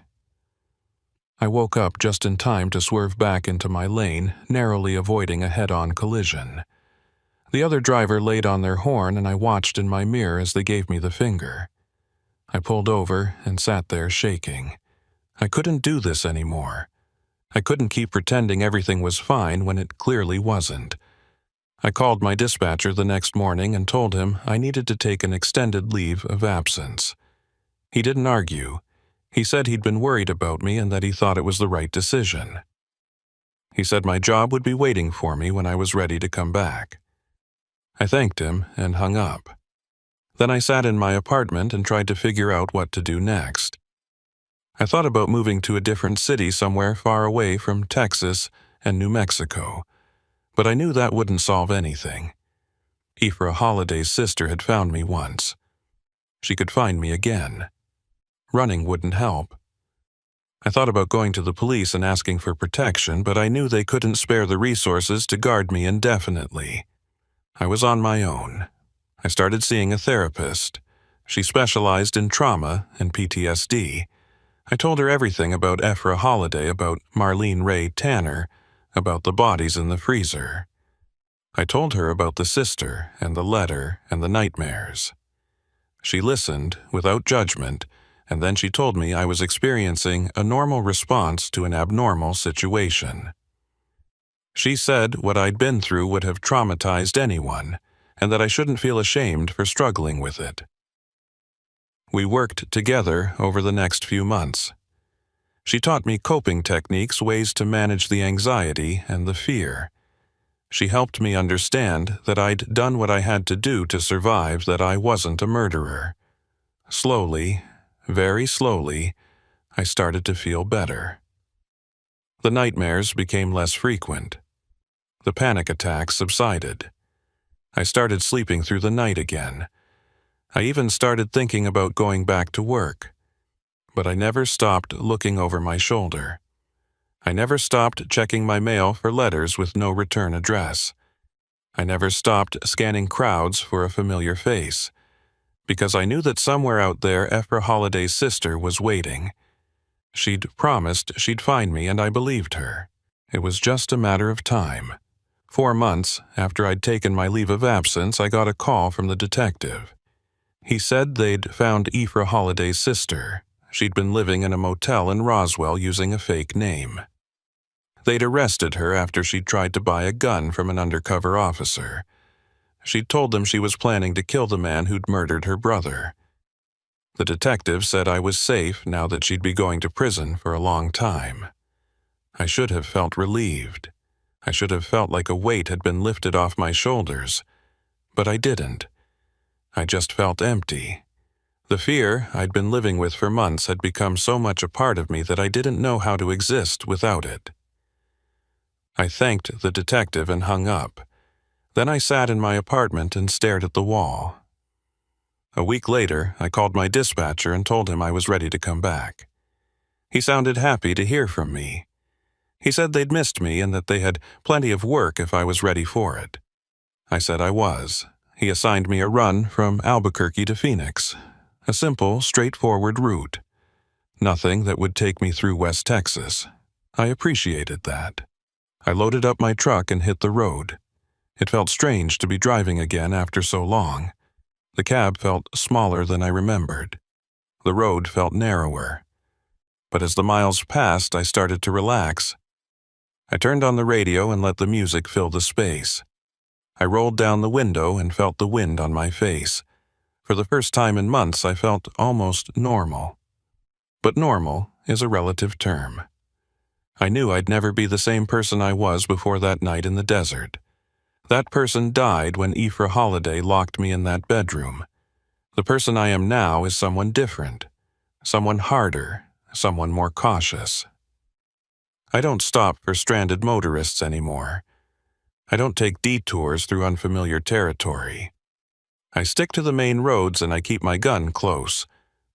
I woke up just in time to swerve back into my lane, narrowly avoiding a head-on collision. The other driver laid on their horn, and I watched in my mirror as they gave me the finger. I pulled over and sat there shaking. I couldn't do this anymore. I couldn't keep pretending everything was fine when it clearly wasn't. I called my dispatcher the next morning and told him I needed to take an extended leave of absence. He didn't argue. He said he'd been worried about me and that he thought it was the right decision. He said my job would be waiting for me when I was ready to come back. I thanked him and hung up. Then I sat in my apartment and tried to figure out what to do next. I thought about moving to a different city somewhere far away from Texas and New Mexico, but I knew that wouldn't solve anything. Ephra Holliday's sister had found me once. She could find me again. Running wouldn't help. I thought about going to the police and asking for protection, but I knew they couldn't spare the resources to guard me indefinitely. I was on my own. I started seeing a therapist. She specialized in trauma and PTSD. I told her everything about Ephra Holliday, about Marlene Ray Tanner, about the bodies in the freezer. I told her about the sister and the letter and the nightmares. She listened without judgment, and then she told me I was experiencing a normal response to an abnormal situation. She said what I'd been through would have traumatized anyone, and that I shouldn't feel ashamed for struggling with it. We worked together over the next few months. She taught me coping techniques, ways to manage the anxiety and the fear. She helped me understand that I'd done what I had to do to survive, that I wasn't a murderer. Slowly, very slowly, I started to feel better. The nightmares became less frequent. The panic attacks subsided. I started sleeping through the night again. I even started thinking about going back to work. But I never stopped looking over my shoulder. I never stopped checking my mail for letters with no return address. I never stopped scanning crowds for a familiar face, because I knew that somewhere out there Ephra Holliday's sister was waiting. She'd promised she'd find me, and I believed her. It was just a matter of time. 4 months after I'd taken my leave of absence, I got a call from the detective. He said they'd found Ephra Holliday's sister. She'd been living in a motel in Roswell using a fake name. They'd arrested her after she'd tried to buy a gun from an undercover officer. She'd told them she was planning to kill the man who'd murdered her brother. The detective said I was safe now that she'd be going to prison for a long time. I should have felt relieved. I should have felt like a weight had been lifted off my shoulders. But I didn't. I just felt empty. The fear I'd been living with for months had become so much a part of me that I didn't know how to exist without it. I thanked the detective and hung up. Then I sat in my apartment and stared at the wall. A week later, I called my dispatcher and told him I was ready to come back. He sounded happy to hear from me. He said they'd missed me and that they had plenty of work if I was ready for it. I said I was. He assigned me a run from Albuquerque to Phoenix. A simple, straightforward route. Nothing that would take me through West Texas. I appreciated that. I loaded up my truck and hit the road. It felt strange to be driving again after so long. The cab felt smaller than I remembered. The road felt narrower. But as the miles passed, I started to relax. I turned on the radio and let the music fill the space. I rolled down the window and felt the wind on my face. For the first time in months, I felt almost normal. But normal is a relative term. I knew I'd never be the same person I was before that night in the desert. That person died when Ephra Holliday locked me in that bedroom. The person I am now is someone different, someone harder, someone more cautious. I don't stop for stranded motorists anymore. I don't take detours through unfamiliar territory. I stick to the main roads and I keep my gun close.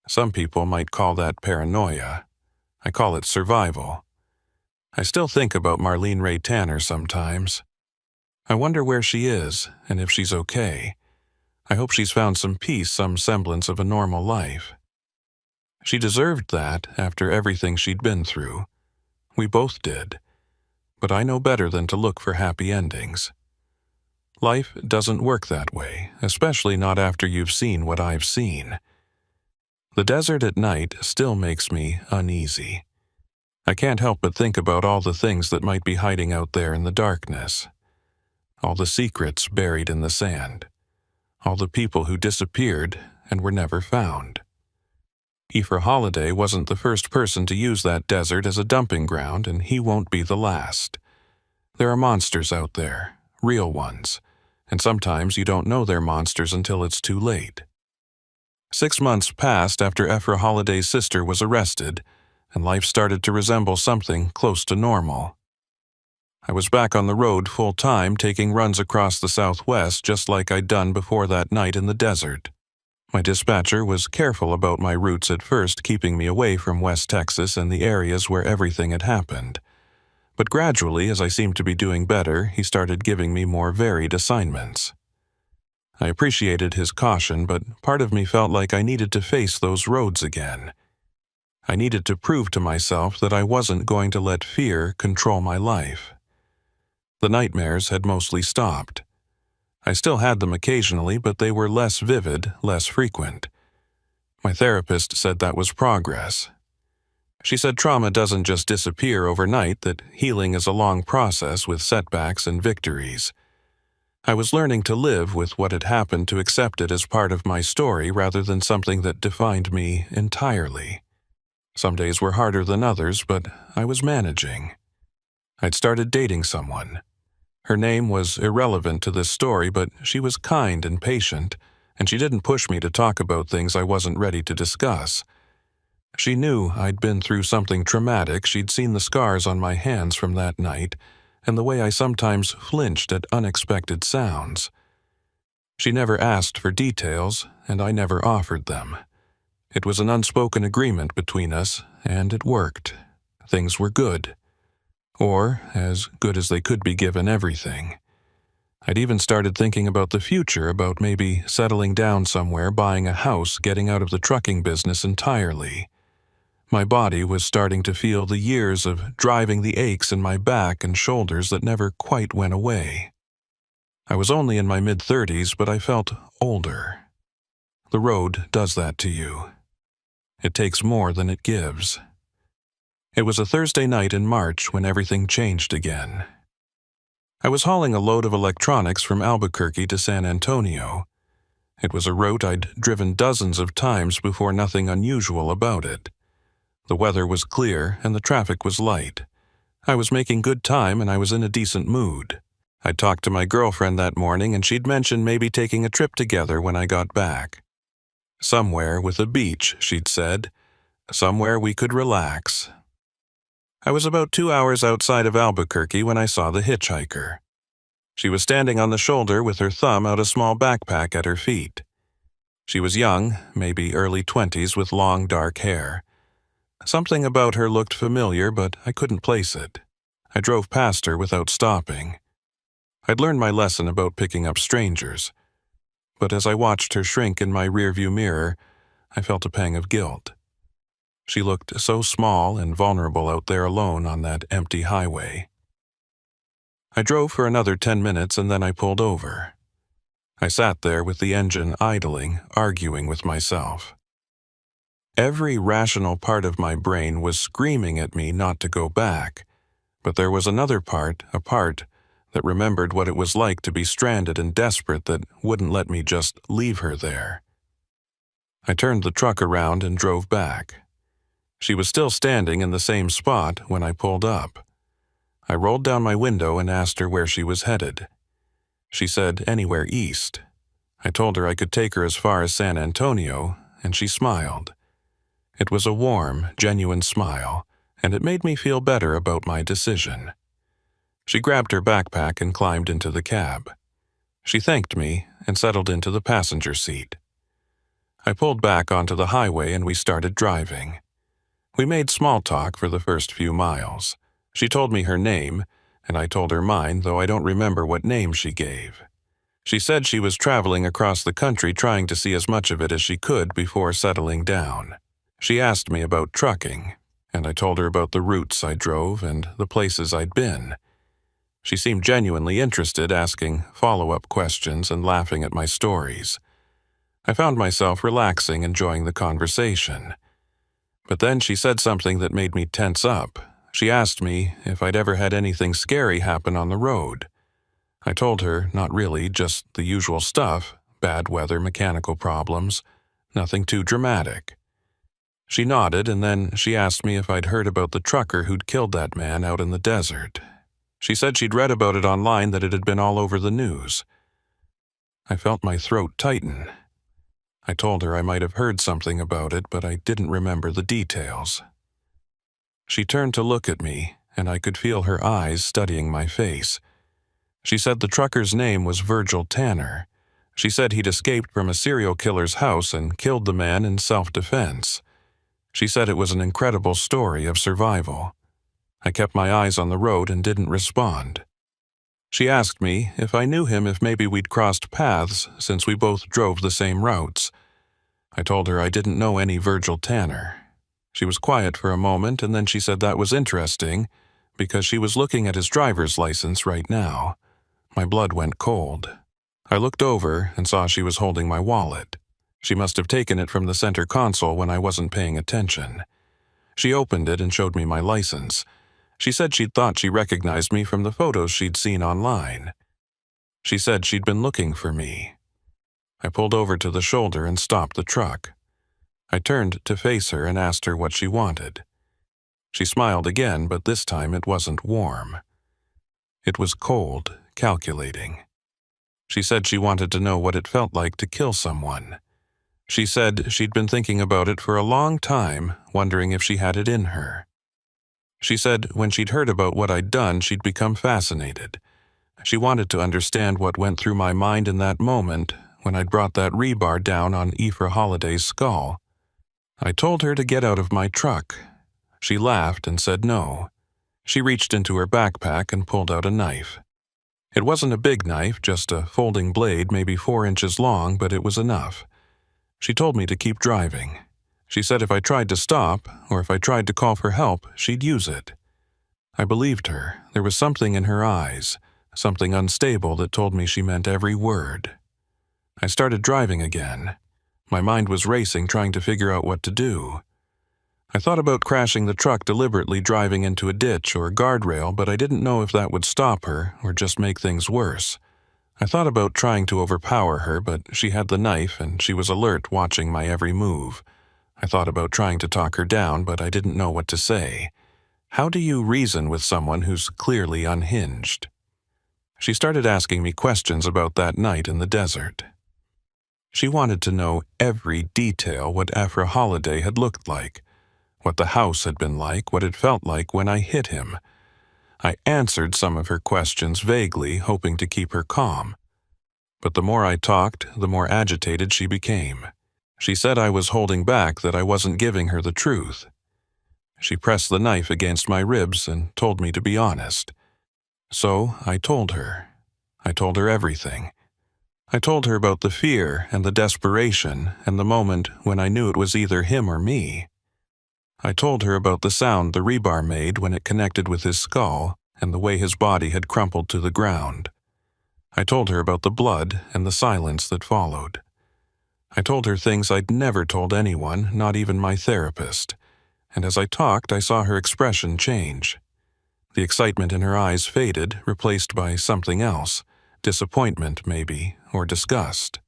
Some people might call that paranoia. I call it survival. I still think about Marlene Ray Tanner sometimes. I wonder where she is and if she's okay. I hope she's found some peace, some semblance of a normal life. She deserved that after everything she'd been through. We both did. But I know better than to look for happy endings. Life doesn't work that way, especially not after you've seen what I've seen. The desert at night still makes me uneasy. I can't help but think about all the things that might be hiding out there in the darkness. all the secrets buried in the sand, all the people who disappeared and were never found. Aoife Holliday wasn't the first person to use that desert as a dumping ground, and he won't be the last. There are monsters out there, real ones, and sometimes you don't know they're monsters until it's too late. 6 months passed after Aoife Holliday's sister was arrested, and life started to resemble something close to normal. I was back on the road full-time, taking runs across the Southwest just like I'd done before that night in the desert. My dispatcher was careful about my routes at first, keeping me away from West Texas and the areas where everything had happened. But gradually, as I seemed to be doing better, he started giving me more varied assignments. I appreciated his caution, but part of me felt like I needed to face those roads again. I needed to prove to myself that I wasn't going to let fear control my life. The nightmares had mostly stopped. I still had them occasionally, but they were less vivid, less frequent. My therapist said that was progress. She said trauma doesn't just disappear overnight, that healing is a long process with setbacks and victories. I was learning to live with what had happened, to accept it as part of my story rather than something that defined me entirely. Some days were harder than others, but I was managing. I'd started dating someone. Her name was irrelevant to this story, but she was kind and patient, and she didn't push me to talk about things I wasn't ready to discuss. She knew I'd been through something traumatic. She'd seen the scars on my hands from that night, and the way I sometimes flinched at unexpected sounds. She never asked for details, and I never offered them. It was an unspoken agreement between us, and it worked. Things were good. Or as good as they could be given everything. I'd even started thinking about the future, about maybe settling down somewhere, buying a house, getting out of the trucking business entirely. My body was starting to feel the years of driving the aches in my back and shoulders that never quite went away. I was only in my mid-30s, but I felt older. The road does that to you. It takes more than it gives. It was a Thursday night in March when everything changed again. I was hauling a load of electronics from Albuquerque to San Antonio. It was a route I'd driven dozens of times before, nothing unusual about it. The weather was clear and the traffic was light. I was making good time and I was in a decent mood. I'd talked to my girlfriend that morning and she'd mentioned maybe taking a trip together when I got back. Somewhere with a beach, she'd said. Somewhere we could relax. I was about 2 hours outside of Albuquerque when I saw the hitchhiker. She was standing on the shoulder with her thumb out, a small backpack at her feet. She was young, maybe early 20s, with long dark hair. Something about her looked familiar, but I couldn't place it. I drove past her without stopping. I'd learned my lesson about picking up strangers. But as I watched her shrink in my rearview mirror, I felt a pang of guilt. She looked so small and vulnerable out there alone on that empty highway. I drove for another 10 minutes and then I pulled over. I sat there with the engine idling, arguing with myself. Every rational part of my brain was screaming at me not to go back, but there was another part, a part that remembered what it was like to be stranded and desperate, that wouldn't let me just leave her there. I turned the truck around and drove back. She was still standing in the same spot when I pulled up. I rolled down my window and asked her where she was headed. She said anywhere east. I told her I could take her as far as San Antonio, and she smiled. It was a warm, genuine smile, and it made me feel better about my decision. She grabbed her backpack and climbed into the cab. She thanked me and settled into the passenger seat. I pulled back onto the highway and we started driving. We made small talk for the first few miles. She told me her name, and I told her mine, though I don't remember what name she gave. She said she was traveling across the country trying to see as much of it as she could before settling down. She asked me about trucking, and I told her about the routes I drove and the places I'd been. She seemed genuinely interested, asking follow-up questions and laughing at my stories. I found myself relaxing, enjoying the conversation. But then she said something that made me tense up. She asked me if I'd ever had anything scary happen on the road. I told her not really, just the usual stuff, bad weather, mechanical problems, nothing too dramatic. She nodded, and then she asked me if I'd heard about the trucker who'd killed that man out in the desert. She said she'd read about it online, that it had been all over the news. I felt my throat tighten. I told her I might have heard something about it, but I didn't remember the details. She turned to look at me, and I could feel her eyes studying my face. She said the trucker's name was Virgil Tanner. She said he'd escaped from a serial killer's house and killed the man in self-defense. She said it was an incredible story of survival. I kept my eyes on the road and didn't respond. She asked me if I knew him, if maybe we'd crossed paths since we both drove the same routes. I told her I didn't know any Virgil Tanner. She was quiet for a moment, and then she said that was interesting because she was looking at his driver's license right now. My blood went cold. I looked over and saw she was holding my wallet. She must have taken it from the center console when I wasn't paying attention. She opened it and showed me my license. She said she'd thought she recognized me from the photos she'd seen online. She said she'd been looking for me. I pulled over to the shoulder and stopped the truck. I turned to face her and asked her what she wanted. She smiled again, but this time it wasn't warm. It was cold, calculating. She said she wanted to know what it felt like to kill someone. She said she'd been thinking about it for a long time, wondering if she had it in her. She said when she'd heard about what I'd done, she'd become fascinated. She wanted to understand what went through my mind in that moment when I'd brought that rebar down on Aoife Holliday's skull. I told her to get out of my truck. She laughed and said no. She reached into her backpack and pulled out a knife. It wasn't a big knife, just a folding blade, maybe 4 inches long, but it was enough. She told me to keep driving. She said if I tried to stop, or if I tried to call for help, she'd use it. I believed her. There was something in her eyes, something unstable that told me she meant every word. I started driving again. My mind was racing, trying to figure out what to do. I thought about crashing the truck, deliberately driving into a ditch or a guardrail, but I didn't know if that would stop her or just make things worse. I thought about trying to overpower her, but she had the knife and she was alert, watching my every move. I thought about trying to talk her down, but I didn't know what to say. How do you reason with someone who's clearly unhinged? She started asking me questions about that night in the desert. She wanted to know every detail, what Aoife Holliday had looked like, what the house had been like, what it felt like when I hit him. I answered some of her questions vaguely, hoping to keep her calm. But the more I talked, the more agitated she became. She said I was holding back, that I wasn't giving her the truth. She pressed the knife against my ribs and told me to be honest. So I told her. I told her everything. I told her about the fear and the desperation and the moment when I knew it was either him or me. I told her about the sound the rebar made when it connected with his skull and the way his body had crumpled to the ground. I told her about the blood and the silence that followed. I told her things I'd never told anyone, not even my therapist, and as I talked, I saw her expression change. The excitement in her eyes faded, replaced by something else, disappointment maybe, or disgust.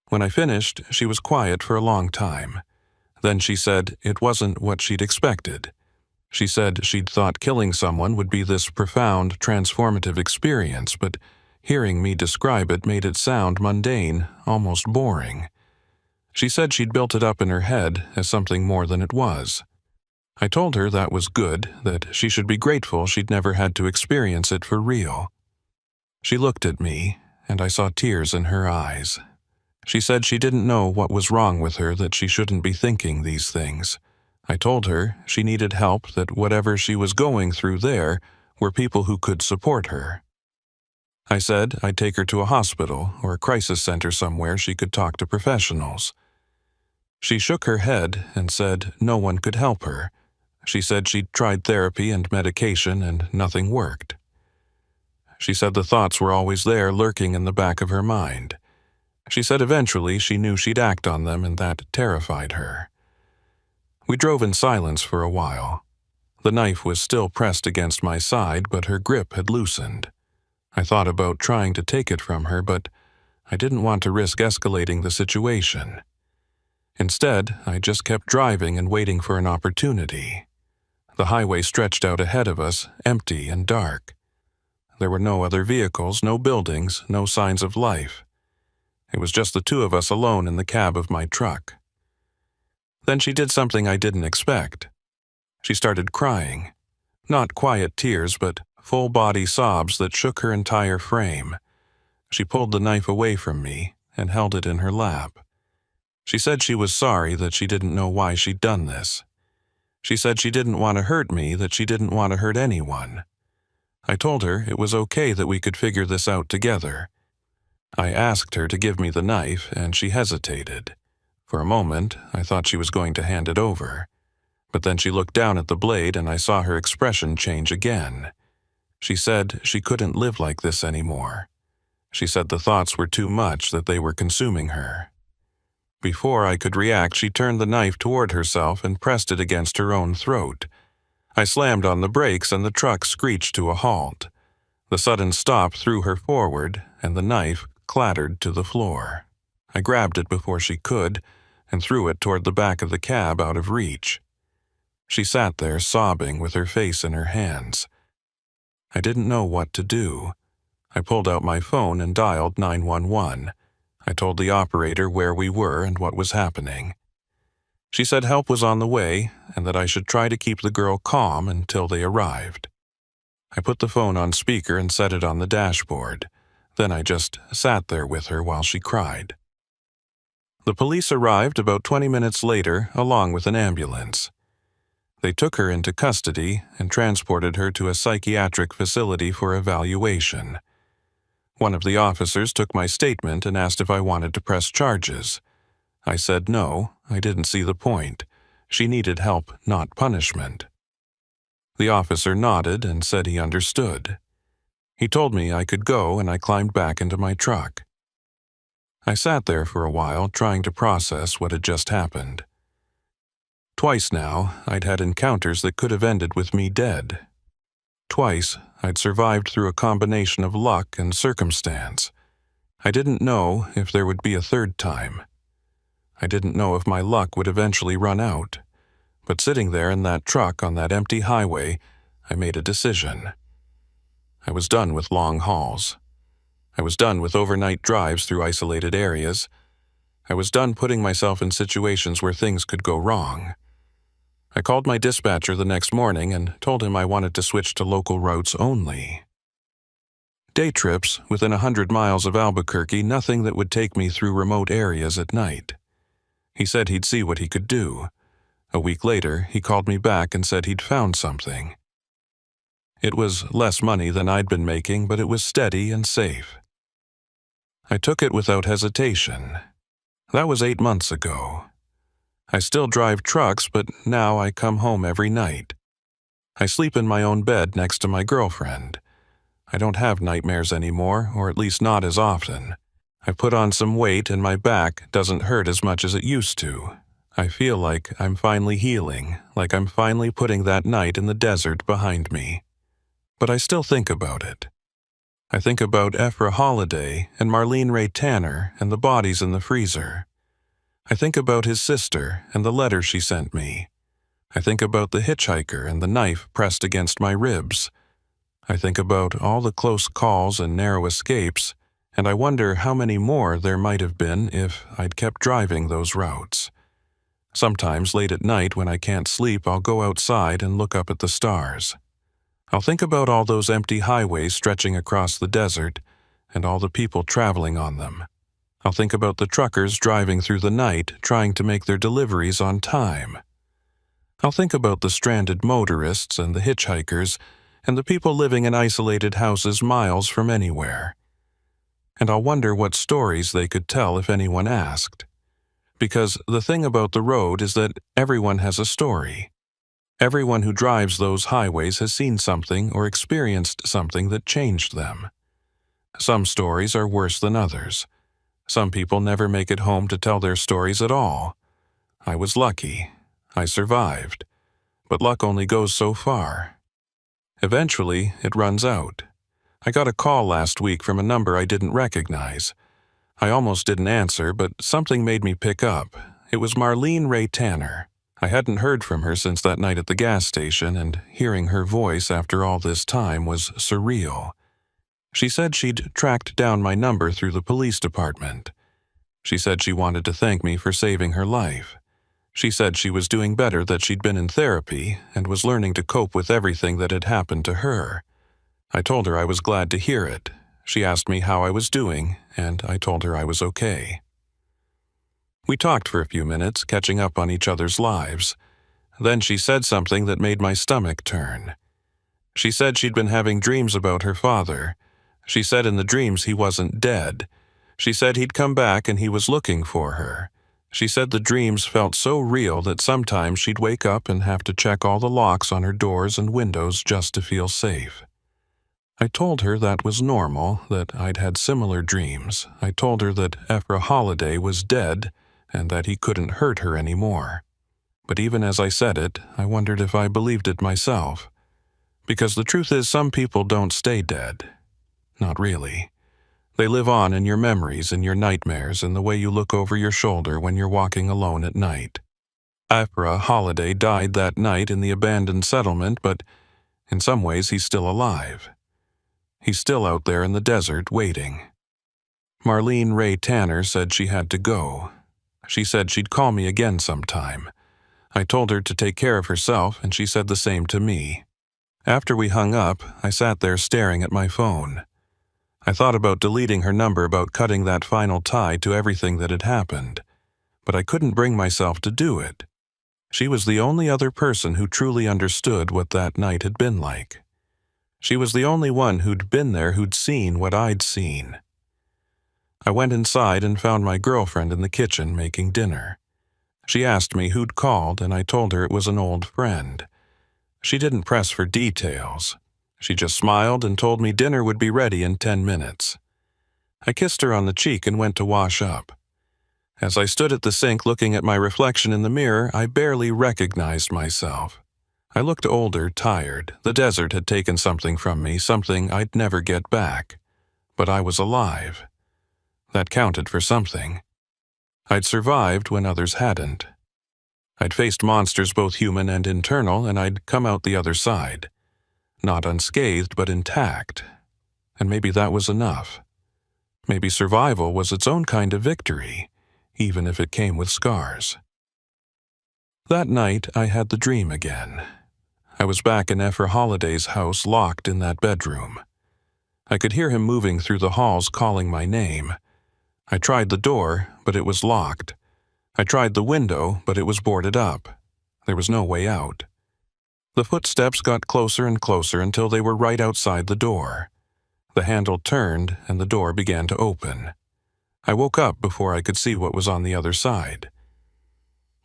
When I finished, she was quiet for a long time. Then she said it wasn't what she'd expected. She said she'd thought killing someone would be this profound, transformative experience, but hearing me describe it made it sound mundane, almost boring. She said she'd built it up in her head as something more than it was. I told her that was good, that she should be grateful she'd never had to experience it for real. She looked at me, and I saw tears in her eyes. She said she didn't know what was wrong with her, that she shouldn't be thinking these things. I told her she needed help, that whatever she was going through there were people who could support her. I said I'd take her to a hospital or a crisis center somewhere she could talk to professionals. She shook her head and said no one could help her. She said she'd tried therapy and medication and nothing worked. She said the thoughts were always there, lurking in the back of her mind. She said eventually she knew she'd act on them, and that terrified her. We drove in silence for a while. The knife was still pressed against my side, but her grip had loosened. I thought about trying to take it from her, but I didn't want to risk escalating the situation. Instead, I just kept driving and waiting for an opportunity. The highway stretched out ahead of us, empty and dark. There were no other vehicles, no buildings, no signs of life. It was just the two of us alone in the cab of my truck. Then she did something I didn't expect. She started crying. Not quiet tears, but full-body sobs that shook her entire frame. She pulled the knife away from me and held it in her lap. She said she was sorry that she didn't know why she'd done this. She said she didn't want to hurt me, that she didn't want to hurt anyone. I told her it was okay that we could figure this out together. I asked her to give me the knife, and she hesitated. For a moment, I thought she was going to hand it over. But then she looked down at the blade, and I saw her expression change again. She said she couldn't live like this anymore. She said the thoughts were too much, that they were consuming her. Before I could react, she turned the knife toward herself and pressed it against her own throat. I slammed on the brakes, and the truck screeched to a halt. The sudden stop threw her forward, and the knife clattered to the floor. I grabbed it before she could, and threw it toward the back of the cab out of reach. She sat there sobbing with her face in her hands. I didn't know what to do. I pulled out my phone and dialed 911. I told the operator where we were and what was happening. She said help was on the way and that I should try to keep the girl calm until they arrived. I put the phone on speaker and set it on the dashboard. Then I just sat there with her while she cried. The police arrived about 20 minutes later, along with an ambulance. They took her into custody and transported her to a psychiatric facility for evaluation. One of the officers took my statement and asked if I wanted to press charges. I said no, I didn't see the point. She needed help, not punishment. The officer nodded and said he understood. He told me I could go, and I climbed back into my truck. I sat there for a while, trying to process what had just happened. Twice now, I'd had encounters that could have ended with me dead. Twice, I'd survived through a combination of luck and circumstance. I didn't know if there would be a third time. I didn't know if my luck would eventually run out. But sitting there in that truck on that empty highway, I made a decision. I was done with long hauls. I was done with overnight drives through isolated areas. I was done putting myself in situations where things could go wrong. I called my dispatcher the next morning and told him I wanted to switch to local routes only. Day trips within 100 miles of Albuquerque, nothing that would take me through remote areas at night. He said he'd see what he could do. A week later, he called me back and said he'd found something. It was less money than I'd been making, but it was steady and safe. I took it without hesitation. That was 8 months ago. I still drive trucks, but now I come home every night. I sleep in my own bed next to my girlfriend. I don't have nightmares anymore, or at least not as often. I've put on some weight and my back doesn't hurt as much as it used to. I feel like I'm finally healing, like I'm finally putting that night in the desert behind me. But I still think about it. I think about Ephra Holiday and Marlene Ray Tanner and the bodies in the freezer. I think about his sister and the letter she sent me. I think about the hitchhiker and the knife pressed against my ribs. I think about all the close calls and narrow escapes, and I wonder how many more there might have been if I'd kept driving those routes. Sometimes late at night when I can't sleep, I'll go outside and look up at the stars. I'll think about all those empty highways stretching across the desert and all the people traveling on them. I'll think about the truckers driving through the night trying to make their deliveries on time. I'll think about the stranded motorists and the hitchhikers and the people living in isolated houses miles from anywhere. And I'll wonder what stories they could tell if anyone asked. Because the thing about the road is that everyone has a story. Everyone who drives those highways has seen something or experienced something that changed them. Some stories are worse than others. Some people never make it home to tell their stories at all. I was lucky. I survived. But luck only goes so far. Eventually, it runs out. I got a call last week from a number I didn't recognize. I almost didn't answer, but something made me pick up. It was Marlene Ray Tanner. I hadn't heard from her since that night at the gas station, and hearing her voice after all this time was surreal. She said she'd tracked down my number through the police department. She said she wanted to thank me for saving her life. She said she was doing better, that she'd been in therapy and was learning to cope with everything that had happened to her. I told her I was glad to hear it. She asked me how I was doing, and I told her I was okay. We talked for a few minutes, catching up on each other's lives. Then she said something that made my stomach turn. She said she'd been having dreams about her father. She said in the dreams he wasn't dead. She said he'd come back and he was looking for her. She said the dreams felt so real that sometimes she'd wake up and have to check all the locks on her doors and windows just to feel safe. I told her that was normal, that I'd had similar dreams. I told her that Ephra Holliday was dead and that he couldn't hurt her anymore. But even as I said it, I wondered if I believed it myself. Because the truth is, some people don't stay dead. Not really. They live on in your memories, in your nightmares, in the way you look over your shoulder when you're walking alone at night. Ephra Holliday died that night in the abandoned settlement, but in some ways he's still alive. He's still out there in the desert waiting. Marlene Ray Tanner said she had to go. She said she'd call me again sometime. I told her to take care of herself, and she said the same to me. After we hung up, I sat there staring at my phone. I thought about deleting her number, about cutting that final tie to everything that had happened, but I couldn't bring myself to do it. She was the only other person who truly understood what that night had been like. She was the only one who'd been there, who'd seen what I'd seen. I went inside and found my girlfriend in the kitchen making dinner. She asked me who'd called, and I told her it was an old friend. She didn't press for details. She just smiled and told me dinner would be ready in 10 minutes. I kissed her on the cheek and went to wash up. As I stood at the sink looking at my reflection in the mirror, I barely recognized myself. I looked older, tired. The desert had taken something from me, something I'd never get back. But I was alive. That counted for something. I'd survived when others hadn't. I'd faced monsters, both human and internal, and I'd come out the other side. Not unscathed, but intact. And maybe that was enough. Maybe survival was its own kind of victory, even if it came with scars. That night, I had the dream again. I was back in Ephra Holliday's house, locked in that bedroom. I could hear him moving through the halls, calling my name. I tried the door, but it was locked. I tried the window, but it was boarded up. There was no way out. The footsteps got closer and closer until they were right outside the door. The handle turned, and the door began to open. I woke up before I could see what was on the other side.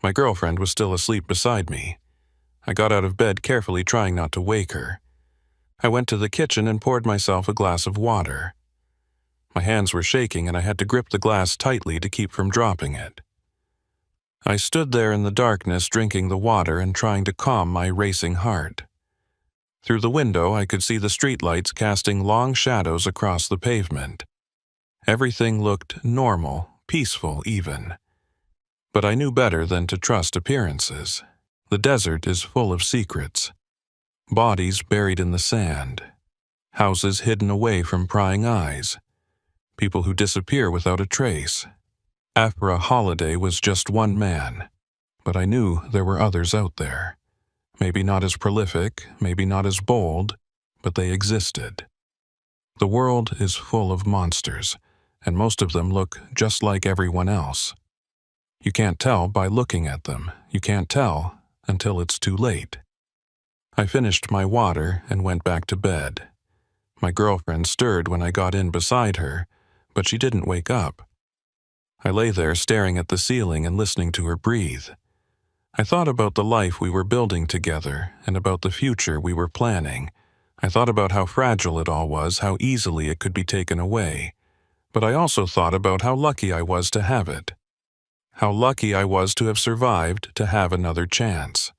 My girlfriend was still asleep beside me. I got out of bed carefully, trying not to wake her. I went to the kitchen and poured myself a glass of water. My hands were shaking, and I had to grip the glass tightly to keep from dropping it. I stood there in the darkness, drinking the water and trying to calm my racing heart. Through the window, I could see the streetlights casting long shadows across the pavement. Everything looked normal, peaceful even. But I knew better than to trust appearances. The desert is full of secrets. Bodies buried in the sand. Houses hidden away from prying eyes. People who disappear without a trace. Ephra Holliday was just one man, but I knew there were others out there. Maybe not as prolific, maybe not as bold, but they existed. The world is full of monsters, and most of them look just like everyone else. You can't tell by looking at them. You can't tell until it's too late. I finished my water and went back to bed. My girlfriend stirred when I got in beside her, but she didn't wake up. I lay there staring at the ceiling and listening to her breathe. I thought about the life we were building together and about the future we were planning. I thought about how fragile it all was, how easily it could be taken away. But I also thought about how lucky I was to have it. How lucky I was to have survived, to have another chance.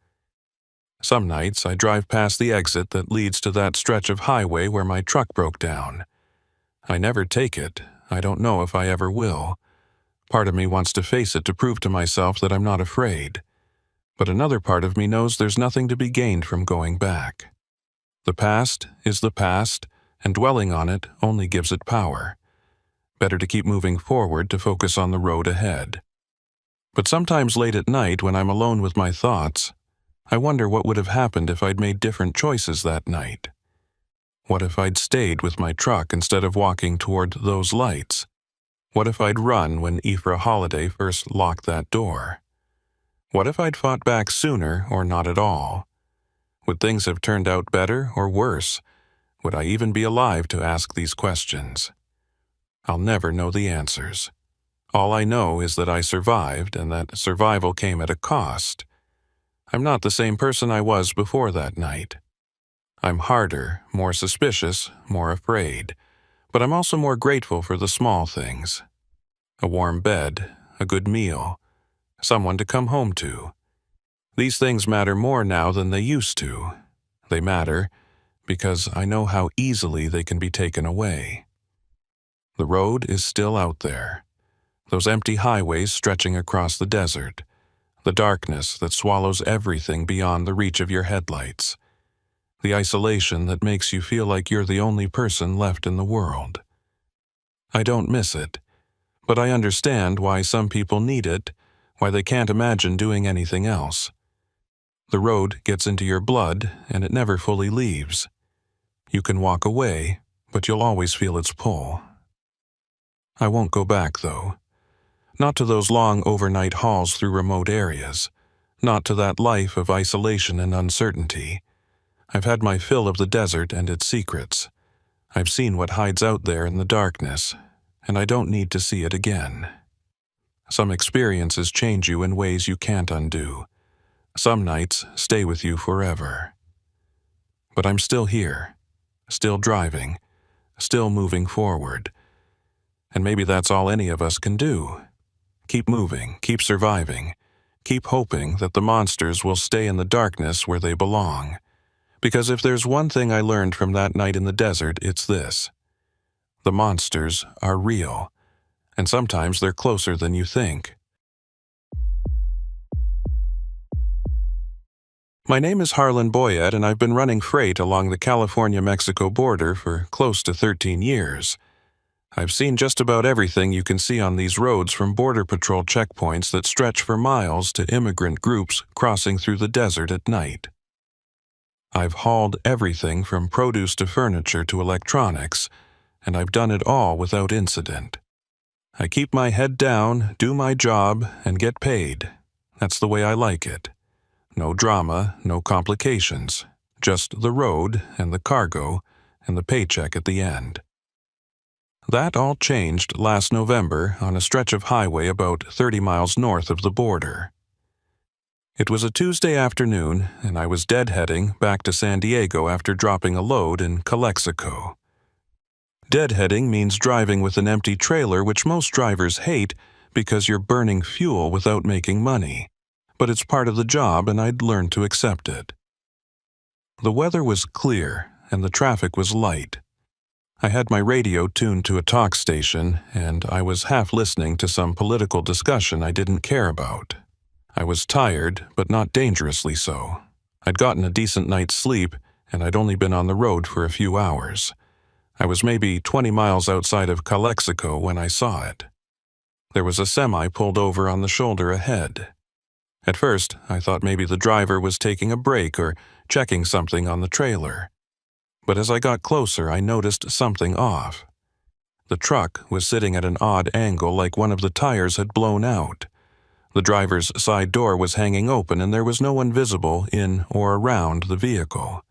Some nights I drive past the exit that leads to that stretch of highway where my truck broke down. I never take it. I don't know if I ever will. Part of me wants to face it to prove to myself that I'm not afraid. But another part of me knows there's nothing to be gained from going back. The past is the past, and dwelling on it only gives it power. Better to keep moving forward to focus on the road ahead. But sometimes late at night when I'm alone with my thoughts, I wonder what would have happened if I'd made different choices that night. What if I'd stayed with my truck instead of walking toward those lights? What if I'd run when Ephra Holiday first locked that door? What if I'd fought back sooner or not at all? Would things have turned out better or worse? Would I even be alive to ask these questions? I'll never know the answers. All I know is that I survived and that survival came at a cost. I'm not the same person I was before that night. I'm harder, more suspicious, more afraid, but I'm also more grateful for the small things. A warm bed, a good meal, someone to come home to. These things matter more now than they used to. They matter because I know how easily they can be taken away. The road is still out there. Those empty highways stretching across the desert. The darkness that swallows everything beyond the reach of your headlights. The isolation that makes you feel like you're the only person left in the world. I don't miss it, but I understand why some people need it, why they can't imagine doing anything else. The road gets into your blood, and it never fully leaves. You can walk away, but you'll always feel its pull. I won't go back, though. Not to those long overnight hauls through remote areas. Not to that life of isolation and uncertainty. I've had my fill of the desert and its secrets. I've seen what hides out there in the darkness, and I don't need to see it again. Some experiences change you in ways you can't undo. Some nights stay with you forever. But I'm still here, still driving, still moving forward. And maybe that's all any of us can do. Keep moving, keep surviving, keep hoping that the monsters will stay in the darkness where they belong. Because if there's one thing I learned from that night in the desert, it's this. The monsters are real, and sometimes they're closer than you think. My name is Harlan Boyette, and I've been running freight along the California-Mexico border for close to 13 years. I've seen just about everything you can see on these roads, from Border Patrol checkpoints that stretch for miles to immigrant groups crossing through the desert at night. I've hauled everything from produce to furniture to electronics, and I've done it all without incident. I keep my head down, do my job, and get paid. That's the way I like it. No drama, no complications, just the road and the cargo and the paycheck at the end. That all changed last November on a stretch of highway about 30 miles north of the border. It was a Tuesday afternoon, and I was deadheading back to San Diego after dropping a load in Calexico. Deadheading means driving with an empty trailer, which most drivers hate because you're burning fuel without making money. But it's part of the job, and I'd learned to accept it. The weather was clear, and the traffic was light. I had my radio tuned to a talk station, and I was half listening to some political discussion I didn't care about. I was tired, but not dangerously so. I'd gotten a decent night's sleep, and I'd only been on the road for a few hours. I was maybe 20 miles outside of Calexico when I saw it. There was a semi pulled over on the shoulder ahead. At first, I thought maybe the driver was taking a break or checking something on the trailer. But as I got closer, I noticed something off. The truck was sitting at an odd angle, like one of the tires had blown out. The driver's side door was hanging open, and there was no one visible in or around the vehicle.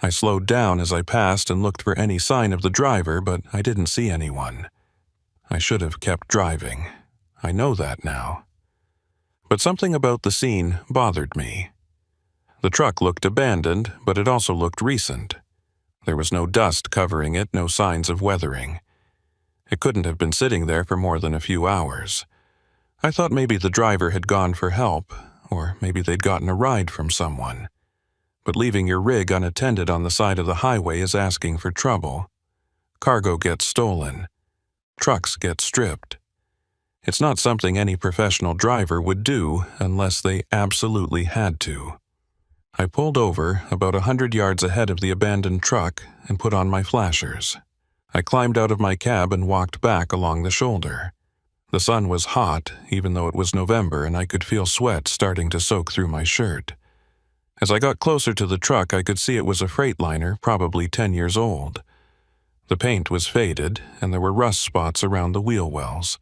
I slowed down as I passed and looked for any sign of the driver, but I didn't see anyone. I should have kept driving. I know that now. But something about the scene bothered me. The truck looked abandoned, but it also looked recent. There was no dust covering it, no signs of weathering. It couldn't have been sitting there for more than a few hours. I thought maybe the driver had gone for help, or maybe they'd gotten a ride from someone. But leaving your rig unattended on the side of the highway is asking for trouble. Cargo gets stolen. Trucks get stripped. It's not something any professional driver would do unless they absolutely had to. I pulled over about 100 yards ahead of the abandoned truck and put on my flashers. I climbed out of my cab and walked back along the shoulder. The sun was hot, even though it was November, and I could feel sweat starting to soak through my shirt. As I got closer to the truck, I could see it was a Freightliner, probably 10 years old. The paint was faded, and there were rust spots around the wheel wells.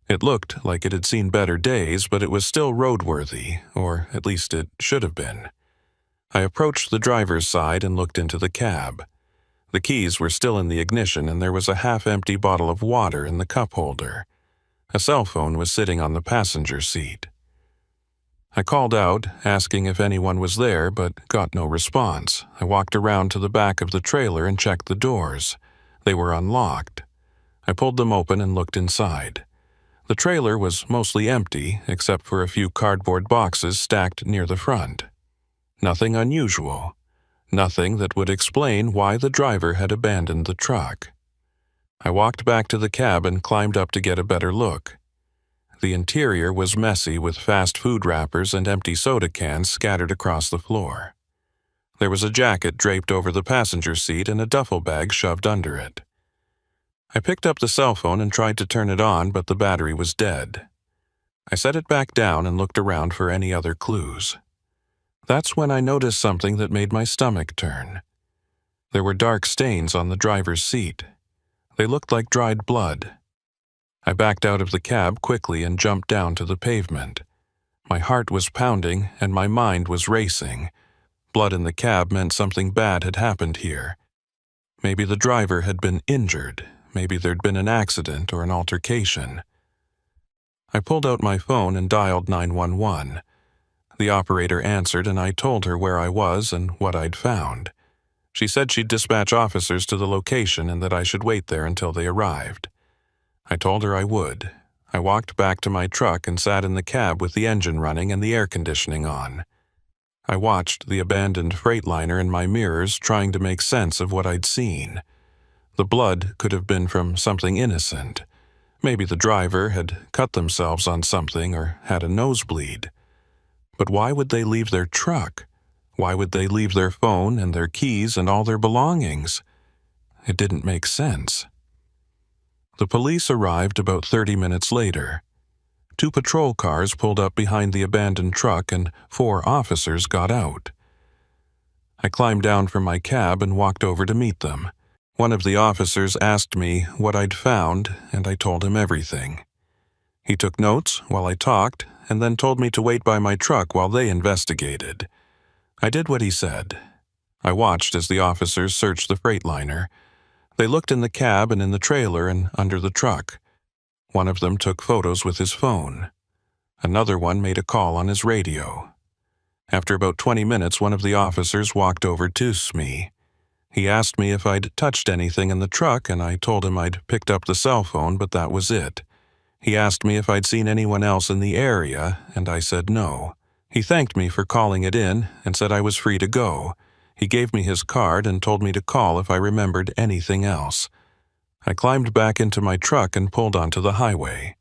It looked like it had seen better days, but it was still roadworthy, or at least it should have been. I approached the driver's side and looked into the cab. The keys were still in the ignition, and there was a half-empty bottle of water in the cup holder. A cell phone was sitting on the passenger seat. I called out, asking if anyone was there, but got no response. I walked around to the back of the trailer and checked the doors. They were unlocked. I pulled them open and looked inside. The trailer was mostly empty, except for a few cardboard boxes stacked near the front. Nothing unusual. Nothing that would explain why the driver had abandoned the truck. I walked back to the cab and climbed up to get a better look. The interior was messy with fast food wrappers and empty soda cans scattered across the floor. There was a jacket draped over the passenger seat and a duffel bag shoved under it. I picked up the cell phone and tried to turn it on, but the battery was dead. I set it back down and looked around for any other clues. That's when I noticed something that made my stomach turn. There were dark stains on the driver's seat. They looked like dried blood. I backed out of the cab quickly and jumped down to the pavement. My heart was pounding and my mind was racing. Blood in the cab meant something bad had happened here. Maybe the driver had been injured. Maybe there'd been an accident or an altercation. I pulled out my phone and dialed 911. The operator answered and I told her where I was and what I'd found. She said she'd dispatch officers to the location and that I should wait there until they arrived. I told her I would. I walked back to my truck and sat in the cab with the engine running and the air conditioning on. I watched the abandoned Freightliner in my mirrors, trying to make sense of what I'd seen. The blood could have been from something innocent. Maybe the driver had cut themselves on something or had a nosebleed. But why would they leave their truck? Why would they leave their phone and their keys and all their belongings? It didn't make sense. The police arrived about 30 minutes later. 2 patrol cars pulled up behind the abandoned truck and 4 officers got out. I climbed down from my cab and walked over to meet them. One of the officers asked me what I'd found, and I told him everything. He took notes while I talked and then told me to wait by my truck while they investigated. I did what he said. I watched as the officers searched the Freightliner. They looked in the cab and in the trailer and under the truck. One of them took photos with his phone. Another one made a call on his radio. After about 20 minutes, one of the officers walked over to me. He asked me if I'd touched anything in the truck, and I told him I'd picked up the cell phone, but that was it. He asked me if I'd seen anyone else in the area, and I said no. He thanked me for calling it in and said I was free to go. He gave me his card and told me to call if I remembered anything else. I climbed back into my truck and pulled onto the highway.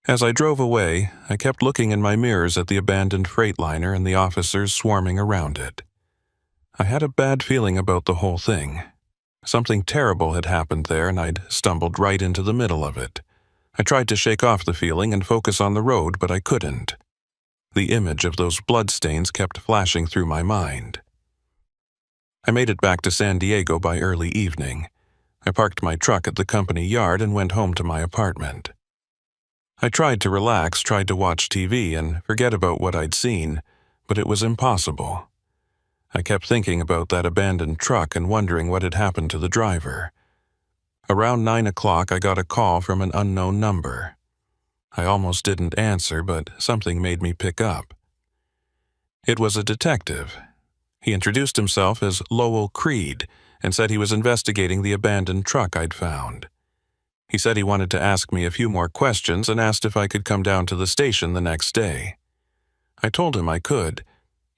As I drove away, I kept looking in my mirrors at the abandoned Freightliner and the officers swarming around it. I had a bad feeling about the whole thing. Something terrible had happened there and I'd stumbled right into the middle of it. I tried to shake off the feeling and focus on the road, but I couldn't. The image of those bloodstains kept flashing through my mind. I made it back to San Diego by early evening. I parked my truck at the company yard and went home to my apartment. I tried to relax, tried to watch TV and forget about what I'd seen, but it was impossible. I kept thinking about that abandoned truck and wondering what had happened to the driver. Around 9 o'clock, I got a call from an unknown number. I almost didn't answer, but something made me pick up. It was a detective. He introduced himself as Lowell Creed and said he was investigating the abandoned truck I'd found. He said he wanted to ask me a few more questions and asked if I could come down to the station the next day. I told him I could.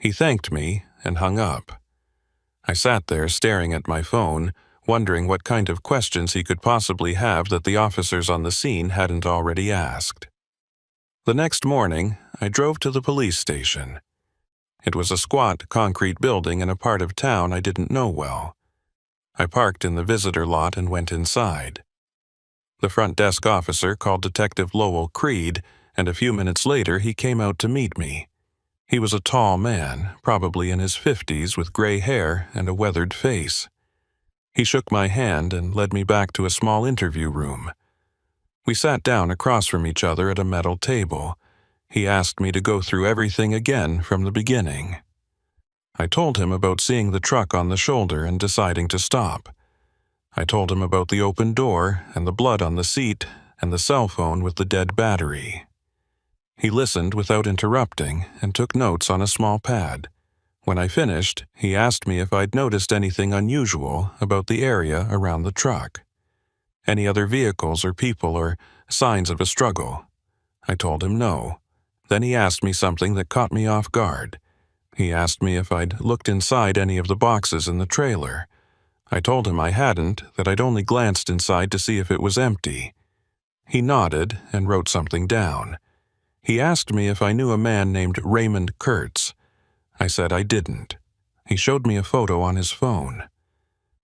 He thanked me and hung up. I sat there staring at my phone, wondering what kind of questions he could possibly have that the officers on the scene hadn't already asked. The next morning, I drove to the police station. It was a squat concrete building in a part of town I didn't know well. I parked in the visitor lot and went inside. The front desk officer called Detective Lowell Creed, and a few minutes later he came out to meet me. He was a tall man, probably in his 50s, with gray hair and a weathered face. He shook my hand and led me back to a small interview room. We sat down across from each other at a metal table. He asked me to go through everything again from the beginning. I told him about seeing the truck on the shoulder and deciding to stop. I told him about the open door and the blood on the seat and the cell phone with the dead battery. He listened without interrupting and took notes on a small pad. When I finished, he asked me if I'd noticed anything unusual about the area around the truck. Any other vehicles or people or signs of a struggle? I told him no. Then he asked me something that caught me off guard. He asked me if I'd looked inside any of the boxes in the trailer. I told him I hadn't, that I'd only glanced inside to see if it was empty. He nodded and wrote something down. He asked me if I knew a man named Raymond Kurtz. I said I didn't. He showed me a photo on his phone.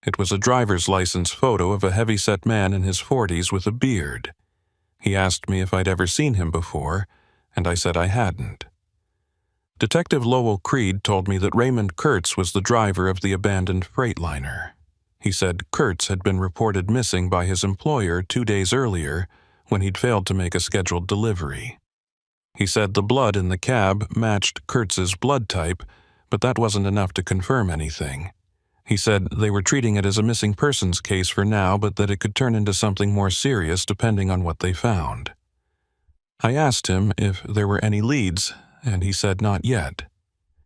It was a driver's license photo of a heavy-set man in his 40s with a beard. He asked me if I'd ever seen him before, and I said I hadn't. Detective Lowell Creed told me that Raymond Kurtz was the driver of the abandoned freightliner. He said Kurtz had been reported missing by his employer 2 days earlier when he'd failed to make a scheduled delivery. He said the blood in the cab matched Kurtz's blood type, but that wasn't enough to confirm anything. He said they were treating it as a missing persons case for now, but that it could turn into something more serious depending on what they found. I asked him if there were any leads, and he said not yet.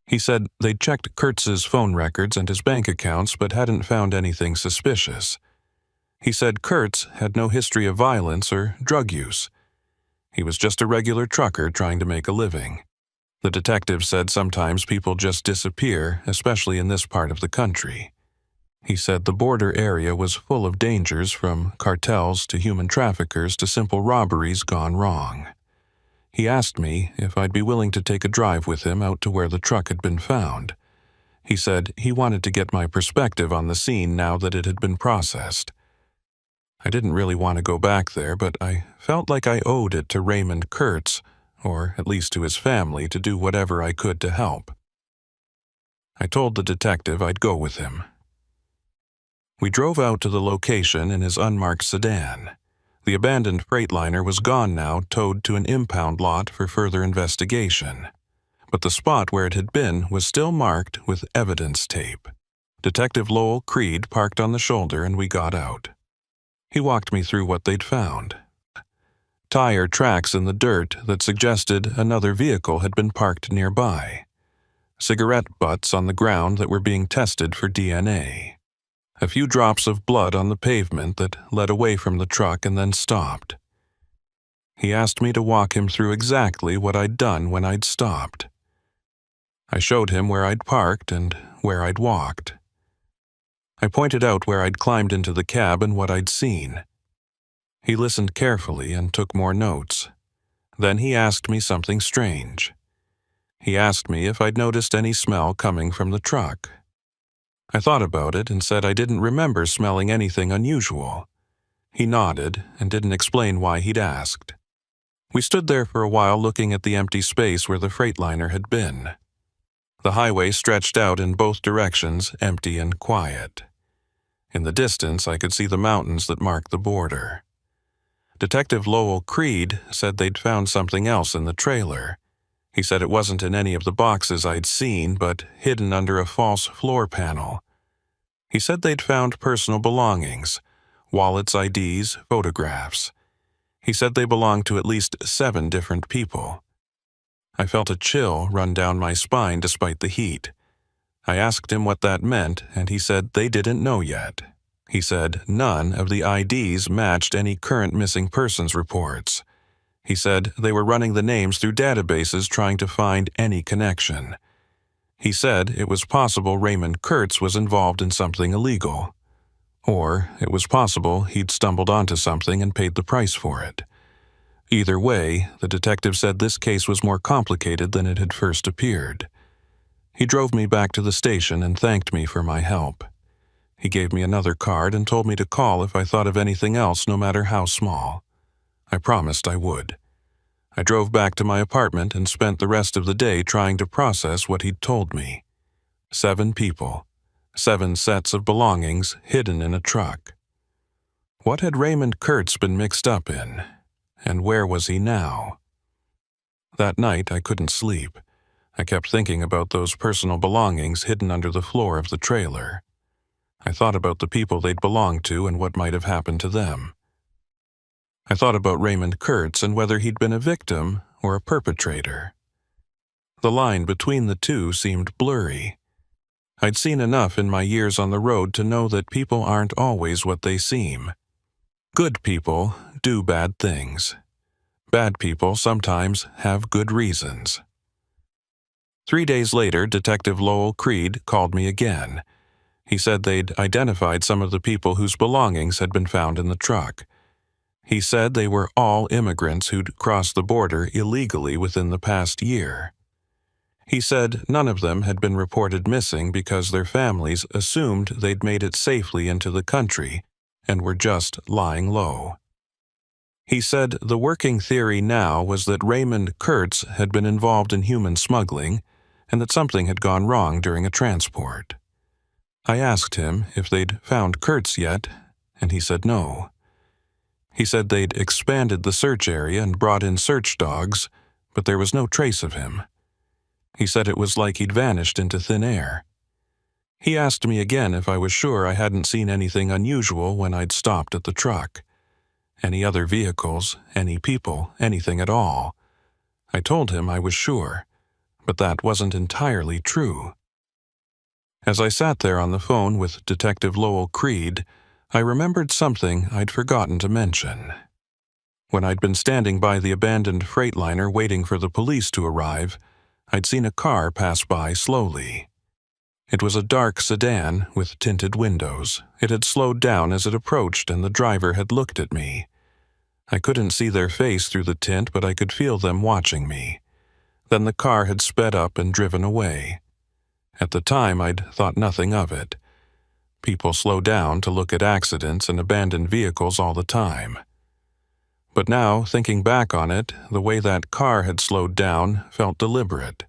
He said they'd checked Kurtz's phone records and his bank accounts but hadn't found anything suspicious. He said Kurtz had no history of violence or drug use. He was just a regular trucker trying to make a living. The detective said sometimes people just disappear, especially in this part of the country. He said the border area was full of dangers, from cartels to human traffickers to simple robberies gone wrong. He asked me if I'd be willing to take a drive with him out to where the truck had been found. He said he wanted to get my perspective on the scene now that it had been processed. I didn't really want to go back there, but I felt like I owed it to Raymond Kurtz, or at least to his family, to do whatever I could to help. I told the detective I'd go with him. We drove out to the location in his unmarked sedan. The abandoned freightliner was gone now, towed to an impound lot for further investigation. But the spot where it had been was still marked with evidence tape. Detective Lowell Creed parked on the shoulder and we got out. He walked me through what they'd found. Tire tracks in the dirt that suggested another vehicle had been parked nearby. Cigarette butts on the ground that were being tested for DNA. A few drops of blood on the pavement that led away from the truck and then stopped. He asked me to walk him through exactly what I'd done when I'd stopped. I showed him where I'd parked and where I'd walked. I pointed out where I'd climbed into the cab and what I'd seen. He listened carefully and took more notes. Then he asked me something strange. He asked me if I'd noticed any smell coming from the truck. I thought about it and said I didn't remember smelling anything unusual. He nodded and didn't explain why he'd asked. We stood there for a while looking at the empty space where the freightliner had been. The highway stretched out in both directions, empty and quiet. In the distance, I could see the mountains that marked the border. Detective Lowell Creed said they'd found something else in the trailer. He said it wasn't in any of the boxes I'd seen, but hidden under a false floor panel. He said they'd found personal belongings, wallets, IDs, photographs. He said they belonged to at least 7 different people. I felt a chill run down my spine despite the heat. I asked him what that meant, and he said they didn't know yet. He said none of the IDs matched any current missing persons reports. He said they were running the names through databases trying to find any connection. He said it was possible Raymond Kurtz was involved in something illegal. Or it was possible he'd stumbled onto something and paid the price for it. Either way, the detective said this case was more complicated than it had first appeared. He drove me back to the station and thanked me for my help. He gave me another card and told me to call if I thought of anything else, no matter how small. I promised I would. I drove back to my apartment and spent the rest of the day trying to process what he'd told me. 7 people, 7 sets of belongings hidden in a truck. What had Raymond Kurtz been mixed up in? And where was he now? That night I couldn't sleep. I kept thinking about those personal belongings hidden under the floor of the trailer. I thought about the people they'd belonged to and what might have happened to them. I thought about Raymond Kurtz and whether he'd been a victim or a perpetrator. The line between the two seemed blurry. I'd seen enough in my years on the road to know that people aren't always what they seem. Good people do bad things. Bad people sometimes have good reasons. 3 days later, Detective Lowell Creed called me again. He said they'd identified some of the people whose belongings had been found in the truck. He said they were all immigrants who'd crossed the border illegally within the past year. He said none of them had been reported missing because their families assumed they'd made it safely into the country and were just lying low. He said the working theory now was that Raymond Kurtz had been involved in human smuggling and that something had gone wrong during a transport. I asked him if they'd found Kurtz yet, and he said no. He said they'd expanded the search area and brought in search dogs, but there was no trace of him. He said it was like he'd vanished into thin air. He asked me again if I was sure I hadn't seen anything unusual when I'd stopped at the truck. Any other vehicles, any people, anything at all. I told him I was sure, but that wasn't entirely true. As I sat there on the phone with Detective Lowell Creed, I remembered something I'd forgotten to mention. When I'd been standing by the abandoned freightliner waiting for the police to arrive, I'd seen a car pass by slowly. It was a dark sedan with tinted windows. It had slowed down as it approached, and the driver had looked at me. I couldn't see their face through the tint, but I could feel them watching me. Then the car had sped up and driven away. At the time, I'd thought nothing of it. People slow down to look at accidents and abandoned vehicles all the time. But now, thinking back on it, the way that car had slowed down felt deliberate.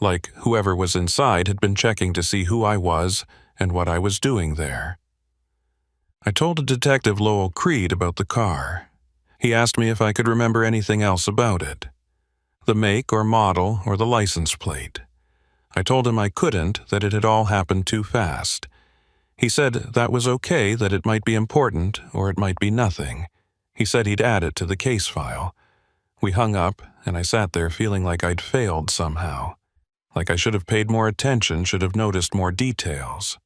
Like whoever was inside had been checking to see who I was and what I was doing there. I told Detective Lowell Creed about the car. He asked me if I could remember anything else about it. The make or model or the license plate. I told him I couldn't, that it had all happened too fast. He said that was okay, that it might be important or it might be nothing. He said he'd add it to the case file. We hung up, and I sat there feeling like I'd failed somehow. Like I should have paid more attention, should have noticed more details.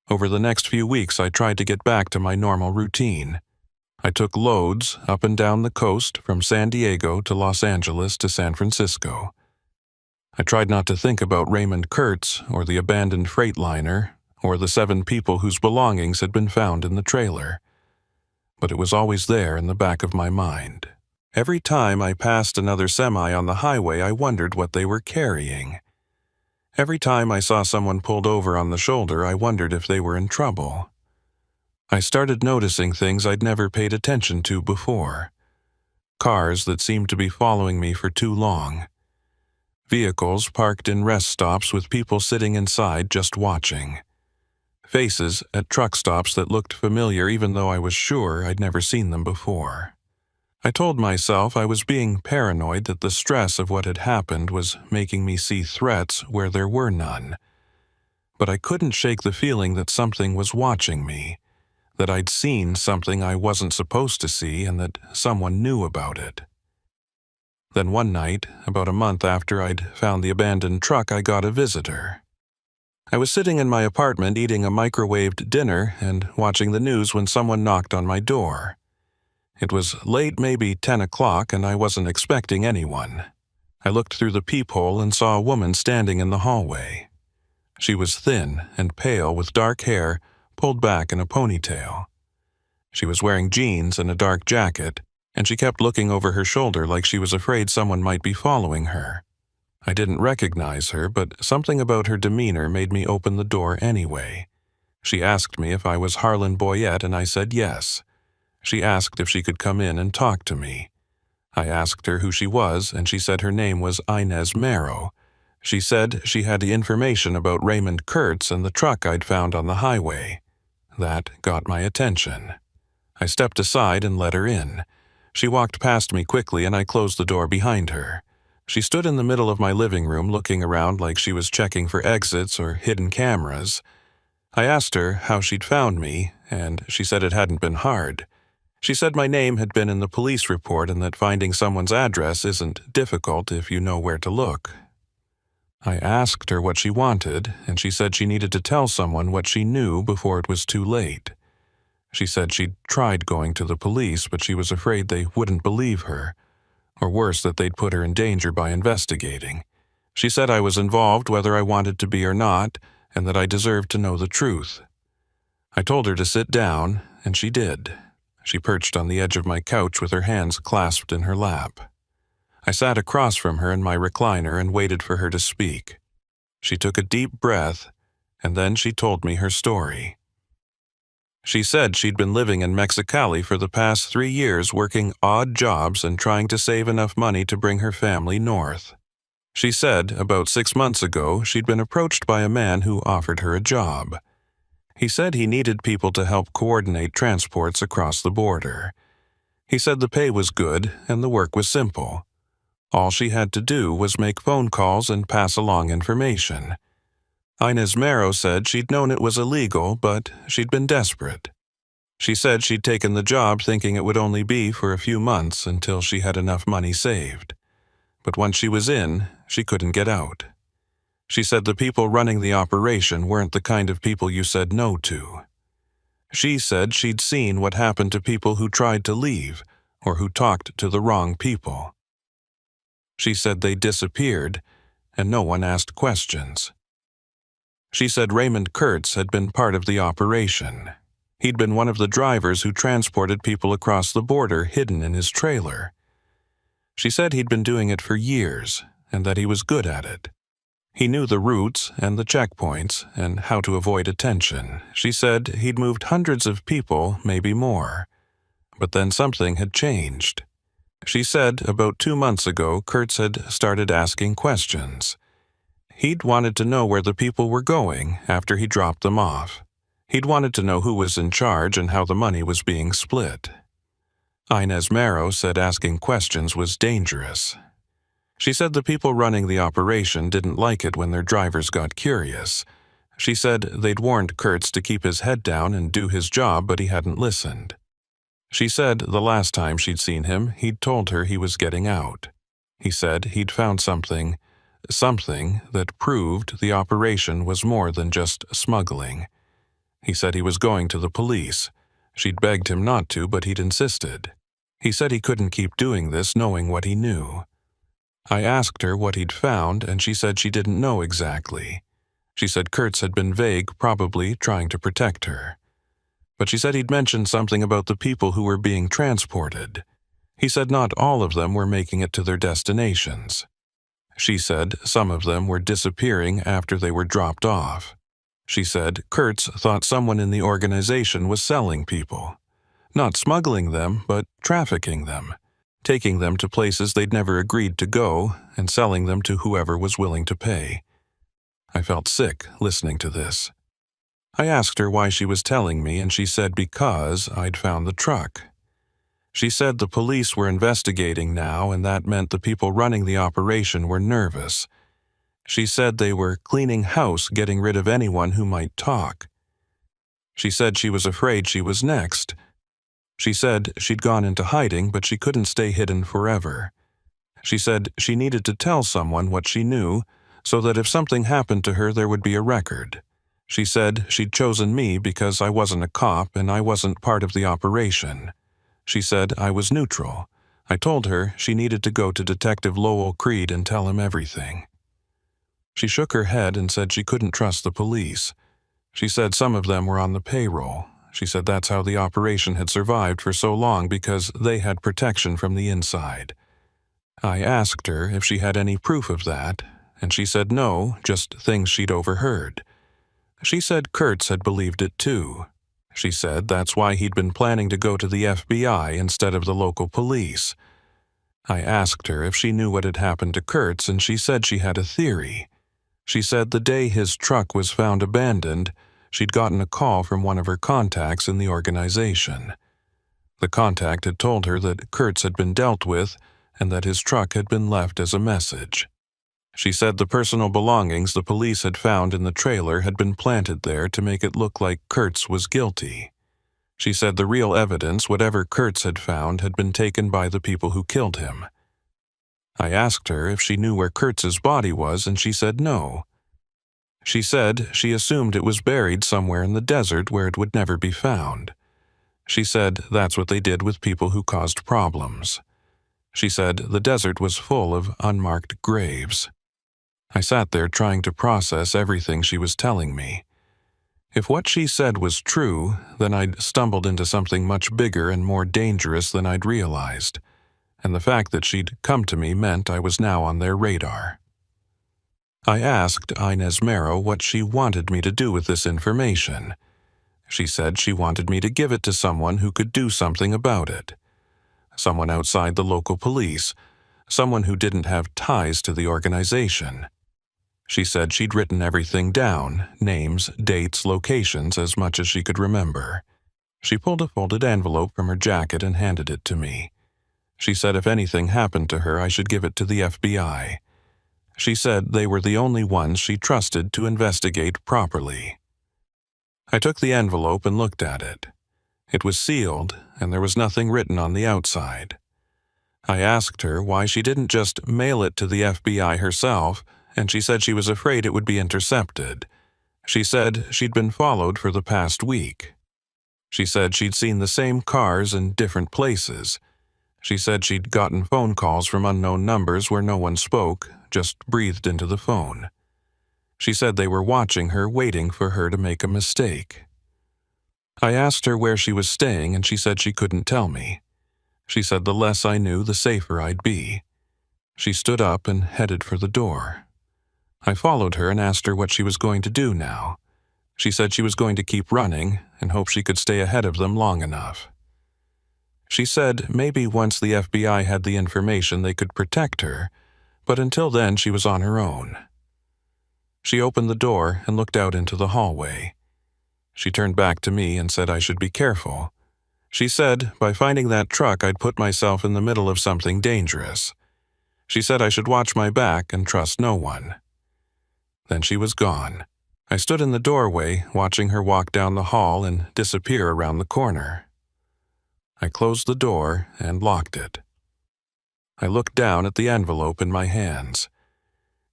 Over the next few weeks, I tried to get back to my normal routine. I took loads up and down the coast from San Diego to Los Angeles to San Francisco. I tried not to think about Raymond Kurtz or the abandoned freightliner or the 7 people whose belongings had been found in the trailer. But it was always there in the back of my mind. Every time I passed another semi on the highway, I wondered what they were carrying. Every time I saw someone pulled over on the shoulder, I wondered if they were in trouble. I started noticing things I'd never paid attention to before. Cars that seemed to be following me for too long. Vehicles parked in rest stops with people sitting inside just watching. Faces at truck stops that looked familiar even though I was sure I'd never seen them before. I told myself I was being paranoid, that the stress of what had happened was making me see threats where there were none. But I couldn't shake the feeling that something was watching me, that I'd seen something I wasn't supposed to see and that someone knew about it. Then one night, about a month after I'd found the abandoned truck, I got a visitor. I was sitting in my apartment eating a microwaved dinner and watching the news when someone knocked on my door. It was late, maybe 10 o'clock, and I wasn't expecting anyone. I looked through the peephole and saw a woman standing in the hallway. She was thin and pale with dark hair pulled back in a ponytail. She was wearing jeans and a dark jacket, and she kept looking over her shoulder like she was afraid someone might be following her. I didn't recognize her, but something about her demeanor made me open the door anyway. She asked me if I was Harlan Boyette, and I said yes. She asked if she could come in and talk to me. I asked her who she was, and she said her name was Inez Marrow. She said she had the information about Raymond Kurtz and the truck I'd found on the highway. That got my attention. I stepped aside and let her in. She walked past me quickly, and I closed the door behind her. She stood in the middle of my living room looking around like she was checking for exits or hidden cameras. I asked her how she'd found me, and she said it hadn't been hard. She said my name had been in the police report and that finding someone's address isn't difficult if you know where to look. I asked her what she wanted, and she said she needed to tell someone what she knew before it was too late. She said she'd tried going to the police, but she was afraid they wouldn't believe her, or worse, that they'd put her in danger by investigating. She said I was involved whether I wanted to be or not, and that I deserved to know the truth. I told her to sit down, and she did. She perched on the edge of my couch with her hands clasped in her lap. I sat across from her in my recliner and waited for her to speak. She took a deep breath, and then she told me her story. She said she'd been living in Mexicali for the past 3 years, working odd jobs and trying to save enough money to bring her family north. She said about 6 months ago she'd been approached by a man who offered her a job. He said he needed people to help coordinate transports across the border. He said the pay was good and the work was simple. All she had to do was make phone calls and pass along information. Inez Marrow said she'd known it was illegal, but she'd been desperate. She said she'd taken the job thinking it would only be for a few months until she had enough money saved. But once she was in, she couldn't get out. She said the people running the operation weren't the kind of people you said no to. She said she'd seen what happened to people who tried to leave or who talked to the wrong people. She said they disappeared and no one asked questions. She said Raymond Kurtz had been part of the operation. He'd been one of the drivers who transported people across the border hidden in his trailer. She said he'd been doing it for years and that he was good at it. He knew the routes and the checkpoints and how to avoid attention. She said he'd moved hundreds of people, maybe more. But then something had changed. She said about 2 months ago, Kurtz had started asking questions. He'd wanted to know where the people were going after he dropped them off. He'd wanted to know who was in charge and how the money was being split. Inez Marrow said asking questions was dangerous. She said the people running the operation didn't like it when their drivers got curious. She said they'd warned Kurtz to keep his head down and do his job, but he hadn't listened. She said the last time she'd seen him, he'd told her he was getting out. He said he'd found something that proved the operation was more than just smuggling. He said he was going to the police. She'd begged him not to, but he'd insisted. He said he couldn't keep doing this knowing what he knew. I asked her what he'd found, and she said she didn't know exactly. She said Kurtz had been vague, probably trying to protect her. But she said he'd mentioned something about the people who were being transported. He said not all of them were making it to their destinations. She said some of them were disappearing after they were dropped off. She said Kurtz thought someone in the organization was selling people. Not smuggling them, but trafficking them, taking them to places they'd never agreed to go and selling them to whoever was willing to pay. I felt sick listening to this. I asked her why she was telling me, and she said because I'd found the truck. She said the police were investigating now, and that meant the people running the operation were nervous. She said they were cleaning house, getting rid of anyone who might talk. She said she was afraid she was next. She said she'd gone into hiding, but she couldn't stay hidden forever. She said she needed to tell someone what she knew, so that if something happened to her there would be a record. She said she'd chosen me because I wasn't a cop and I wasn't part of the operation. She said I was neutral, I told her she needed to go to Detective Lowell Creed and tell him everything. She shook her head and said she couldn't trust the police. She said some of them were on the payroll. She said that's how the operation had survived for so long because they had protection from the inside. I asked her if she had any proof of that, and she said no, just things she'd overheard. She said Kurtz had believed it too. She said that's why he'd been planning to go to the FBI instead of the local police. I asked her if she knew what had happened to Kurtz, and she said she had a theory. She said the day his truck was found abandoned, she'd gotten a call from one of her contacts in the organization. The contact had told her that Kurtz had been dealt with and that his truck had been left as a message. She said the personal belongings the police had found in the trailer had been planted there to make it look like Kurtz was guilty. She said the real evidence, whatever Kurtz had found, had been taken by the people who killed him. I asked her if she knew where Kurtz's body was, and she said no. She said she assumed it was buried somewhere in the desert where it would never be found. She said that's what they did with people who caused problems. She said the desert was full of unmarked graves. I sat there trying to process everything she was telling me. If what she said was true, then I'd stumbled into something much bigger and more dangerous than I'd realized, and the fact that she'd come to me meant I was now on their radar. I asked Inez Marrow what she wanted me to do with this information. She said she wanted me to give it to someone who could do something about it. Someone outside the local police, someone who didn't have ties to the organization. She said she'd written everything down, names, dates, locations, as much as she could remember. She pulled a folded envelope from her jacket and handed it to me. She said if anything happened to her, I should give it to the FBI. She said they were the only ones she trusted to investigate properly. I took the envelope and looked at it. It was sealed, and there was nothing written on the outside. I asked her why she didn't just mail it to the FBI herself, and she said she was afraid it would be intercepted. She said she'd been followed for the past week. She said she'd seen the same cars in different places. She said she'd gotten phone calls from unknown numbers where no one spoke, just breathed into the phone. She said they were watching her, waiting for her to make a mistake. I asked her where she was staying, and she said she couldn't tell me. She said the less I knew, the safer I'd be. She stood up and headed for the door. I followed her and asked her what she was going to do now. She said she was going to keep running and hope she could stay ahead of them long enough. She said maybe once the FBI had the information they could protect her, but until then she was on her own. She opened the door and looked out into the hallway. She turned back to me and said I should be careful. She said by finding that truck I'd put myself in the middle of something dangerous. She said I should watch my back and trust no one. Then she was gone. I stood in the doorway, watching her walk down the hall and disappear around the corner. I closed the door and locked it. I looked down at the envelope in my hands.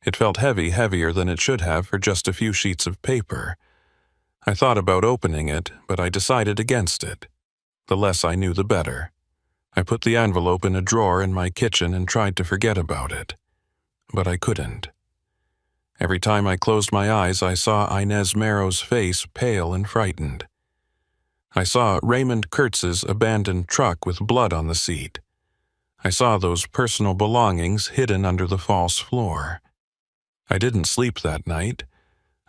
It felt heavy, heavier than it should have for just a few sheets of paper. I thought about opening it, but I decided against it. The less I knew, the better. I put the envelope in a drawer in my kitchen and tried to forget about it. But I couldn't. Every time I closed my eyes, I saw Inez Marrow's face, pale and frightened. I saw Raymond Kurtz's abandoned truck with blood on the seat. I saw those personal belongings hidden under the false floor. I didn't sleep that night.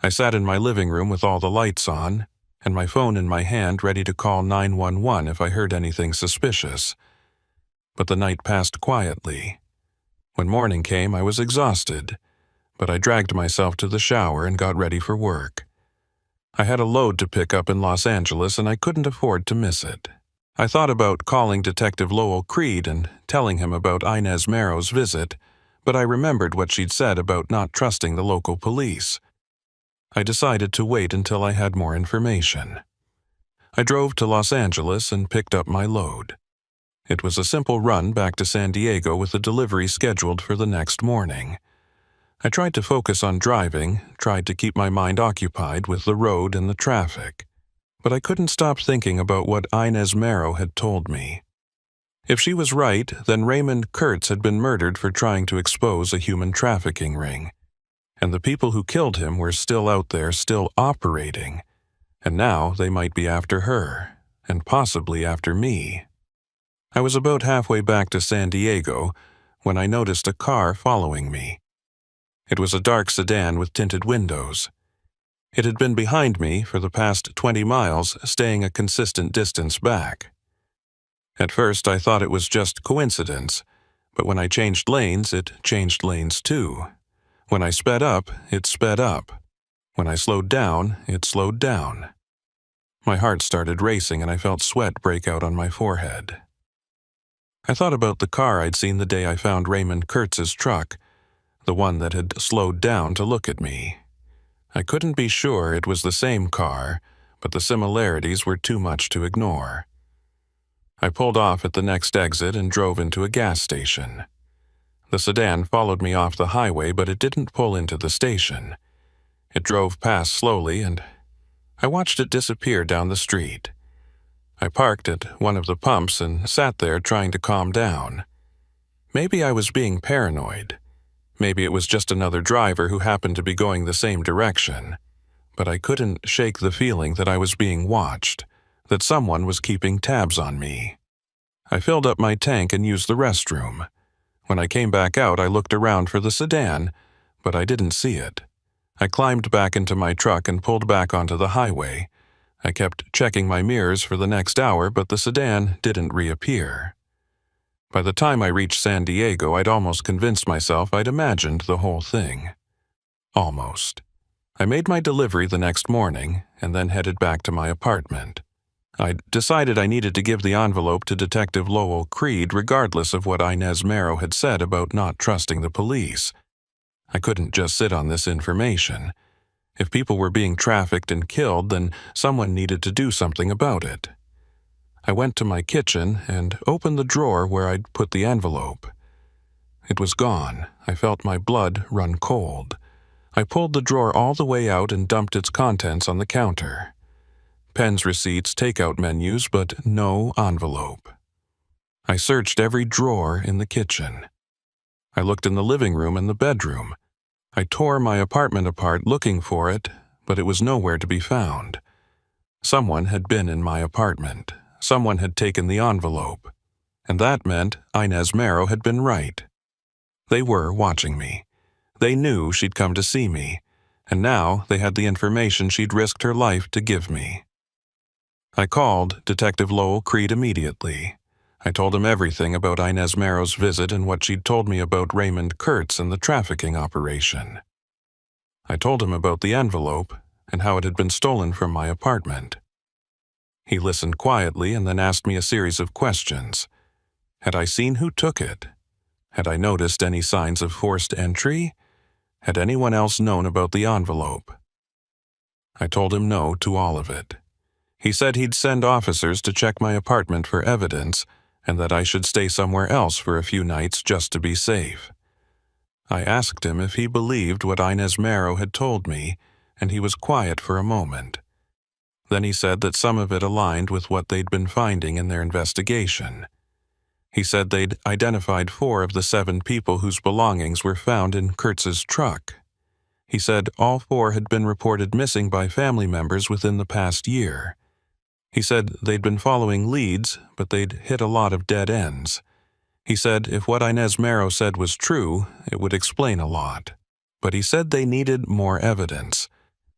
I sat in my living room with all the lights on, and my phone in my hand ready to call 911 if I heard anything suspicious. But the night passed quietly. When morning came, I was exhausted, but I dragged myself to the shower and got ready for work. I had a load to pick up in Los Angeles, and I couldn't afford to miss it. I thought about calling Detective Lowell Creed and telling him about Inez Marrow's visit, but I remembered what she'd said about not trusting the local police. I decided to wait until I had more information. I drove to Los Angeles and picked up my load. It was a simple run back to San Diego with a delivery scheduled for the next morning. I tried to focus on driving, tried to keep my mind occupied with the road and the traffic, but I couldn't stop thinking about what Inez Marrow had told me. If she was right, then Raymond Kurtz had been murdered for trying to expose a human trafficking ring. And the people who killed him were still out there, still operating. And now they might be after her, and possibly after me. I was about halfway back to San Diego when I noticed a car following me. It was a dark sedan with tinted windows. It had been behind me for the past 20 miles, staying a consistent distance back. At first, I thought it was just coincidence, but when I changed lanes, it changed lanes too. When I sped up, it sped up. When I slowed down, it slowed down. My heart started racing and I felt sweat break out on my forehead. I thought about the car I'd seen the day I found Raymond Kurtz's truck, the one that had slowed down to look at me. I couldn't be sure it was the same car, but the similarities were too much to ignore. I pulled off at the next exit and drove into a gas station. The sedan followed me off the highway, but it didn't pull into the station. It drove past slowly, and I watched it disappear down the street. I parked at one of the pumps and sat there trying to calm down. Maybe I was being paranoid. Maybe it was just another driver who happened to be going the same direction. But I couldn't shake the feeling that I was being watched, that someone was keeping tabs on me. I filled up my tank and used the restroom. When I came back out, I looked around for the sedan, but I didn't see it. I climbed back into my truck and pulled back onto the highway. I kept checking my mirrors for the next hour, but the sedan didn't reappear. By the time I reached San Diego, I'd almost convinced myself I'd imagined the whole thing. Almost. I made my delivery the next morning and then headed back to my apartment. I'd decided I needed to give the envelope to Detective Lowell Creed regardless of what Inez Marrow had said about not trusting the police. I couldn't just sit on this information. If people were being trafficked and killed, then someone needed to do something about it. I went to my kitchen and opened the drawer where I'd put the envelope. It was gone. I felt my blood run cold. I pulled the drawer all the way out and dumped its contents on the counter. Pens, receipts, takeout menus, but no envelope. I searched every drawer in the kitchen. I looked in the living room and the bedroom. I tore my apartment apart looking for it, but it was nowhere to be found. Someone had been in my apartment. Someone had taken the envelope. And that meant Inez Marrow had been right. They were watching me. They knew she'd come to see me, and now they had the information she'd risked her life to give me. I called Detective Lowell Creed immediately. I told him everything about Inez Marrow's visit and what she'd told me about Raymond Kurtz and the trafficking operation. I told him about the envelope and how it had been stolen from my apartment. He listened quietly and then asked me a series of questions. Had I seen who took it? Had I noticed any signs of forced entry? Had anyone else known about the envelope? I told him no to all of it. He said he'd send officers to check my apartment for evidence and that I should stay somewhere else for a few nights just to be safe. I asked him if he believed what Inez Marrow had told me, and he was quiet for a moment. Then he said that some of it aligned with what they'd been finding in their investigation. He said they'd identified 4 of the 7 people whose belongings were found in Kurtz's truck. He said all 4 had been reported missing by family members within the past year. He said they'd been following leads, but they'd hit a lot of dead ends. He said if what Inez Marrow said was true, it would explain a lot. But he said they needed more evidence.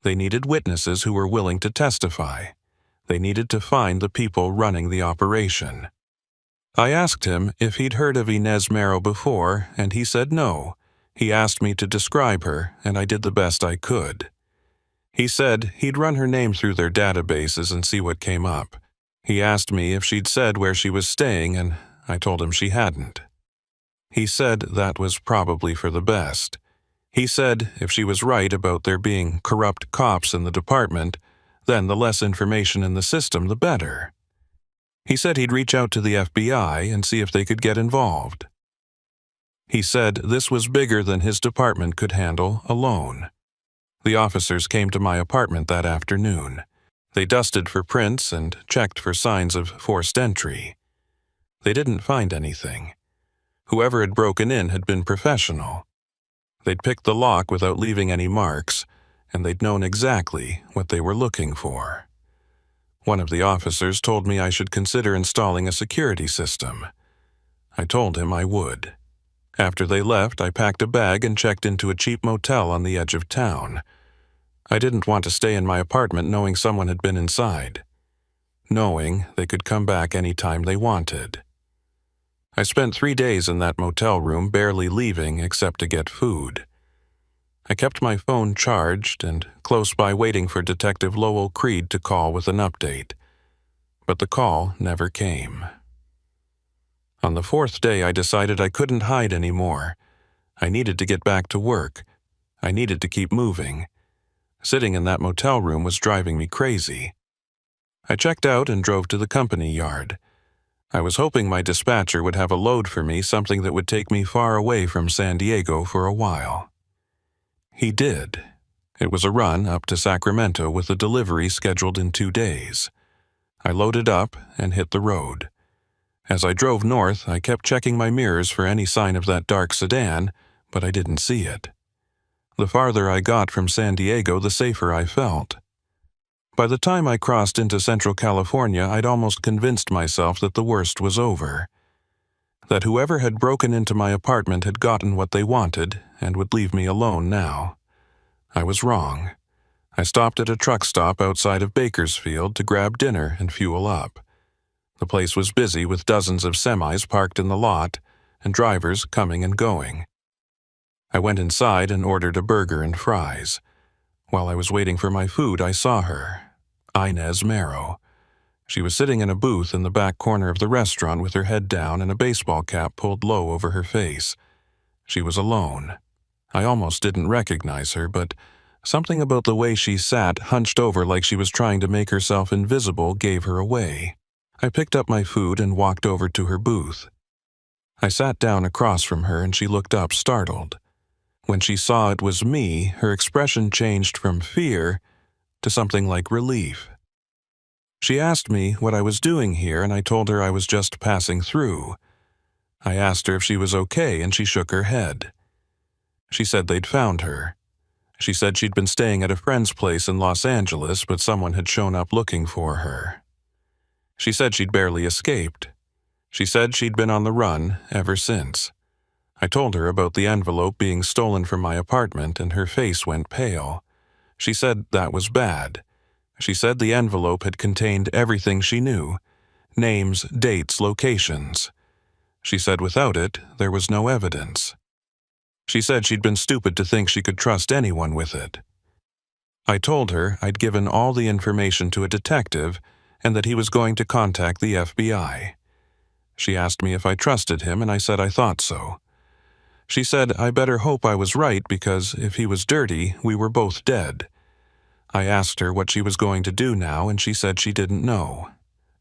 They needed witnesses who were willing to testify. They needed to find the people running the operation. I asked him if he'd heard of Inez Marrow before, and he said no. He asked me to describe her, and I did the best I could. He said he'd run her name through their databases and see what came up. He asked me if she'd said where she was staying, and I told him she hadn't. He said that was probably for the best. He said if she was right about there being corrupt cops in the department, then the less information in the system, the better. He said he'd reach out to the FBI and see if they could get involved. He said this was bigger than his department could handle alone. The officers came to my apartment that afternoon. They dusted for prints and checked for signs of forced entry. They didn't find anything. Whoever had broken in had been professional. They'd picked the lock without leaving any marks, and they'd known exactly what they were looking for. One of the officers told me I should consider installing a security system. I told him I would. After they left, I packed a bag and checked into a cheap motel on the edge of town. I didn't want to stay in my apartment knowing someone had been inside, knowing they could come back any time they wanted. I spent 3 days in that motel room, barely leaving except to get food. I kept my phone charged and close by waiting for Detective Lowell Creed to call with an update. But the call never came. On the 4th day, I decided I couldn't hide anymore. I needed to get back to work. I needed to keep moving. Sitting in that motel room was driving me crazy. I checked out and drove to the company yard. I was hoping my dispatcher would have a load for me, something that would take me far away from San Diego for a while. He did. It was a run up to Sacramento with a delivery scheduled in 2 days. I loaded up and hit the road. As I drove north, I kept checking my mirrors for any sign of that dark sedan, but I didn't see it. The farther I got from San Diego, the safer I felt. By the time I crossed into Central California, I'd almost convinced myself that the worst was over. That whoever had broken into my apartment had gotten what they wanted and would leave me alone now. I was wrong. I stopped at a truck stop outside of Bakersfield to grab dinner and fuel up. The place was busy with dozens of semis parked in the lot and drivers coming and going. I went inside and ordered a burger and fries. While I was waiting for my food, I saw her, Inez Marrow. She was sitting in a booth in the back corner of the restaurant with her head down and a baseball cap pulled low over her face. She was alone. I almost didn't recognize her, but something about the way she sat, hunched over like she was trying to make herself invisible, gave her away. I picked up my food and walked over to her booth. I sat down across from her and she looked up, startled. When she saw it was me, her expression changed from fear to something like relief. She asked me what I was doing here, and I told her I was just passing through. I asked her if she was okay, and she shook her head. She said they'd found her. She said she'd been staying at a friend's place in Los Angeles, but someone had shown up looking for her. She said she'd barely escaped. She said she'd been on the run ever since. I told her about the envelope being stolen from my apartment, and her face went pale. She said that was bad. She said the envelope had contained everything she knew: names, dates, locations. She said without it, there was no evidence. She said she'd been stupid to think she could trust anyone with it. I told her I'd given all the information to a detective and that he was going to contact the FBI. She asked me if I trusted him, and I said I thought so. She said I better hope I was right because if he was dirty, we were both dead. I asked her what she was going to do now, and she said she didn't know.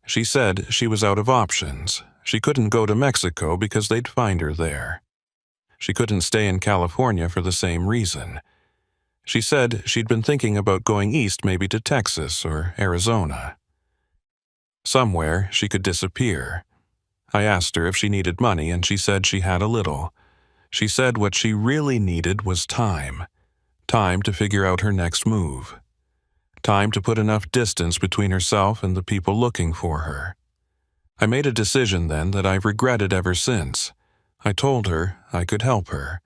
She said she was out of options. She couldn't go to Mexico because they'd find her there. She couldn't stay in California for the same reason. She said she'd been thinking about going east, maybe to Texas or Arizona. Somewhere she could disappear. I asked her if she needed money, and she said she had a little. She said what she really needed was time. Time to figure out her next move. Time to put enough distance between herself and the people looking for her. I made a decision then that I've regretted ever since. I told her I could help her.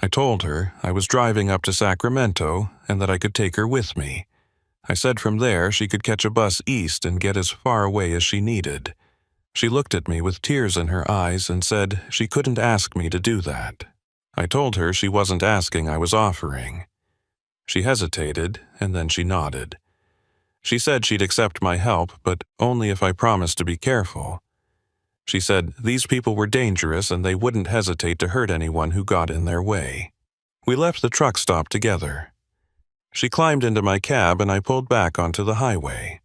I told her I was driving up to Sacramento and that I could take her with me. I said from there she could catch a bus east and get as far away as she needed. She looked at me with tears in her eyes and said she couldn't ask me to do that. I told her she wasn't asking, I was offering. She hesitated, and then she nodded. She said she'd accept my help, but only if I promised to be careful. She said these people were dangerous and they wouldn't hesitate to hurt anyone who got in their way. We left the truck stop together. She climbed into my cab and I pulled back onto the highway.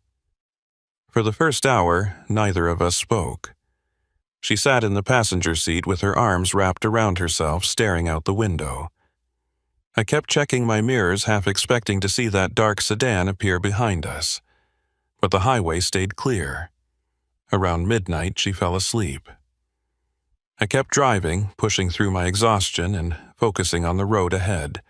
For the first hour, neither of us spoke. She sat in the passenger seat with her arms wrapped around herself, staring out the window. I kept checking my mirrors, half expecting to see that dark sedan appear behind us. But the highway stayed clear. Around midnight, she fell asleep. I kept driving, pushing through my exhaustion and focusing on the road ahead.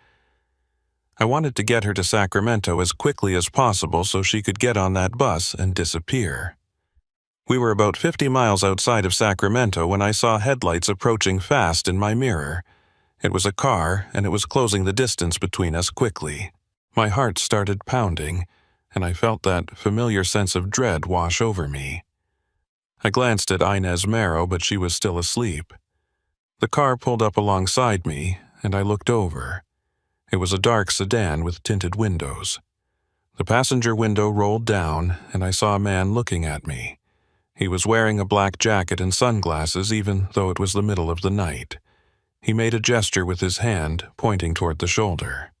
I wanted to get her to Sacramento as quickly as possible so she could get on that bus and disappear. We were about 50 miles outside of Sacramento when I saw headlights approaching fast in my mirror. It was a car, and it was closing the distance between us quickly. My heart started pounding, and I felt that familiar sense of dread wash over me. I glanced at Inez Marrow, but she was still asleep. The car pulled up alongside me, and I looked over. It was a dark sedan with tinted windows. The passenger window rolled down, and I saw a man looking at me. He was wearing a black jacket and sunglasses, even though it was the middle of the night. He made a gesture with his hand, pointing toward the shoulder.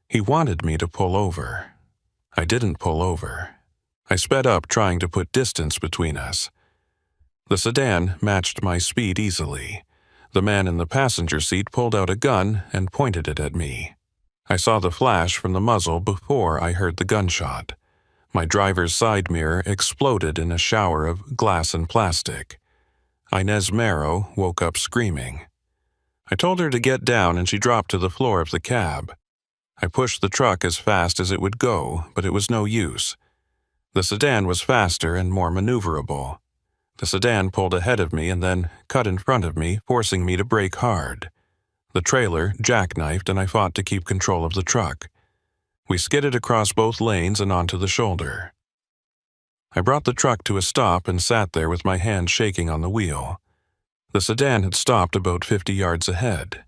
He wanted me to pull over. I didn't pull over. I sped up, trying to put distance between us. The sedan matched my speed easily. The man in the passenger seat pulled out a gun and pointed it at me. I saw the flash from the muzzle before I heard the gunshot. My driver's side mirror exploded in a shower of glass and plastic. Inez Marrow woke up screaming. I told her to get down, and she dropped to the floor of the cab. I pushed the truck as fast as it would go, but it was no use. The sedan was faster and more maneuverable. The sedan pulled ahead of me and then cut in front of me, forcing me to brake hard. The trailer jackknifed, and I fought to keep control of the truck. We skidded across both lanes and onto the shoulder. I brought the truck to a stop and sat there with my hands shaking on the wheel. The sedan had stopped about 50 yards ahead.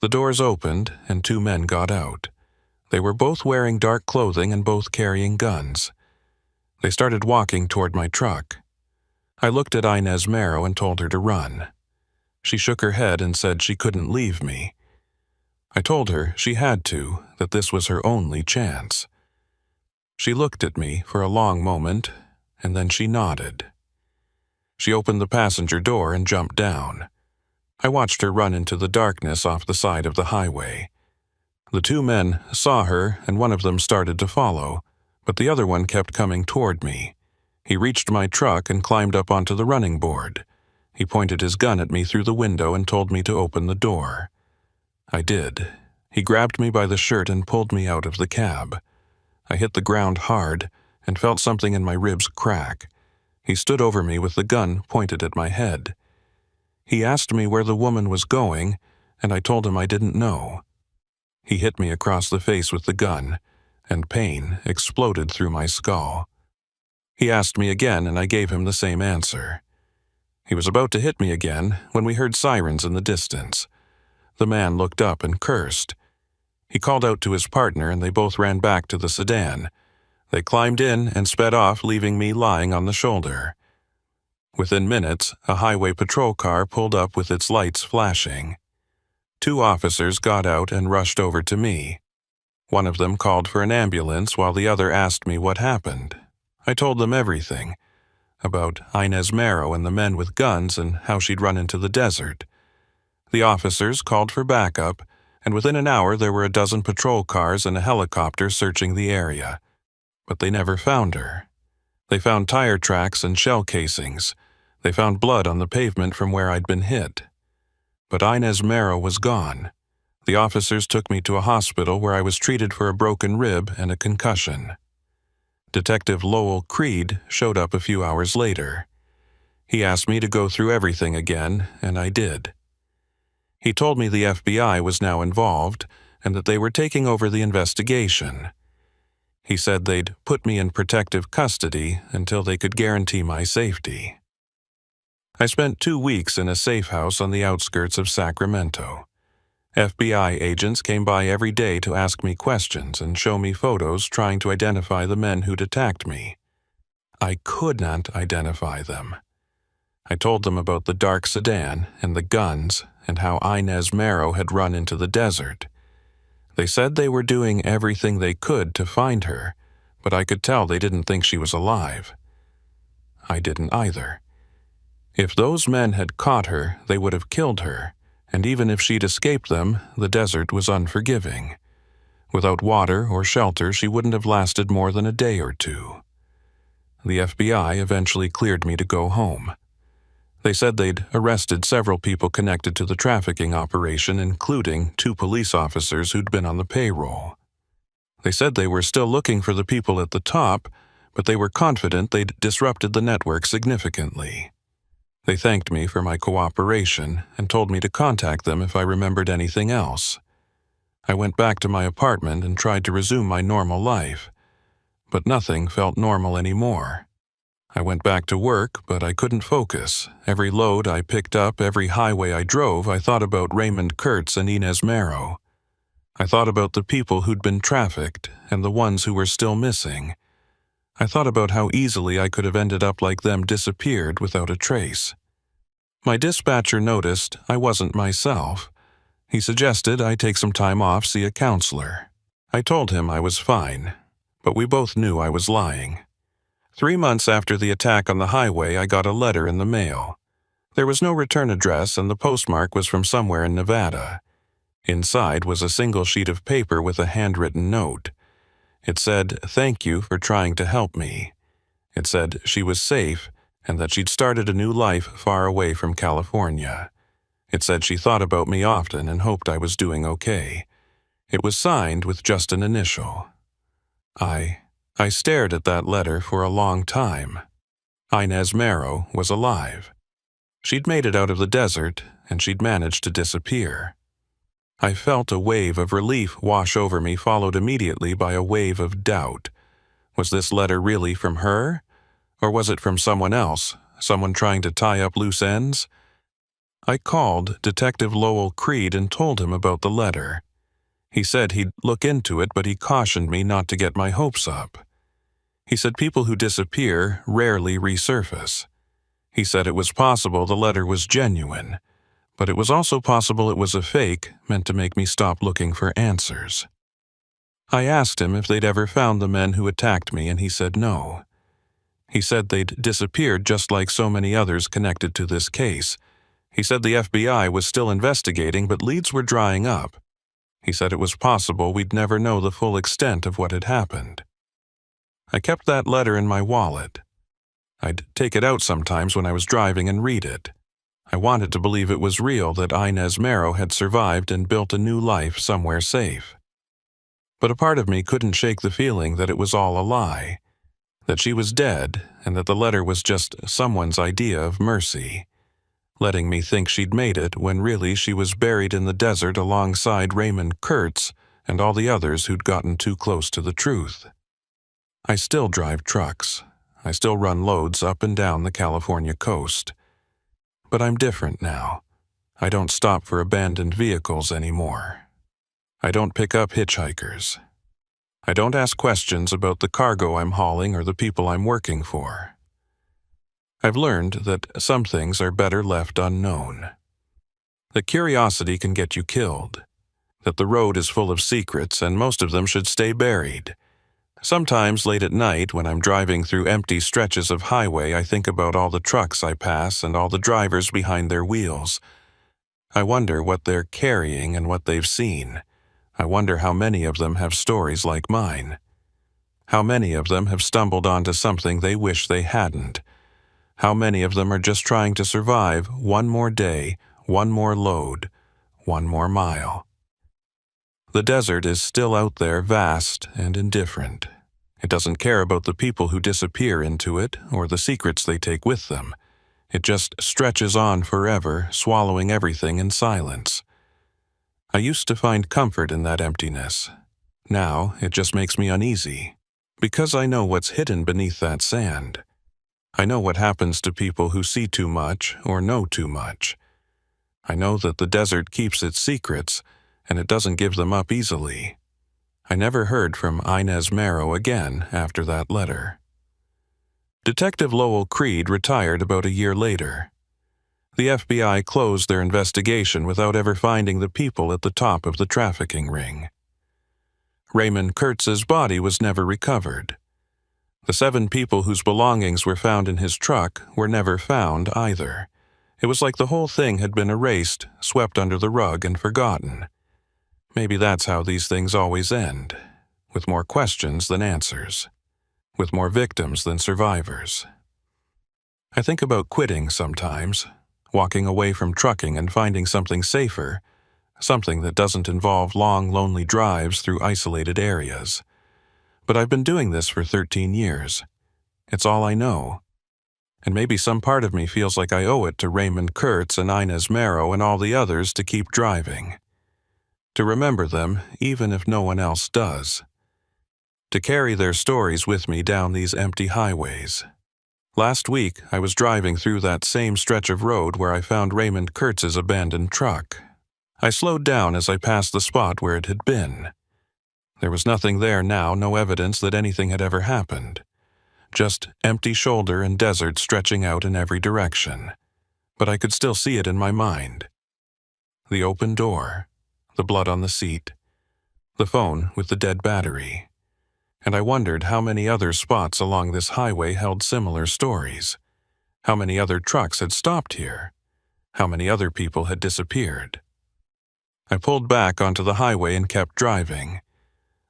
The doors opened, and 2 men got out. They were both wearing dark clothing and both carrying guns. They started walking toward my truck. I looked at Inez Marrow and told her to run. She shook her head and said she couldn't leave me. I told her she had to, that this was her only chance. She looked at me for a long moment, and then she nodded. She opened the passenger door and jumped down. I watched her run into the darkness off the side of the highway. The 2 men saw her, and one of them started to follow, but the other one kept coming toward me. He reached my truck and climbed up onto the running board. He pointed his gun at me through the window and told me to open the door. I did. He grabbed me by the shirt and pulled me out of the cab. I hit the ground hard and felt something in my ribs crack. He stood over me with the gun pointed at my head. He asked me where the woman was going, and I told him I didn't know. He hit me across the face with the gun, and pain exploded through my skull. He asked me again, and I gave him the same answer. He was about to hit me again when we heard sirens in the distance. The man looked up and cursed. He called out to his partner, and they both ran back to the sedan. They climbed in and sped off, leaving me lying on the shoulder. Within minutes, a highway patrol car pulled up with its lights flashing. 2 officers got out and rushed over to me. One of them called for an ambulance while the other asked me what happened. I told them everything, about Inez Marrow and the men with guns and how she'd run into the desert. The officers called for backup, and within an hour there were a dozen patrol cars and a helicopter searching the area. But they never found her. They found tire tracks and shell casings. They found blood on the pavement from where I'd been hit. But Inez Marrow was gone. The officers took me to a hospital where I was treated for a broken rib and a concussion. Detective Lowell Creed showed up a few hours later. He asked me to go through everything again, and I did. He told me the FBI was now involved and that they were taking over the investigation. He said they'd put me in protective custody until they could guarantee my safety. I spent 2 weeks in a safe house on the outskirts of Sacramento. FBI agents came by every day to ask me questions and show me photos trying to identify the men who'd attacked me. I could not identify them. I told them about the dark sedan and the guns and how Inez Marrow had run into the desert. They said they were doing everything they could to find her, but I could tell they didn't think she was alive. I didn't either. If those men had caught her, they would have killed her. And even if she'd escaped them, the desert was unforgiving. Without water or shelter, she wouldn't have lasted more than a day or 2. The FBI eventually cleared me to go home. They said they'd arrested several people connected to the trafficking operation, including 2 police officers who'd been on the payroll. They said they were still looking for the people at the top, but they were confident they'd disrupted the network significantly. They thanked me for my cooperation and told me to contact them if I remembered anything else. I went back to my apartment and tried to resume my normal life, but nothing felt normal anymore. I went back to work, but I couldn't focus. Every load I picked up, every highway I drove, I thought about Raymond Kurtz and Inez Marrow. I thought about the people who'd been trafficked and the ones who were still missing. I thought about how easily I could have ended up like them, disappeared without a trace. My dispatcher noticed I wasn't myself. He suggested I take some time off, see a counselor. I told him I was fine, but we both knew I was lying. 3 months after the attack on the highway, I got a letter in the mail. There was no return address, and the postmark was from somewhere in Nevada. Inside was a single sheet of paper with a handwritten note. It said, "Thank you for trying to help me." It said she was safe and that she'd started a new life far away from California. It said she thought about me often and hoped I was doing okay. It was signed with just an initial. I stared at that letter for a long time. Inez Marrow was alive. She'd made it out of the desert, and she'd managed to disappear. I felt a wave of relief wash over me, followed immediately by a wave of doubt. Was this letter really from her? Or was it from someone else, someone trying to tie up loose ends? I called Detective Lowell Creed and told him about the letter. He said he'd look into it, but he cautioned me not to get my hopes up. He said people who disappear rarely resurface. He said it was possible the letter was genuine, but it was also possible it was a fake meant to make me stop looking for answers. I asked him if they'd ever found the men who attacked me, and he said no. He said they'd disappeared just like so many others connected to this case. He said the FBI was still investigating, but leads were drying up. He said it was possible we'd never know the full extent of what had happened. I kept that letter in my wallet. I'd take it out sometimes when I was driving and read it. I wanted to believe it was real, that Inez Marrow had survived and built a new life somewhere safe. But a part of me couldn't shake the feeling that it was all a lie, that she was dead and that the letter was just someone's idea of mercy, letting me think she'd made it when really she was buried in the desert alongside Raymond Kurtz and all the others who'd gotten too close to the truth. I still drive trucks. I still run loads up and down the California coast. But I'm different now. I don't stop for abandoned vehicles anymore. I don't pick up hitchhikers. I don't ask questions about the cargo I'm hauling or the people I'm working for. I've learned that some things are better left unknown. That curiosity can get you killed. That the road is full of secrets and most of them should stay buried. Sometimes late at night, when I'm driving through empty stretches of highway, I think about all the trucks I pass and all the drivers behind their wheels. I wonder what they're carrying and what they've seen. I wonder how many of them have stories like mine. How many of them have stumbled onto something they wish they hadn't. How many of them are just trying to survive one more day, one more load, one more mile. The desert is still out there, vast and indifferent. It doesn't care about the people who disappear into it or the secrets they take with them. It just stretches on forever, swallowing everything in silence. I used to find comfort in that emptiness. Now it just makes me uneasy, because I know what's hidden beneath that sand. I know what happens to people who see too much or know too much. I know that the desert keeps its secrets, and it doesn't give them up easily. I never heard from Inez Marrow again after that letter. Detective Lowell Creed retired about a year later. The FBI closed their investigation without ever finding the people at the top of the trafficking ring. Raymond Kurtz's body was never recovered. The 7 people whose belongings were found in his truck were never found either. It was like the whole thing had been erased, swept under the rug, and forgotten. Maybe that's how these things always end, with more questions than answers, with more victims than survivors. I think about quitting sometimes, walking away from trucking and finding something safer, something that doesn't involve long, lonely drives through isolated areas. But I've been doing this for 13 years. It's all I know. And maybe some part of me feels like I owe it to Raymond Kurtz and Inez Marrow and all the others to keep driving. To remember them, even if no one else does. To carry their stories with me down these empty highways. Last week, I was driving through that same stretch of road where I found Raymond Kurtz's abandoned truck. I slowed down as I passed the spot where it had been. There was nothing there now, no evidence that anything had ever happened. Just empty shoulder and desert stretching out in every direction. But I could still see it in my mind. The open door, the blood on the seat, the phone with the dead battery. And I wondered how many other spots along this highway held similar stories. How many other trucks had stopped here? How many other people had disappeared? I pulled back onto the highway and kept driving.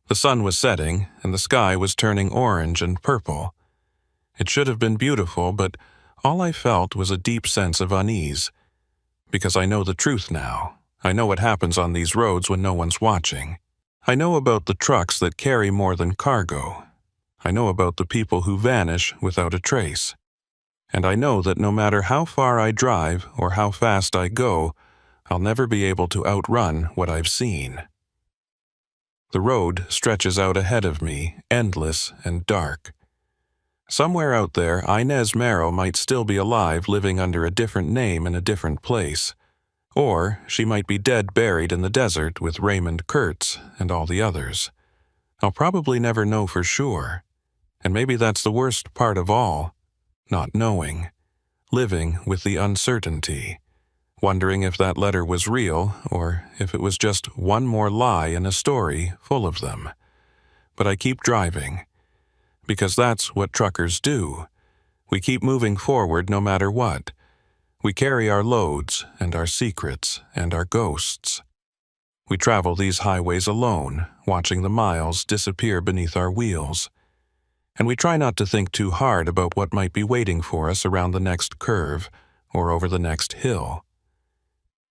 The sun was setting, and the sky was turning orange and purple. It should have been beautiful, but all I felt was a deep sense of unease. Because I know the truth now. I know what happens on these roads when no one's watching. I know about the trucks that carry more than cargo. I know about the people who vanish without a trace. And I know that no matter how far I drive or how fast I go, I'll never be able to outrun what I've seen. The road stretches out ahead of me, endless and dark. Somewhere out there, Inez Marrow might still be alive, living under a different name in a different place. Or she might be dead, buried in the desert with Raymond Kurtz and all the others. I'll probably never know for sure. And maybe that's the worst part of all. Not knowing. Living with the uncertainty. Wondering if that letter was real, or if it was just one more lie in a story full of them. But I keep driving. Because that's what truckers do. We keep moving forward no matter what. We carry our loads and our secrets and our ghosts. We travel these highways alone, watching the miles disappear beneath our wheels. And we try not to think too hard about what might be waiting for us around the next curve or over the next hill.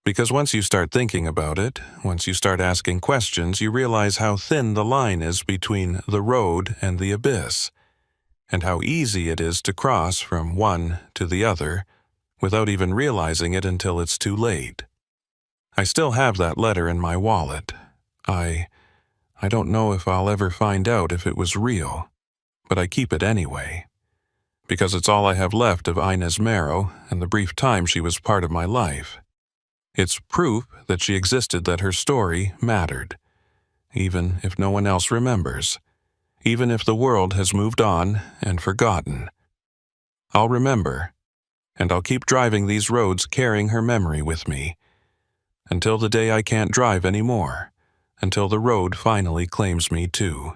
Because once you start thinking about it, once you start asking questions, you realize how thin the line is between the road and the abyss, and how easy it is to cross from one to the other without even realizing it until it's too late. I still have that letter in my wallet. I don't know if I'll ever find out if it was real, but I keep it anyway. Because it's all I have left of Inez Marrow and the brief time she was part of my life. It's proof that she existed, that her story mattered. Even if no one else remembers. Even if the world has moved on and forgotten. I'll remember, and I'll keep driving these roads carrying her memory with me. Until the day I can't drive anymore. Until the road finally claims me too.